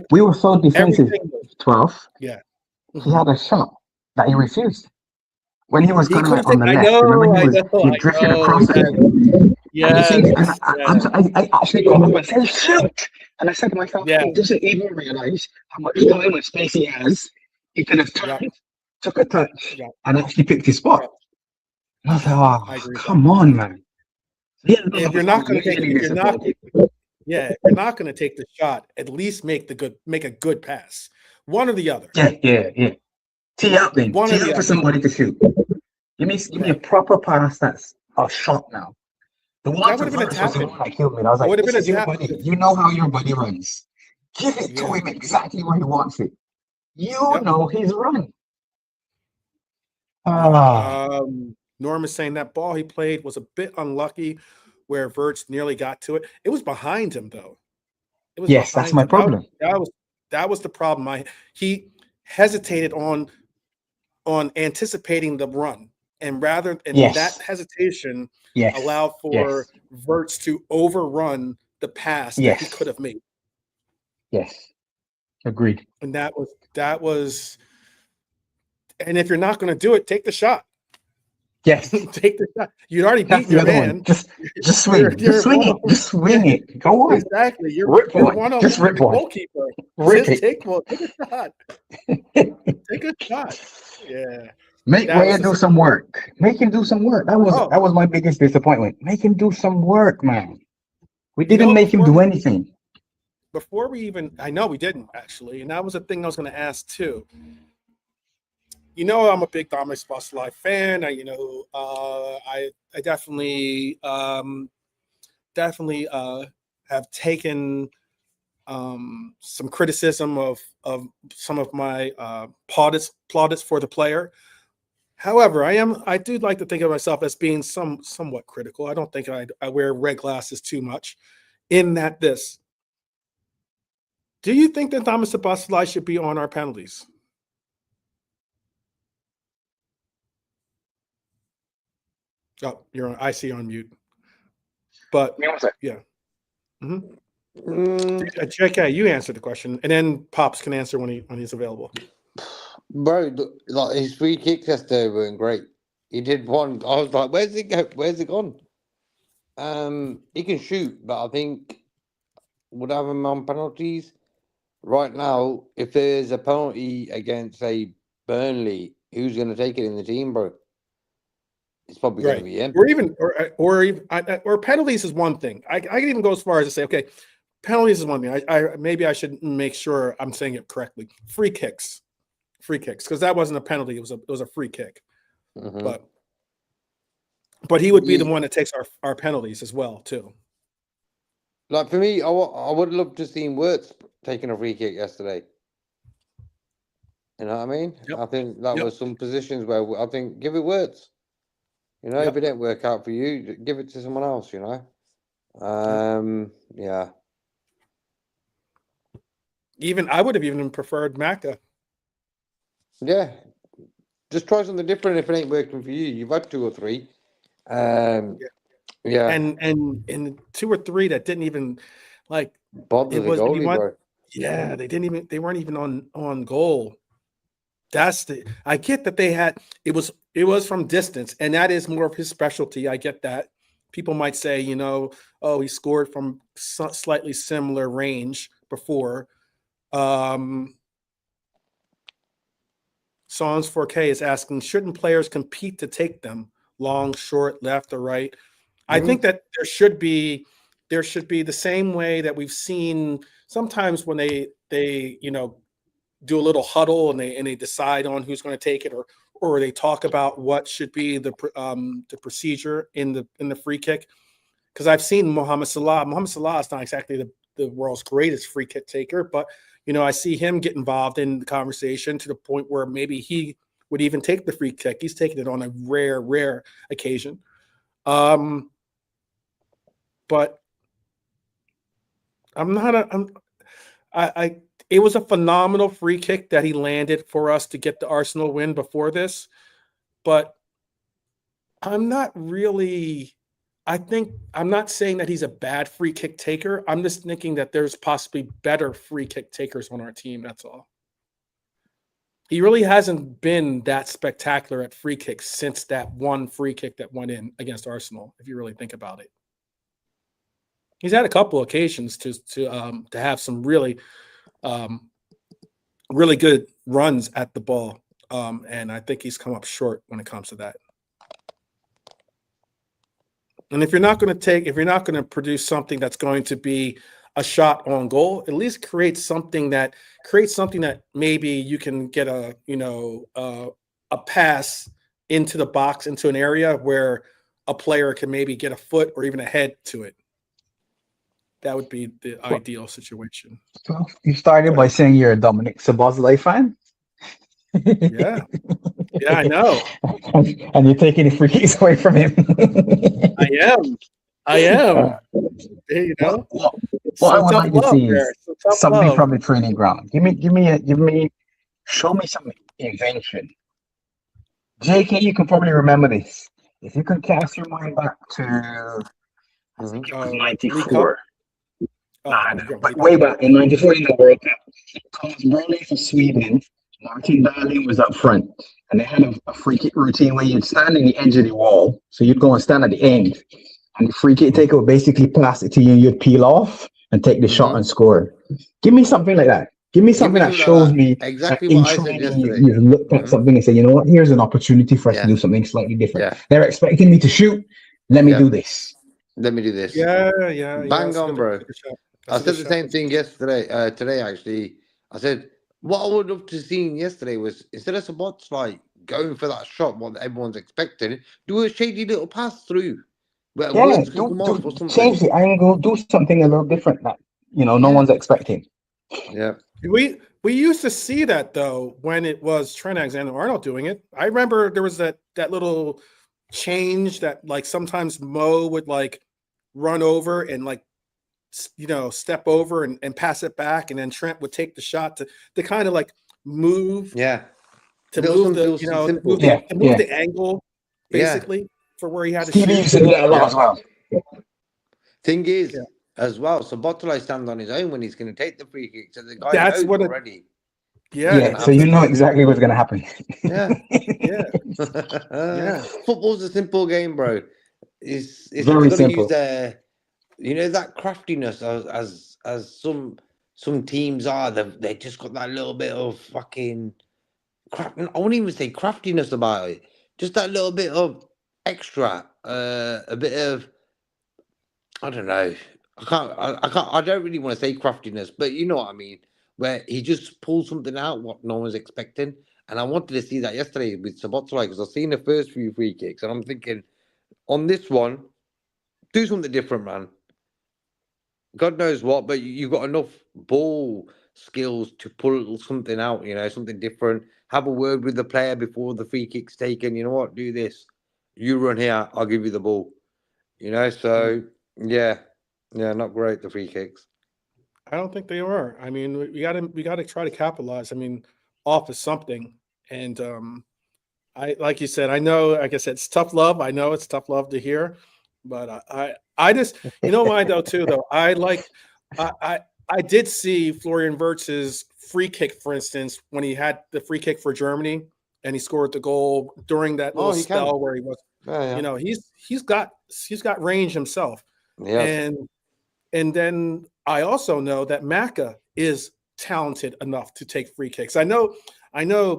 [SPEAKER 3] were so defensive. 12.
[SPEAKER 1] Yeah.
[SPEAKER 3] He had a shot that he refused when he was kind of on the left. Remember, he drifted across it. And the thing,
[SPEAKER 1] Yes.
[SPEAKER 3] I actually got up and said, shoot! And I said to myself,
[SPEAKER 1] Yeah.
[SPEAKER 3] he doesn't even realize how much time and space he has. He could have
[SPEAKER 1] Yeah.
[SPEAKER 3] turned, took a touch,
[SPEAKER 1] Yeah.
[SPEAKER 3] and actually picked his spot.
[SPEAKER 1] Yeah.
[SPEAKER 3] And I was like,
[SPEAKER 1] I agree
[SPEAKER 3] oh,
[SPEAKER 1] with that.
[SPEAKER 3] come on, man. Yeah, no,
[SPEAKER 1] If you're
[SPEAKER 3] before
[SPEAKER 1] not going to take,
[SPEAKER 3] usually
[SPEAKER 1] if you're not,
[SPEAKER 3] disappointed.
[SPEAKER 1] yeah, if you're not going to take the shot, at least make a good pass. One or the other.
[SPEAKER 3] Yeah. Tee up then.
[SPEAKER 1] One or
[SPEAKER 3] Tee
[SPEAKER 1] the
[SPEAKER 3] up for
[SPEAKER 1] other.
[SPEAKER 3] somebody to shoot. Give me a
[SPEAKER 1] Right.
[SPEAKER 3] proper pass that's a shot now. The one
[SPEAKER 1] That
[SPEAKER 3] to
[SPEAKER 1] would have been a
[SPEAKER 3] Verts was
[SPEAKER 1] tap
[SPEAKER 3] the
[SPEAKER 1] in.
[SPEAKER 3] one that killed me. And I was
[SPEAKER 1] It
[SPEAKER 3] like,
[SPEAKER 1] would have
[SPEAKER 3] this
[SPEAKER 1] been a
[SPEAKER 3] is your
[SPEAKER 1] tap.
[SPEAKER 3] buddy. You know how your buddy runs. Give it to
[SPEAKER 1] Yeah.
[SPEAKER 3] him exactly where he wants it. You
[SPEAKER 1] Yep.
[SPEAKER 3] know his run.
[SPEAKER 1] Yeah.
[SPEAKER 3] Ah,
[SPEAKER 1] Norm is saying that ball he played was a bit unlucky where Verts nearly got to it. It was behind him, though. It was
[SPEAKER 3] yes, that's
[SPEAKER 1] behind
[SPEAKER 3] my
[SPEAKER 1] him.
[SPEAKER 3] problem.
[SPEAKER 1] That was the problem. He hesitated on anticipating the run, and that
[SPEAKER 3] Yes,
[SPEAKER 1] hesitation
[SPEAKER 3] yes,
[SPEAKER 1] allowed for
[SPEAKER 3] yes,
[SPEAKER 1] Verts to overrun the pass that he could
[SPEAKER 3] yes,
[SPEAKER 1] have made.
[SPEAKER 3] yes. Agreed.
[SPEAKER 1] And that was and if you're not going to do it, take the shot.
[SPEAKER 3] Yes,
[SPEAKER 1] Take the shot. You'd already
[SPEAKER 3] that's
[SPEAKER 1] beat
[SPEAKER 3] the
[SPEAKER 1] your
[SPEAKER 3] other
[SPEAKER 1] man.
[SPEAKER 3] one. Just
[SPEAKER 1] You're
[SPEAKER 3] swing. Just swing
[SPEAKER 1] one
[SPEAKER 3] it.
[SPEAKER 1] on,
[SPEAKER 3] Just
[SPEAKER 1] yeah,
[SPEAKER 3] swing it. Go on.
[SPEAKER 1] exactly. You're
[SPEAKER 3] Rip one.
[SPEAKER 1] one on
[SPEAKER 3] Just
[SPEAKER 1] one with
[SPEAKER 3] rip
[SPEAKER 1] the
[SPEAKER 3] one.
[SPEAKER 1] goalkeeper.
[SPEAKER 3] Rip
[SPEAKER 1] Just
[SPEAKER 3] it.
[SPEAKER 1] take a shot. Take a shot. Yeah.
[SPEAKER 3] Make
[SPEAKER 1] That was
[SPEAKER 3] Raya do some work. Make him do some work. That
[SPEAKER 1] oh,
[SPEAKER 3] was my biggest disappointment. Make him do some work, man. We
[SPEAKER 1] you
[SPEAKER 3] didn't
[SPEAKER 1] know,
[SPEAKER 3] make him do anything.
[SPEAKER 1] before we even, I know we didn't actually, and that was a thing I was going to ask too. You know, I'm a big Dominic Szoboszlai fan. I definitely have taken some criticism of some of my plaudits for the player. However, I do like to think of myself as being somewhat critical. I don't think I wear red glasses too much. In that, do you think that Thomas Szoboszlai should be on our penalties? Oh, I see you're on mute. But yeah. Mm-hmm. JK, you answer the question, and then Pops can answer when he's available.
[SPEAKER 2] Bro, like his free kicks yesterday weren't great. He did one. I was like, "Where's it go? Where's it gone?" He can shoot, but I think would have him on penalties right now. If there's a penalty against, say, Burnley, who's going to take it in the team, bro? It's probably going to be him.
[SPEAKER 1] Or penalties is one thing. I can even go as far as to say, okay, penalties is one thing. Maybe I should make sure I'm saying it correctly. Free kicks, because that wasn't a penalty. It was a free kick.
[SPEAKER 2] Mm-hmm.
[SPEAKER 1] But he would be the one that takes our penalties as well too.
[SPEAKER 2] Like for me, I would love to see Wirtz taking a free kick yesterday. You know what I mean?
[SPEAKER 1] Yep.
[SPEAKER 2] I think that was some positions where I think give it Wirtz. You know, if it didn't work out for you, give it to someone else. You know, yeah.
[SPEAKER 1] Even I would have even preferred Macca.
[SPEAKER 2] Yeah, just try something different if it ain't working for you. You've had 2 or 3. Yeah,
[SPEAKER 1] and 2 or 3 that didn't even like
[SPEAKER 2] bother the goalie, bro.
[SPEAKER 1] Yeah, they weren't even on goal. I get that it was from distance, and that is more of his specialty. I get that. People might say, he scored from slightly similar range before. Sans 4K is asking, shouldn't players compete to take them long, short, left, or right? I think that there should be the same way that we've seen sometimes when they do a little huddle and they decide on who's going to take it, or they talk about what should be the procedure in the free kick. Because I've seen Mohamed Salah. Mohamed Salah is not exactly the world's greatest free kick taker, but I see him get involved in the conversation to the point where maybe he would even take the free kick. He's taken it on a rare occasion. But it was a phenomenal free kick that he landed for us to get the Arsenal win before this. But I'm not saying that he's a bad free kick taker. I'm just thinking that there's possibly better free kick takers on our team. That's all. He really hasn't been that spectacular at free kicks since that one free kick that went in against Arsenal, if you really think about it. He's had a couple occasions to have some really really good runs at the ball, and I think he's come up short when it comes to that. And if you're not going to produce something that's going to be a shot on goal, at least create something that maybe you can get a pass into the box, into an area where a player can maybe get a foot or even a head to it. That would be the ideal situation.
[SPEAKER 3] So you started by saying you're a Dominic Szoboszlai fan.
[SPEAKER 1] Yeah, I know.
[SPEAKER 3] And you're taking the free kicks away from him.
[SPEAKER 1] I am. You know,
[SPEAKER 3] what I would like to see is something
[SPEAKER 1] love.
[SPEAKER 3] from the training ground. Show me some invention. JK, you can probably remember this. If you can cast your mind back to, I think it was 94. But way back in 94 in the World Cup, Thomas Brolin for Sweden, Martin Dahlin was up front, and they had a free kick routine where you'd stand in the edge of the wall, so you'd go and stand at the end, and the free kick taker would basically pass it to you, and you'd peel off and take the shot and score. Give me something like that. Give me something that shows me
[SPEAKER 2] exactly what I said yesterday.
[SPEAKER 3] You've looked at something and say, you know what, here's an opportunity for us to do something slightly different. They're expecting me to shoot. Let me do this.
[SPEAKER 2] Let me do this.
[SPEAKER 1] Yeah.
[SPEAKER 2] Bang on, bro. I said the same thing yesterday. Today, actually, I said what I would love to see yesterday was, instead of Szoboszlai going for that shot, what everyone's expecting, do a shady little pass through.
[SPEAKER 3] Change the angle, do something a little different that no one's expecting.
[SPEAKER 2] Yeah.
[SPEAKER 1] We used to see that though when it was Trent Alexander-Arnold doing it. I remember there was that little change that like sometimes Mo would like run over and like step over and pass it back, and then Trent would take the shot to kind of like move.
[SPEAKER 2] Yeah.
[SPEAKER 1] To move the angle basically for where he had to shoot.
[SPEAKER 3] Used to do that a lot as well.
[SPEAKER 2] Thing is, as well, so Szoboszlai stands on his own when he's going to take the free kick. So the guy
[SPEAKER 1] That's
[SPEAKER 2] knows
[SPEAKER 1] what
[SPEAKER 2] already.
[SPEAKER 3] So you know exactly what's going to happen.
[SPEAKER 1] Yeah.
[SPEAKER 2] Football's a simple game, bro. It's
[SPEAKER 3] very simple.
[SPEAKER 2] Use that craftiness as some teams are. They just got that little bit of fucking craft. I wouldn't even say craftiness about it. Just that little bit of extra, a bit of, I don't know. I don't really want to say craftiness, but you know what I mean. Where he just pulls something out what no one's expecting, and I wanted to see that yesterday with Szoboszlai because I've seen the first few free kicks, and I'm thinking, on this one, do something different, man. God knows what, but you've got enough ball skills to pull something out, something different. Have a word with the player before the free kick's taken. You know what? Do this. You run here. I'll give you the ball. So yeah, not great, the free kicks.
[SPEAKER 1] I don't think they are. I mean, we got to try to capitalize. I mean, off of something. And I, like you said, I know, like I said, it's tough love. I know it's tough love to hear, but I just, why though too though. I did see Florian Wirtz's free kick, for instance, when he had the free kick for Germany and he scored the goal during that little spell where he was. He's got range himself. Yeah. And then I also know that Maka is talented enough to take free kicks. I know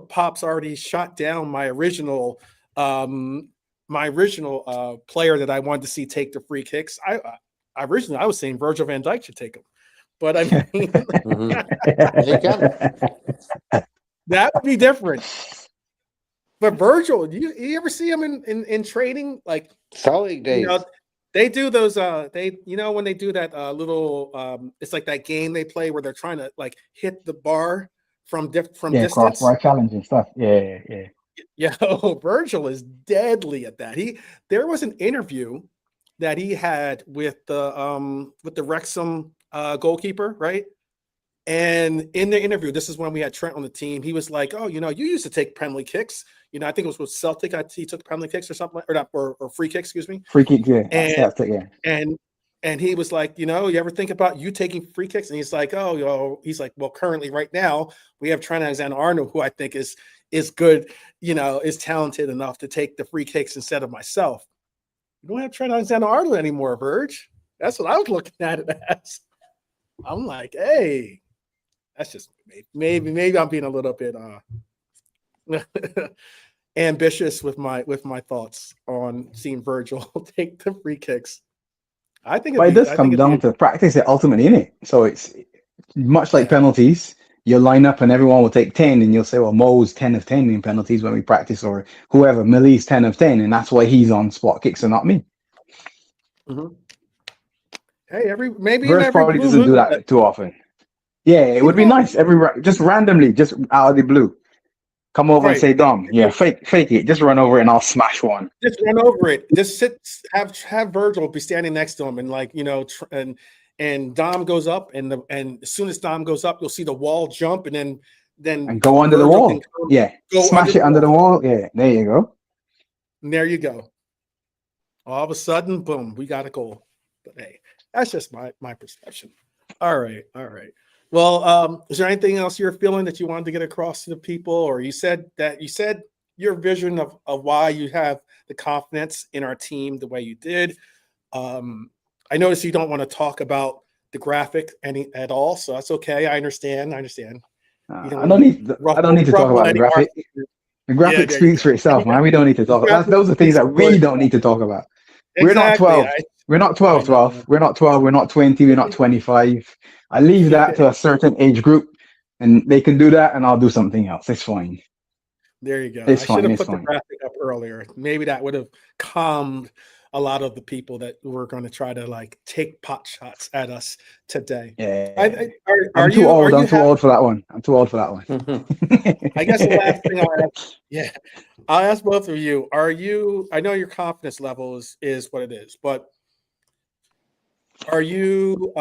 [SPEAKER 1] Pop's already shot down my original player that I wanted to see take the free kicks. I was saying Virgil van Dijk should take them, but I mean, that would be different. But Virgil, you ever see him in training? Like
[SPEAKER 2] solid days.
[SPEAKER 1] They do those when they do that little it's like that game they play where they're trying to like hit the bar from distance.
[SPEAKER 3] Crossbar challenge and stuff. Yeah.
[SPEAKER 1] Virgil is deadly at that. There was an interview that he had with the Wrexham goalkeeper, right? And in the interview, this is when we had Trent on the team. He was like, "Oh, you used to take penalty kicks. I think it was with Celtic. He took penalty kicks or something, or free kicks, excuse me.
[SPEAKER 3] Free kicks, yeah.
[SPEAKER 1] And he was like, you ever think about you taking free kicks? And he's like, he's like, well, currently right now we have Trent Alexander-Arnold, who I think is good, is talented enough to take the free kicks instead of myself. You don't have Trent Alexander-Arnold anymore, Verge. That's what I was looking at it as. I'm like, hey, that's just maybe I'm being a little bit ambitious with my thoughts on seeing Virgil take the free kicks. I think
[SPEAKER 3] But it does
[SPEAKER 1] I
[SPEAKER 3] come
[SPEAKER 1] think it'd
[SPEAKER 3] down
[SPEAKER 1] be
[SPEAKER 3] to practice it ultimately, innit? So it's much like
[SPEAKER 1] yeah.
[SPEAKER 3] penalties. You'll line up and everyone will take 10, and you'll say, well, Mo's 10 of 10 in penalties when we practice, or whoever, Millie's 10 of 10, and that's why he's on spot kicks and not me.
[SPEAKER 1] Mhm. Hey, maybe in
[SPEAKER 3] Verse
[SPEAKER 1] every
[SPEAKER 3] probably
[SPEAKER 1] blue
[SPEAKER 3] doesn't do
[SPEAKER 1] moon,
[SPEAKER 3] that too often. Yeah, it
[SPEAKER 1] he
[SPEAKER 3] would be
[SPEAKER 1] probably
[SPEAKER 3] nice. Just randomly, just out of the blue. Come over and
[SPEAKER 1] right.
[SPEAKER 3] say, Dom, yeah, fake it. Just run over it and I'll smash one.
[SPEAKER 1] Just run over it. Just have Virgil be standing next to him, and like and Dom goes up, and as soon as Dom goes up, you'll see the wall jump, and then
[SPEAKER 3] And go under the
[SPEAKER 1] Virgil can
[SPEAKER 3] wall. Yeah.
[SPEAKER 1] go
[SPEAKER 3] Smash it under the wall. Yeah, there you go.
[SPEAKER 1] And there you go. All of a sudden, boom, we got a goal. But hey, that's just my perception. All right. Well, is there anything else you're feeling that you wanted to get across to the people? Or you said your vision of why you have the confidence in our team the way you did. I noticed you don't want to talk about the graphic at all, so that's okay. I understand. You don't
[SPEAKER 3] I
[SPEAKER 1] want
[SPEAKER 3] don't
[SPEAKER 1] to
[SPEAKER 3] need. I don't need to talk
[SPEAKER 1] ruffle
[SPEAKER 3] about the
[SPEAKER 1] any
[SPEAKER 3] graphic.
[SPEAKER 1] Arsenal.
[SPEAKER 3] The
[SPEAKER 1] Yeah,
[SPEAKER 3] graphic
[SPEAKER 1] there you
[SPEAKER 3] speaks for
[SPEAKER 1] go.
[SPEAKER 3] itself, man. We don't need to talk about that.
[SPEAKER 1] Graphic
[SPEAKER 3] Those are things
[SPEAKER 1] speaks
[SPEAKER 3] that
[SPEAKER 1] for
[SPEAKER 3] we don't
[SPEAKER 1] itself.
[SPEAKER 3] need to talk about. We're not
[SPEAKER 1] Exactly.
[SPEAKER 3] 12. We're not
[SPEAKER 1] I
[SPEAKER 3] 12,
[SPEAKER 1] know.
[SPEAKER 3] 12. We're not 12. We're not 20. We're not 25. I leave that to a certain age group, and they can do that, and I'll do something else. It's fine.
[SPEAKER 1] There you go.
[SPEAKER 3] It's
[SPEAKER 1] I should
[SPEAKER 3] fine.
[SPEAKER 1] have
[SPEAKER 3] It's
[SPEAKER 1] put the
[SPEAKER 3] fine.
[SPEAKER 1] graphic up earlier. Maybe that would have calmed a lot of the people that were going to try to like take pot shots at us today.
[SPEAKER 3] Yeah.
[SPEAKER 1] Are
[SPEAKER 3] I'm too
[SPEAKER 1] you
[SPEAKER 3] old. I'm too old for that one. I'm too old for that one.
[SPEAKER 1] I guess the last thing I'll ask both of you. I know your confidence level is what it is, but are you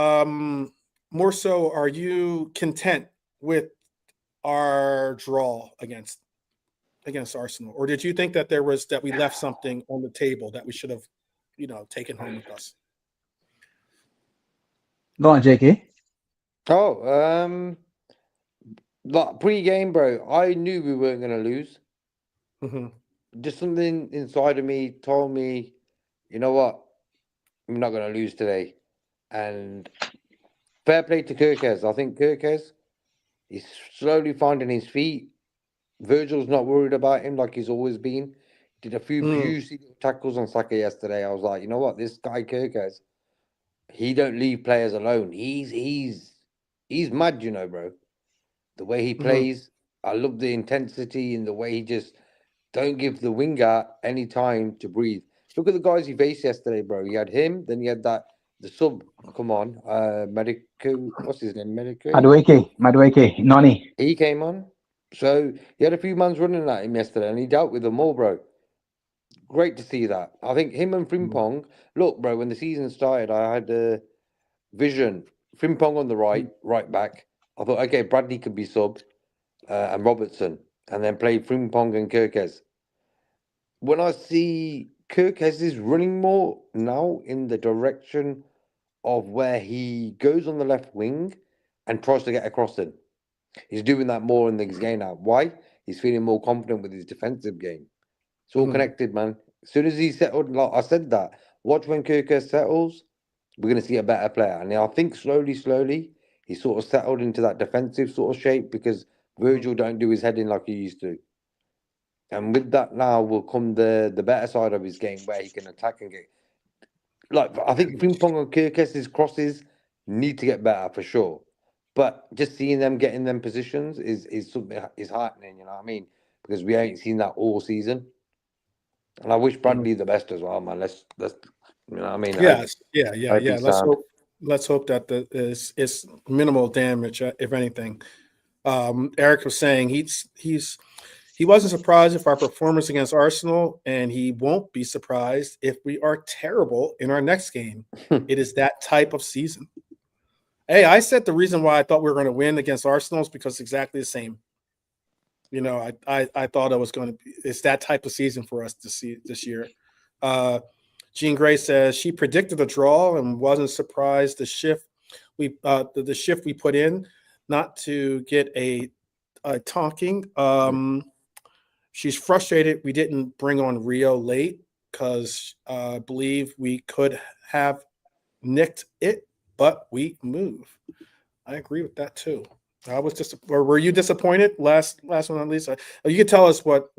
[SPEAKER 1] more so are you content with our draw against Arsenal, or did you think that we left something on the table that we should have, taken home with us?
[SPEAKER 3] Go on, JK.
[SPEAKER 2] Oh, like pre-game, bro, I knew we weren't gonna lose.
[SPEAKER 1] Mm-hmm.
[SPEAKER 2] Just something inside of me told me, you know what, we're not gonna lose today. And fair play to Kirkes. I think Kirkes is slowly finding his feet. Virgil's not worried about him like he's always been. Did a few
[SPEAKER 1] Mm,
[SPEAKER 2] juicy tackles on Saka yesterday. I was like, you know what, this guy Kirkes, he don't leave players alone. He's mad, bro. The way he
[SPEAKER 1] mm-hmm,
[SPEAKER 2] plays, I love the intensity and the way he just don't give the winger any time to breathe. Look at the guys he faced yesterday, bro. You had him, then you had the sub. Come on, Medico. What's his name? Medico.
[SPEAKER 3] Madueke, Nani.
[SPEAKER 2] He came on. So he had a few mans running at him yesterday, and he dealt with them all, bro. Great to see that. I think him and Frimpong. Look, bro. When the season started, I had a vision. Frimpong on the right back. I thought, okay, Bradley could be sub, and Robertson, and then play Frimpong and Kirkes. When I see Kirkes is running more now in the direction of where he goes on the left wing and tries to get across it. He's doing that more in this game now. Why? He's feeling more confident with his defensive game. It's all
[SPEAKER 1] mm-hmm.
[SPEAKER 2] connected, man. As soon as he settled, like I said that, watch when Kirkes settles, we're going to see a better player. And I think slowly, he sort of settled into that defensive sort of shape because Virgil don't do his heading like he used to. And with that now will come the better side of his game where he can attack and get like I think Frimpong and Kirkes's crosses need to get better for sure. But just seeing them getting them positions is something is heartening, you know what I mean? Because we ain't seen that all season. And I wish
[SPEAKER 1] Mm-hmm.
[SPEAKER 2] Bradley the best as well, man. Let's you know what I mean?
[SPEAKER 1] Yes, yeah.
[SPEAKER 2] Hope he's sound.
[SPEAKER 1] Let's hope that it's minimal damage, if anything. Eric was saying he wasn't surprised if our performance against Arsenal, and he won't be surprised if we are terrible in our next game. It is that type of season. Hey, I said the reason why I thought we were going to win against Arsenal is because it's exactly the same. I thought it's that type of season for us to see this year. Jean Gray says she predicted a draw and wasn't surprised the shift we put in, not to get a talking. She's frustrated we didn't bring on Rio late because I believe we could have nicked it, but we move. I agree with that too. I was just, or were you disappointed? Last one, at least. You could tell us what,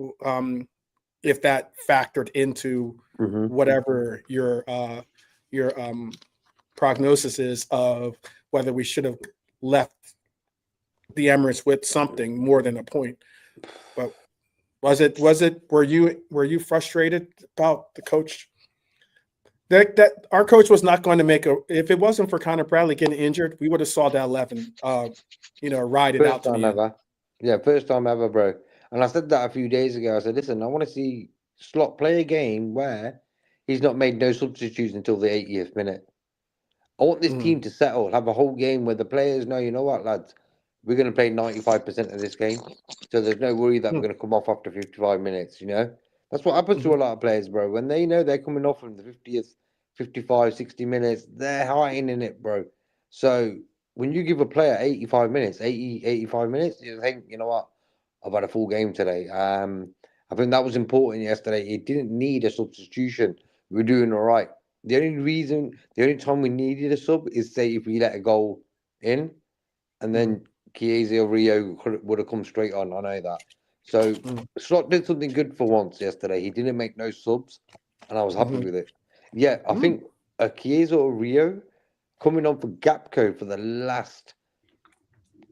[SPEAKER 1] if that factored into whatever your prognosis is of whether we should have left the Emirates with something more than a point. But were you frustrated about the coach? That our coach was not going to make a, if it wasn't for Connor Bradley getting injured, we would have saw that 11 ride it out
[SPEAKER 2] First
[SPEAKER 1] to
[SPEAKER 2] time
[SPEAKER 1] the end.
[SPEAKER 2] ever. Yeah, first time ever, bro. And I said that a few days ago. I said, listen, I want to see Slot play a game where he's not made no substitutes until the 80th minute. I want this team to settle, have a whole game where the players know, you know what, lads, we're going to play 95% of this game. So there's no worry that we're going to come off after 55 minutes, you know? That's what happens to a lot of players, bro. When they know they're coming off from the 50th, 55, 60 minutes, they're hiding in it, bro. So when you give a player 85 minutes, 80, 85 minutes, you think, you know what, I've had a full game today. I think that was important yesterday. It didn't need a substitution. We were doing all right. The only time we needed a sub is say if we let a goal in, and then Chiesa or Rio would have come straight on. I know that. So Slot did something good for once yesterday. He didn't make no subs, and I was happy with it. Yeah, I think a Chiesa or Rio coming on for Gapco for the last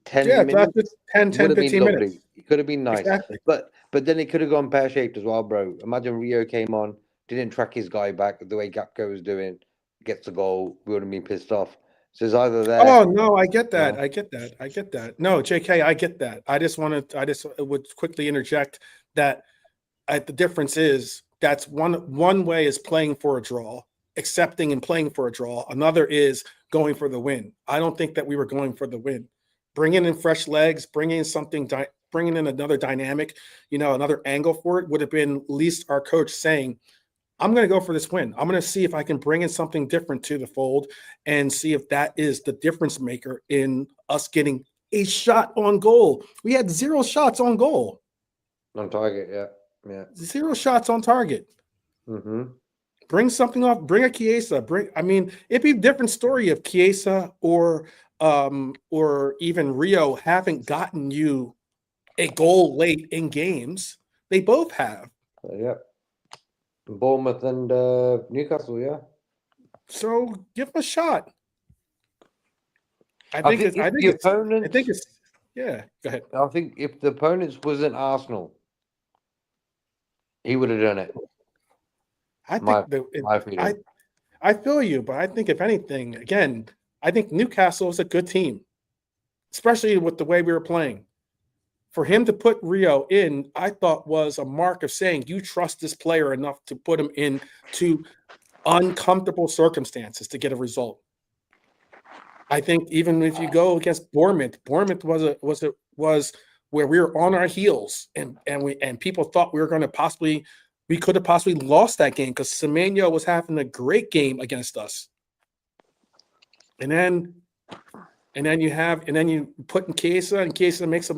[SPEAKER 2] 10 minutes
[SPEAKER 1] that's 10,
[SPEAKER 2] would have
[SPEAKER 1] 15
[SPEAKER 2] been lovely.
[SPEAKER 1] minutes.
[SPEAKER 2] It could have been nice.
[SPEAKER 1] Exactly.
[SPEAKER 2] But then it could have gone pear-shaped as well, bro. Imagine Rio came on, didn't track his guy back the way Gapco was doing, gets a goal, we would have been pissed off. So it's either there.
[SPEAKER 1] Oh no, I get that.
[SPEAKER 2] Yeah.
[SPEAKER 1] I get that. No, JK, I get that. I just would quickly interject that the difference is that's one way is playing for a draw, accepting and playing for a draw. Another is going for the win. I don't think that we were going for the win. Bringing in fresh legs, bringing in something, bringing in another dynamic, another angle for it would have been at least our coach saying, I'm going to go for this win. I'm going to see if I can bring in something different to the fold and see if that is the difference maker in us getting a shot on goal. We had 0 shots on goal.
[SPEAKER 2] On target, yeah.
[SPEAKER 1] 0 shots on target. Bring something off. Bring a Chiesa. It'd be a different story if Chiesa or even Rio haven't gotten you a goal late in games. They both have.
[SPEAKER 2] Yeah. Bournemouth and Newcastle, yeah.
[SPEAKER 1] So give them a shot.
[SPEAKER 2] I think it's
[SPEAKER 1] yeah. Go ahead.
[SPEAKER 2] I think if the opponents wasn't Arsenal, he would have done it.
[SPEAKER 1] I think I feel you, but I think if anything, again, I think Newcastle is a good team, especially with the way we were playing. For him to put Rio in, I thought was a mark of saying you trust this player enough to put him into uncomfortable circumstances to get a result. I think even if you go against Bournemouth was where we were on our heels and people thought we could have possibly lost that game because Semenyo was having a great game against us. And then you put in Chiesa, and Chiesa makes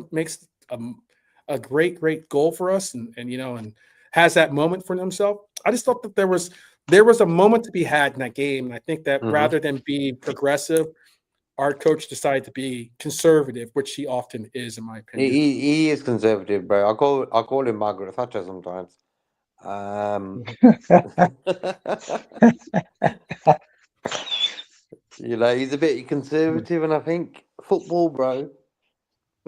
[SPEAKER 1] a great goal for us and has that moment for himself. I just thought that there was a moment to be had in that game. And I think that rather than be progressive, our coach decided to be conservative, which he often is, in my opinion.
[SPEAKER 2] He is conservative, bro. I call him Margaret Thatcher sometimes. He's a bit conservative, and I think football, bro.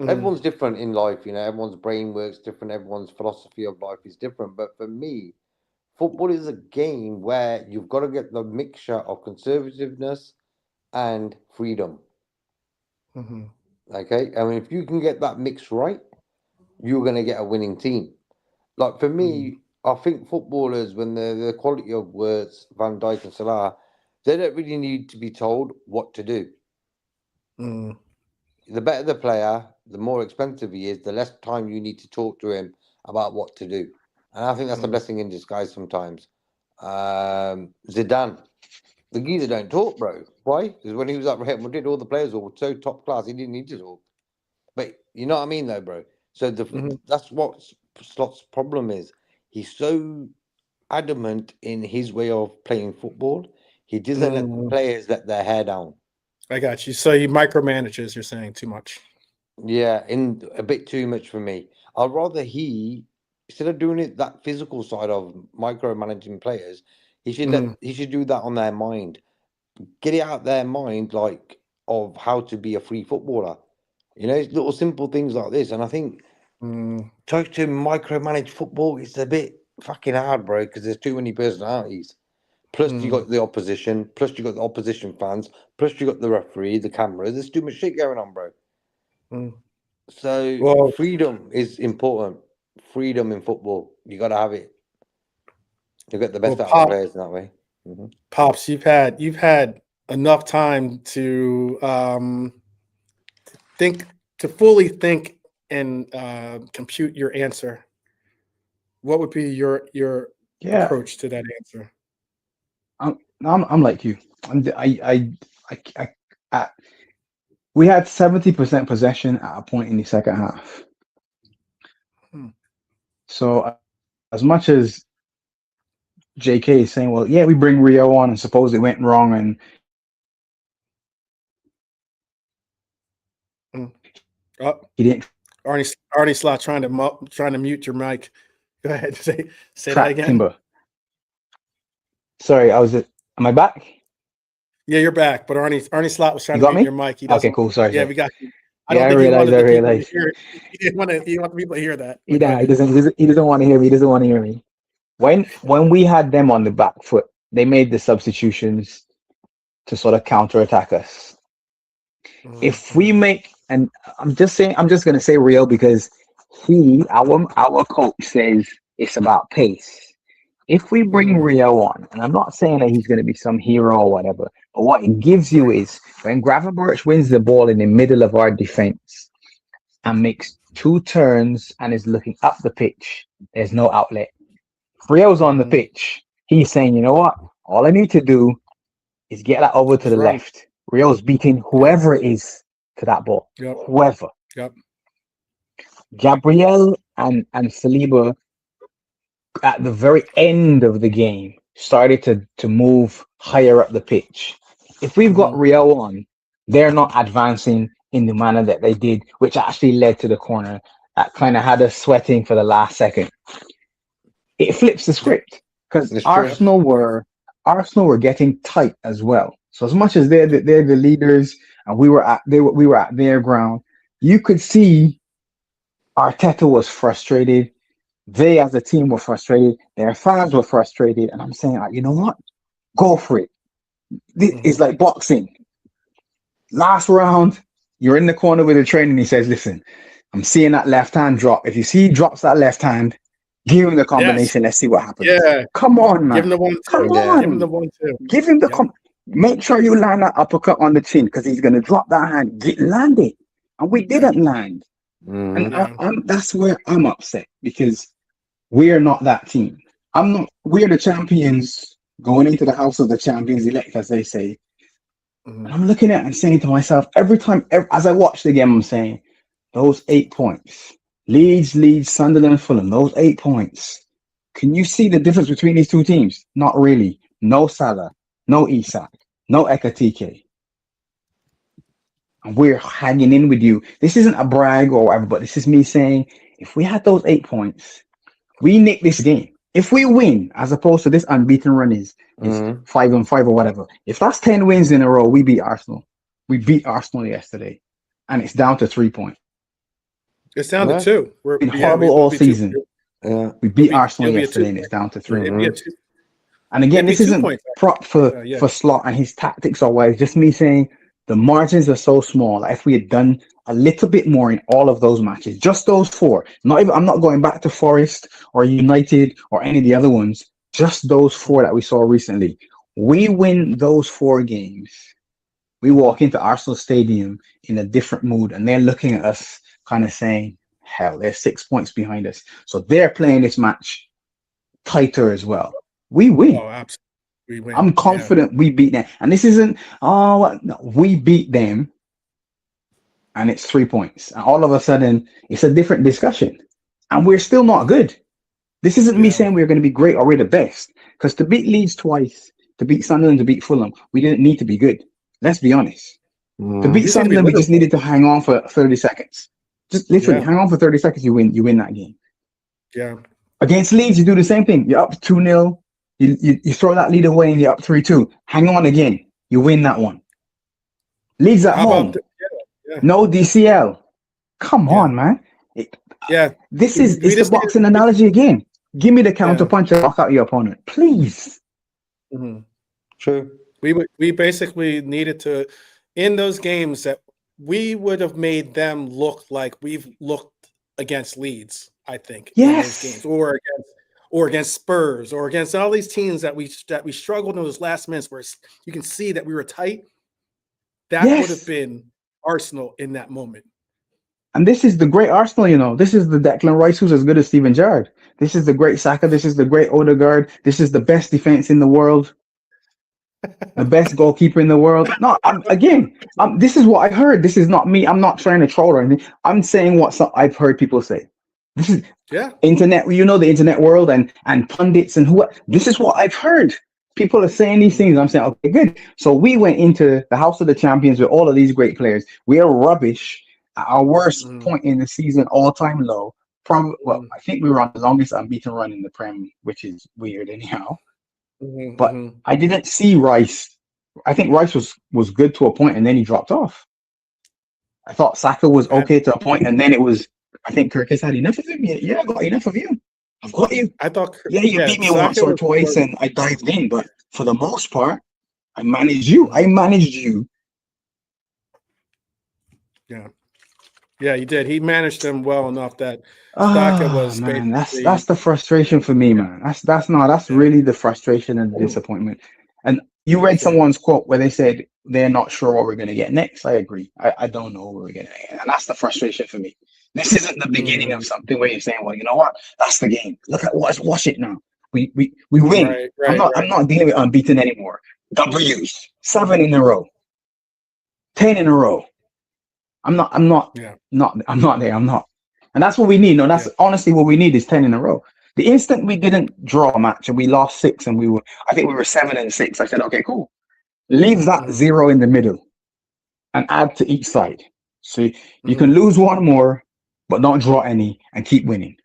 [SPEAKER 2] Everyone's different in life, everyone's brain works different, everyone's philosophy of life is different. But for me, football is a game where you've got to get the mixture of conservativeness and freedom. Okay, if you can get that mix right, you're going to get a winning team. Like for me, I think footballers, when the quality of words, Van Dijk and Salah, they don't really need to be told what to do. The better the player, the more expensive he is, the less time you need to talk to him about what to do. And I think that's a blessing in disguise sometimes. Zidane, the geezer don't talk, bro. Why? Because when he was at Real Madrid, all the players were so top class, he didn't need to talk. But you know what I mean, though, bro? So that's what Slot's problem is. He's so adamant in his way of playing football. He doesn't let the players let their hair down.
[SPEAKER 1] I got you. So he micromanages, you're saying, too much.
[SPEAKER 2] Yeah, in a bit too much for me. I'd rather instead of doing it that physical side of micromanaging players, he should do that on their mind. Get it out their mind, like of how to be a free footballer. You know, it's little simple things like this. And I think trying to micromanage football is a bit fucking hard, bro, because there's too many personalities. Plus, you got the opposition. Plus, you got the opposition fans. Plus, you got the referee, the camera. There's too much shit going on, bro. So freedom is important. Freedom in football, you got to have it. You get the best out of the players in that way.
[SPEAKER 1] Pops, you've had enough time to fully think and compute your answer. What would be your approach to that answer?
[SPEAKER 3] I'm like you. We had 70% possession at a point in the second half. So as much as JK is saying, well, yeah, we bring Rio on and suppose it went wrong and he didn't.
[SPEAKER 1] Arnie Slot trying to mute your mic. Go ahead. Say that again.
[SPEAKER 3] Timber. Sorry, am I back?
[SPEAKER 1] Yeah, you're back. But Arnie Slot was trying to mute your mic.
[SPEAKER 3] Okay, cool. Sorry.
[SPEAKER 1] Yeah, we got you.
[SPEAKER 3] I realized.
[SPEAKER 1] He didn't want people to hear that.
[SPEAKER 3] He doesn't want to hear me. He doesn't want to hear me. When we had them on the back foot, they made the substitutions to sort of counterattack us. If we make, and I'm just going to say Rio because our coach says it's about pace. If we bring Rio on, and I'm not saying that he's going to be some hero or whatever, but what it gives you is when Gravenberch wins the ball in the middle of our defense and makes 2 turns and is looking up the pitch, there's no outlet. Rio's on the pitch. He's saying, you know what? All I need to do is get that over to the left. Rio's beating whoever it is to that ball.
[SPEAKER 1] Yep.
[SPEAKER 3] Whoever.
[SPEAKER 1] Yep.
[SPEAKER 3] Gabriel and Saliba at the very end of the game started to move higher up the pitch. If we've got Rio on, they're not advancing in the manner that they did, which actually led to the corner that kind of had us sweating for the last second. It flips the script because Arsenal were getting tight as well. So as much as they're the leaders and we were at their ground, you could see Arteta was frustrated. They as a team were frustrated. Their fans were frustrated. And I'm saying, you know what? Go for it. It's like boxing. Last round, you're in the corner with the trainer and he says, listen, I'm seeing that left hand drop. If you see he drops that left hand, give him the combination. Let's see what happens.
[SPEAKER 1] Yeah.
[SPEAKER 3] Come on, man.
[SPEAKER 1] Give him the 1-2.
[SPEAKER 3] Come on.
[SPEAKER 1] Give him the 1-2.
[SPEAKER 3] Give him the make sure you land that uppercut on the chin because he's going to drop that hand. Land it. And we didn't land. And that's where I'm upset because we're not that team. We're the champions going into the house of the champions elect, as they say. And I'm looking at it and saying to myself, every time, as I watch the game, I'm saying, those 8 points. Leeds, Sunderland, Fulham, those 8 points. Can you see the difference between these two teams? Not really. No Salah, no Isak, no Ekatike. And we're hanging in with you. This isn't a brag or whatever, but this is me saying, if we had those 8 points, we nick this game. If we win, as opposed to this unbeaten run is 5-5 or whatever. If that's 10 wins in a row, we beat Arsenal. We beat Arsenal yesterday. And it's down to 3 points.
[SPEAKER 1] It's down to 2.
[SPEAKER 3] We've been horrible all season. We beat Arsenal yesterday and it's down to 3. And again, this isn't prop for Slot and his tactics or what. It's just me saying the margins are so small. Like if we had done a little bit more in all of those matches, just those 4. I'm not going back to Forest or United or any of the other ones. Just those 4 that we saw recently. We win those 4 games. We walk into Arsenal Stadium in a different mood and they're looking at us kind of saying, hell, they're 6 points behind us. So they're playing this match tighter as well. We win.
[SPEAKER 1] Oh, absolutely. We win.
[SPEAKER 3] I'm confident we beat them. And this isn't, we beat them and it's 3 points. And all of a sudden, it's a different discussion. And we're still not good. This isn't me saying we're going to be great or we're the best. Because to beat Leeds twice, To beat Sunderland, to beat Fulham, we didn't need to be good. Let's be honest. To beat
[SPEAKER 1] You seem to be
[SPEAKER 3] Sunderland, we just
[SPEAKER 1] Liverpool.
[SPEAKER 3] needed to hang on for 30 seconds. Just literally
[SPEAKER 1] Yeah.
[SPEAKER 3] hang on for 30 seconds, you win that game.
[SPEAKER 1] Yeah.
[SPEAKER 3] Against Leeds, you do the same thing. You're up 2-0. You throw that lead away and you're up 3-2. Hang on again. You win that one. Leeds at
[SPEAKER 1] How
[SPEAKER 3] home.
[SPEAKER 1] about yeah.
[SPEAKER 3] No DCL. Come
[SPEAKER 1] Yeah.
[SPEAKER 3] on, man.
[SPEAKER 1] Yeah.
[SPEAKER 3] This
[SPEAKER 1] We
[SPEAKER 3] is it's the
[SPEAKER 1] just
[SPEAKER 3] boxing
[SPEAKER 1] needed-
[SPEAKER 3] analogy again. Give me the counter
[SPEAKER 1] Yeah.
[SPEAKER 3] punch and knock out your opponent, please.
[SPEAKER 1] Mhm.
[SPEAKER 2] True.
[SPEAKER 1] We basically needed to, in those games, that we would have made them look like we've looked against Leeds, I think, in those
[SPEAKER 3] Yes.
[SPEAKER 1] games, or against Spurs, or against all these teams that we struggled in those last minutes where you can see that we were tight. That would have
[SPEAKER 3] Yes.
[SPEAKER 1] been Arsenal in that moment.
[SPEAKER 3] And this is the great Arsenal, you know. This is the Declan Rice who's as good as Steven Gerrard. This is the great Saka. This is the great Odegaard. This is the best defense in the world. The best goalkeeper in the world. No, this is what I heard. This is not me. I'm not trying to troll or anything. I'm saying what I've heard people say. This is
[SPEAKER 1] Yeah.
[SPEAKER 3] internet. You know, the internet world and pundits and who. This is what I've heard. People are saying these things. I'm saying, okay, good. So we went into the House of the Champions with all of these great players. We are rubbish at our worst point in the season, all-time low. Well, I think we were on the longest unbeaten run in the Prem, which is weird anyhow. But I didn't see Rice. I think Rice was good to a point, and then he dropped off. I thought Saka was okay to a point, and then it was. I think Kirk has had enough of him. Yeah, I got enough of you. I've got you.
[SPEAKER 1] I thought.
[SPEAKER 3] Yeah, you beat me once or twice, and I dived in. But for the most part, I managed you.
[SPEAKER 1] Yeah. Yeah, he did. He managed them well enough that Saka was
[SPEAKER 3] man, that's the frustration for me, man. That's really the frustration and the disappointment. And you read someone's quote where they said they're not sure what we're gonna get next. I agree. I don't know what we're gonna get, and that's the frustration for me. This isn't the beginning of something where you're saying, well, you know what? That's the game. Look at watch it now. We win.
[SPEAKER 1] Right,
[SPEAKER 3] I'm not dealing with unbeaten anymore. W's 7 in a row, 10 in a row. I'm not there. And that's what we need. No, that's honestly what we need is 10 in a row. The instant we didn't draw a match and we lost 6 and I think we were 7-6. I said, okay, cool. Leave that 0 in the middle and add to each side. So you can lose one more, but not draw any and keep winning.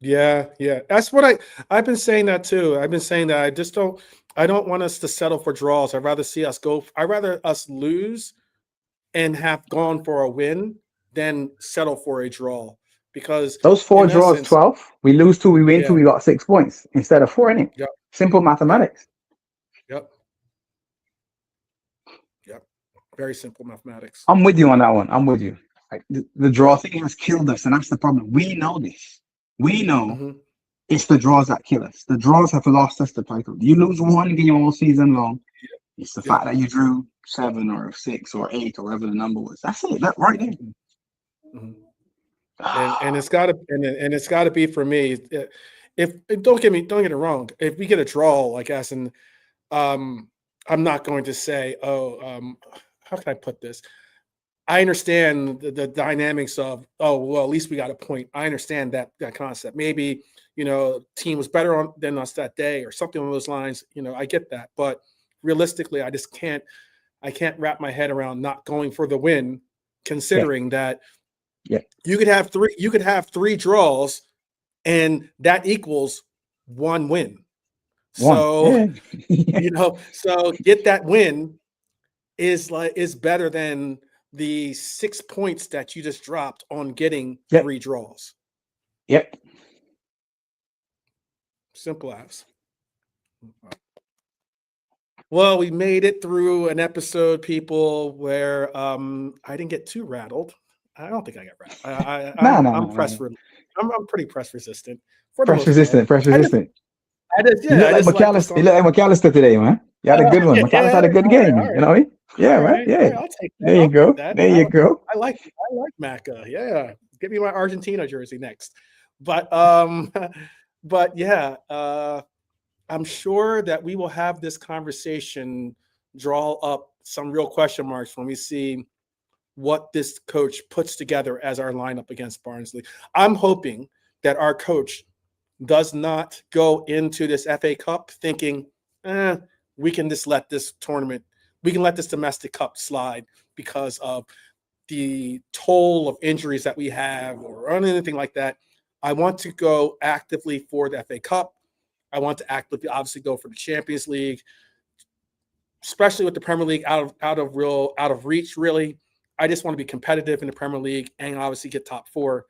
[SPEAKER 1] Yeah. That's what I've been saying that too. I've been saying that I don't want us to settle for draws. I'd rather see us I'd rather us lose and have gone for a win than settle for a draw. Because
[SPEAKER 3] those 4 draws, 12. We lose 2, we win 2, we got 6 points instead of 4 in it.
[SPEAKER 1] Yep.
[SPEAKER 3] Simple mathematics.
[SPEAKER 1] Yep. Very simple mathematics.
[SPEAKER 3] I'm with you on that one. I'm with you. The draw thing has killed us, and that's the problem. We know this. We know it's the draws that kill us. The draws have lost us the title. You lose one game all season long. It's the fact that you drew 7 or 6 or 8 or whatever the number was. That's it. That right there.
[SPEAKER 1] And it's got to be for me. If don't get it wrong. If we get a draw, like us, and I'm not going to say, how can I put this? I understand the dynamics of, well, at least we got a point. I understand that concept. Maybe, team was better than us that day or something along those lines. I get that. But realistically, I can't wrap my head around not going for the win, considering that you could have 3 draws and that equals 1 win. So, so get that win is better than the 6 points that you just dropped on getting 3 draws.
[SPEAKER 3] Yep.
[SPEAKER 1] Simple as. Well, we made it through an episode, people, where I didn't get too rattled. I don't think I got rattled. I'm pretty press resistant.
[SPEAKER 3] Press resistant.
[SPEAKER 1] I just,
[SPEAKER 3] you look like McAllister today, man. You had a good one. McAllister had a good game.
[SPEAKER 1] Right.
[SPEAKER 3] You know what I mean? Yeah, man. Yeah.
[SPEAKER 1] I'll take that.
[SPEAKER 3] There you go. There you go.
[SPEAKER 1] I like Macca. Yeah. Give me my Argentina jersey next. But yeah, I'm sure that we will have this conversation draw up some real question marks when we see what this coach puts together as our lineup against Barnsley. I'm hoping that our coach does not go into this FA Cup thinking, we can just let this tournament, we can let this domestic cup slide because of the toll of injuries that we have or anything like that. I want to go actively for the FA Cup. I want to actively, obviously, go for the Champions League, especially with the Premier League out of reach. Really, I just want to be competitive in the Premier League and obviously get top 4,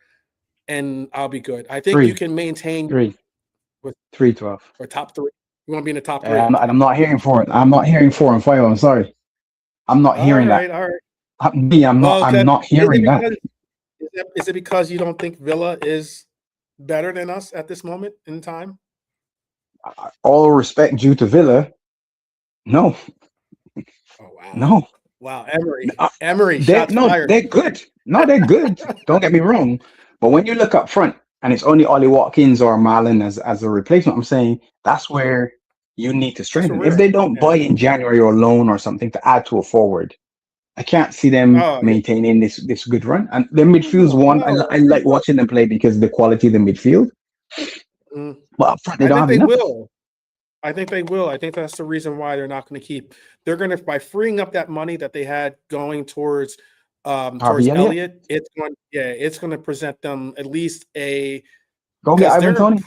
[SPEAKER 1] and I'll be good. I think you can maintain
[SPEAKER 3] 3-12
[SPEAKER 1] or top 3. You want to be in the top 3.
[SPEAKER 3] I'm not hearing 4. I'm not hearing 4 and 5. I'm sorry. I'm not hearing that.
[SPEAKER 1] All right.
[SPEAKER 3] I'm not hearing that.
[SPEAKER 1] Is it because you don't think Villa is better than us at this moment in time?
[SPEAKER 3] All respect due to Villa. No.
[SPEAKER 1] Oh wow.
[SPEAKER 3] No.
[SPEAKER 1] Wow, Emery, shots fired.
[SPEAKER 3] They're good. No, they're good. Don't get me wrong. But when you look up front and it's only Ollie Watkins or Marlon as a replacement, I'm saying that's where you need to strengthen. If they don't buy in January or loan or something to add to a forward, I can't see them maintaining this good run. And the midfield's one. I like watching them play because of the quality of the midfield. But up front, they don't have enough.
[SPEAKER 1] I think they will. I think that's the reason why they're not going to keep. They're going to, by freeing up that money that they had going towards Elliott. It's going to present them at least a.
[SPEAKER 3] Go get Ivan Toney.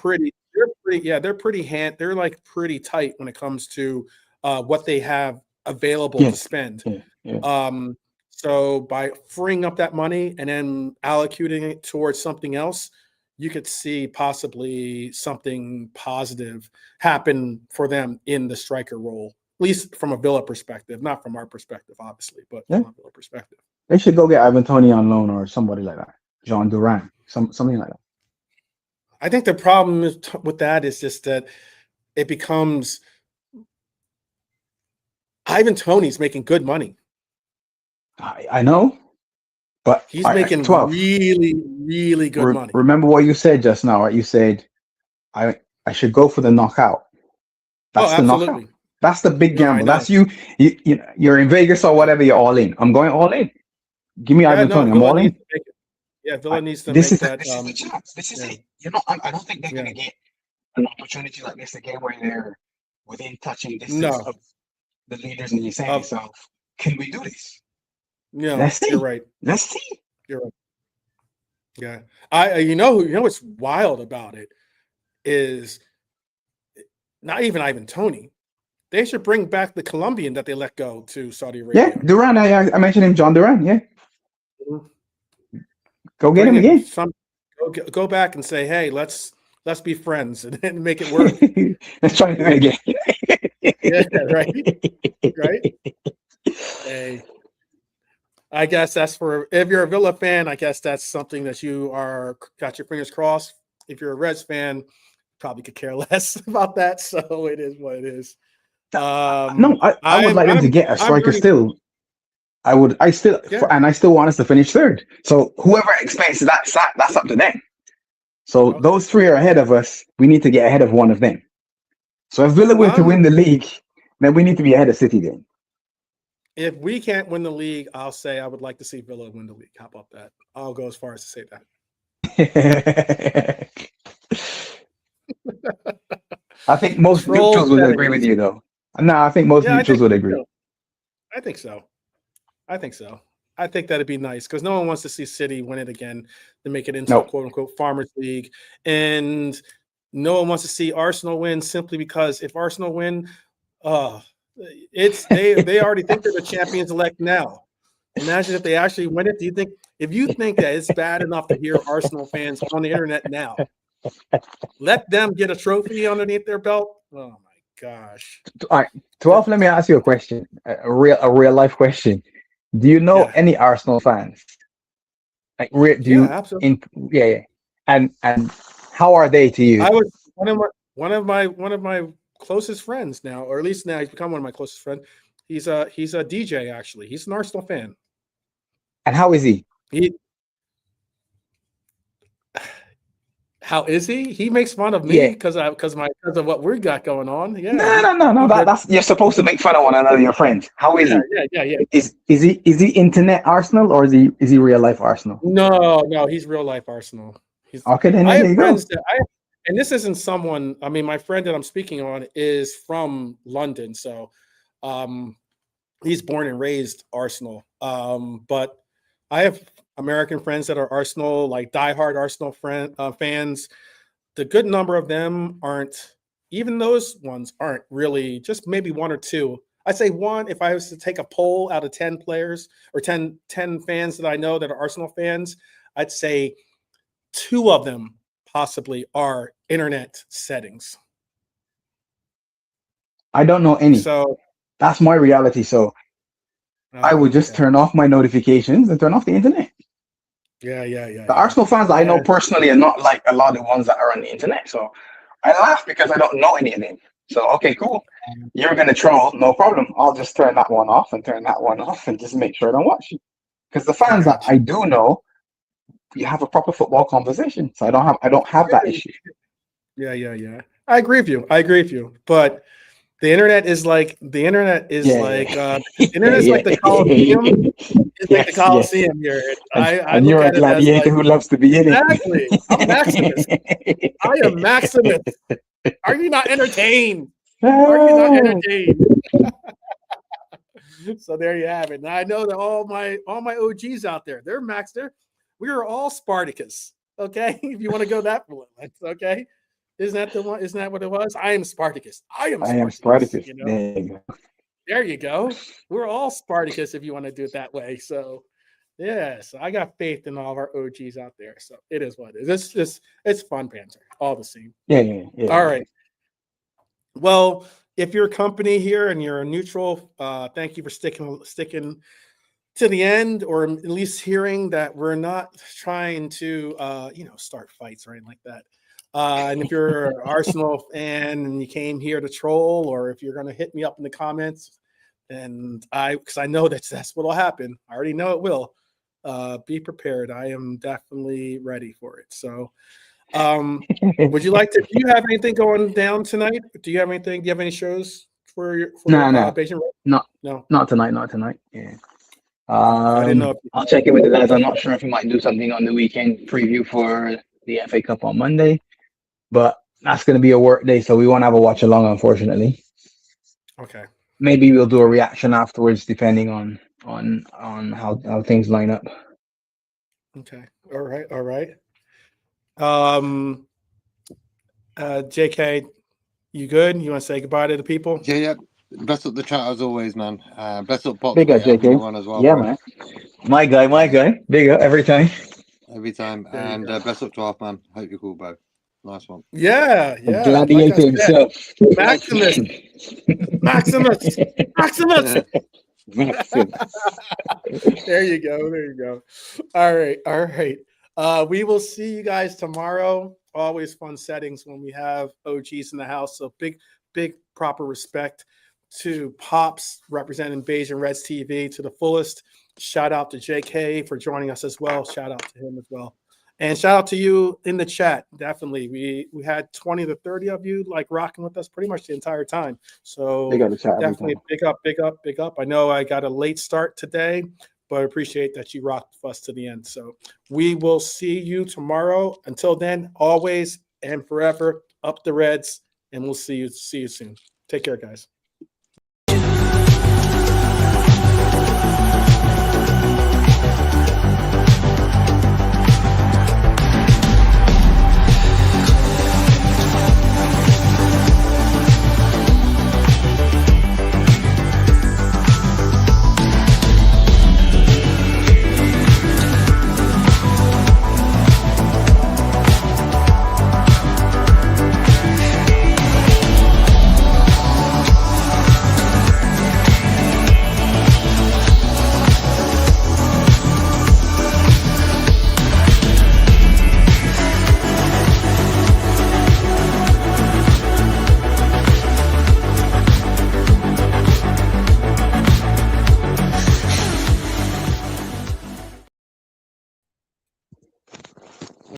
[SPEAKER 1] They're like pretty tight when it comes to what they have available to spend. So by freeing up that money and then allocating it towards something else, you could see possibly something positive happen for them in the striker role, at least from a Villa perspective, not from our perspective, obviously, but from a Villa perspective.
[SPEAKER 3] They should go get Ivan Toney on loan or somebody like that. John Duran, something like that.
[SPEAKER 1] I think the problem with that is just that it becomes Ivan Toney's making good money.
[SPEAKER 3] I know. But
[SPEAKER 1] he's making 12. really, really good money.
[SPEAKER 3] Remember what you said just now, right? You said I should go for the knockout. That's the knockout. That's the big gamble. That's you're in Vegas or whatever. You're all in. I'm going all in. Give me Ivan Toney. I'm all in.
[SPEAKER 1] Villa needs to make that.
[SPEAKER 3] This is the chance. This is it. I don't think they're going to get an opportunity like this again where they're within touching distance of the leaders, and you say to yourself, "Can we do this?"
[SPEAKER 1] Yeah, you're right.
[SPEAKER 3] Let's see.
[SPEAKER 1] You're right. Yeah, you know what's wild about it is not even Ivan Toney. They should bring back the Colombian that they let go to Saudi Arabia.
[SPEAKER 3] Yeah, Duran. I mentioned him, John Duran. Yeah, go get him again.
[SPEAKER 1] Go back and say, hey, let's be friends and then make it work.
[SPEAKER 3] Let's try to do it again.
[SPEAKER 1] Right. Hey. I guess that's if you're a Villa fan, I guess that's something that you got your fingers crossed. If you're a Reds fan, probably could care less about that. So it is what it is.
[SPEAKER 3] I would like them to get a striker still. I still want us to finish third. So whoever expects that's up to them. So those 3 are ahead of us. We need to get ahead of one of them. So if Villa were to win the league, then we need to be ahead of City then.
[SPEAKER 1] If we can't win the league, I'll say I would like to see Villa win the league. How about that? I'll go as far as to say that.
[SPEAKER 3] I think most neutrals would agree with you, though. No, I think most neutrals would agree.
[SPEAKER 1] I think so. I think that'd be nice because no one wants to see City win it again to make it into a quote-unquote Farmers League. And no one wants to see Arsenal win simply because if Arsenal win, they already think they're the champions elect now. Imagine if they actually win it. If you think that it's bad enough to hear Arsenal fans on the internet now, let them get a trophy underneath their belt. Oh my gosh.
[SPEAKER 3] All right, 12. Let me ask you a question, a real life question. Do you know any Arsenal fans? Like, absolutely. And how are they to you?
[SPEAKER 1] I was one of my closest friends now, or at least now he's become one of my closest friends. He's a DJ actually. He's an Arsenal fan.
[SPEAKER 3] And how is he?
[SPEAKER 1] How is he? He makes fun of me because of what we got going on. Yeah.
[SPEAKER 3] No. That's you're supposed to make fun of one another, your friends. How is he?
[SPEAKER 1] Yeah.
[SPEAKER 3] Is he internet Arsenal or is he real life Arsenal?
[SPEAKER 1] No, he's real life Arsenal.
[SPEAKER 3] Okay, then there you go.
[SPEAKER 1] and this isn't someone. I mean, my friend that I'm speaking on is from London, so he's born and raised Arsenal. But I have American friends that are Arsenal, like diehard Arsenal fans. The good number of them aren't. Even those ones aren't really. Just maybe one or two. I'd say one. If I was to take a poll out of 10 players or 10 fans that I know that are Arsenal fans, I'd say two of them possibly are internet settings.
[SPEAKER 3] I don't know any.
[SPEAKER 1] So
[SPEAKER 3] That's my reality. So I would just turn off my notifications and turn off the internet.
[SPEAKER 1] Yeah.
[SPEAKER 3] The Arsenal fans that I know personally are not like a lot of the ones that are on the internet. So I laugh because I don't know any of them. So, okay, cool. You're going to troll. No problem. I'll just turn that one off and turn that one off and just make sure I don't watch it. Because the fans that I do know, we have a proper football conversation. So I don't have that issue.
[SPEAKER 1] Yeah. I agree with you. But the internet is like the internet is like the Coliseum. It's like the Coliseum here. I
[SPEAKER 3] you're a gladiator who loves to be in it.
[SPEAKER 1] Exactly. I'm Maximus. I am Maximus. Are you not entertained? So there you have it. And I know that all my OGs out there, they're Max. We are all Spartacus. Okay, if you want to go that far, okay. Isn't that the one? Isn't that what it was? I am Spartacus. I am Spartacus. You know? There you go. We're all Spartacus if you want to do it that way. So, yes, I got faith in all of our OGs out there. So it is what it is. It's fun banter, all the same.
[SPEAKER 3] Yeah.
[SPEAKER 1] All right. Well, if you're a company here and you're a neutral, thank you for sticking to the end, or at least hearing that we're not trying to, start fights or anything like that. And if you're an Arsenal fan and you came here to troll, or if you're going to hit me up in the comments, and because I know that's what will happen. I already know it will. Be prepared. I am definitely ready for it. So, would you like to? Do you have anything going down tonight? Do you have anything? Do you have any shows for
[SPEAKER 3] No.
[SPEAKER 1] Beijing?
[SPEAKER 3] No, not tonight. Yeah.
[SPEAKER 1] I didn't know.
[SPEAKER 3] I'll check in with the lads. I'm not sure if we might do something on the weekend preview for the FA Cup on Monday, but that's going to be a work day, so we won't have a watch along, unfortunately.
[SPEAKER 1] Okay.
[SPEAKER 3] Maybe we'll do a reaction afterwards, depending on how things line up.
[SPEAKER 1] Okay. All right. JK, you good? You want to say goodbye to the people?
[SPEAKER 2] Yeah. Bless up the chat as always, man. Bless up Pop
[SPEAKER 3] Big up, JK.
[SPEAKER 2] as well.
[SPEAKER 3] Yeah,
[SPEAKER 2] bro.
[SPEAKER 3] man. My guy. Big up every time.
[SPEAKER 2] Every time. And bless up 12, man. Hope you're cool, bro. Nice one.
[SPEAKER 1] Yeah.
[SPEAKER 3] Gladiator himself.
[SPEAKER 1] Maximus. There you go. All right. We will see you guys tomorrow. Always fun settings when we have OGs in the house. So big proper respect to Pops representing Beijing Reds TV to the fullest. Shout out to JK for joining us as well. Shout out to him as well. And shout out to you in the chat. Definitely. We had 20 to 30 of you like rocking with us pretty much the entire time. So definitely big up. I know I got a late start today, but I appreciate that you rocked with us to the end. So we will see you tomorrow. Until then, always and forever, up the Reds, and we'll see you soon. Take care, guys.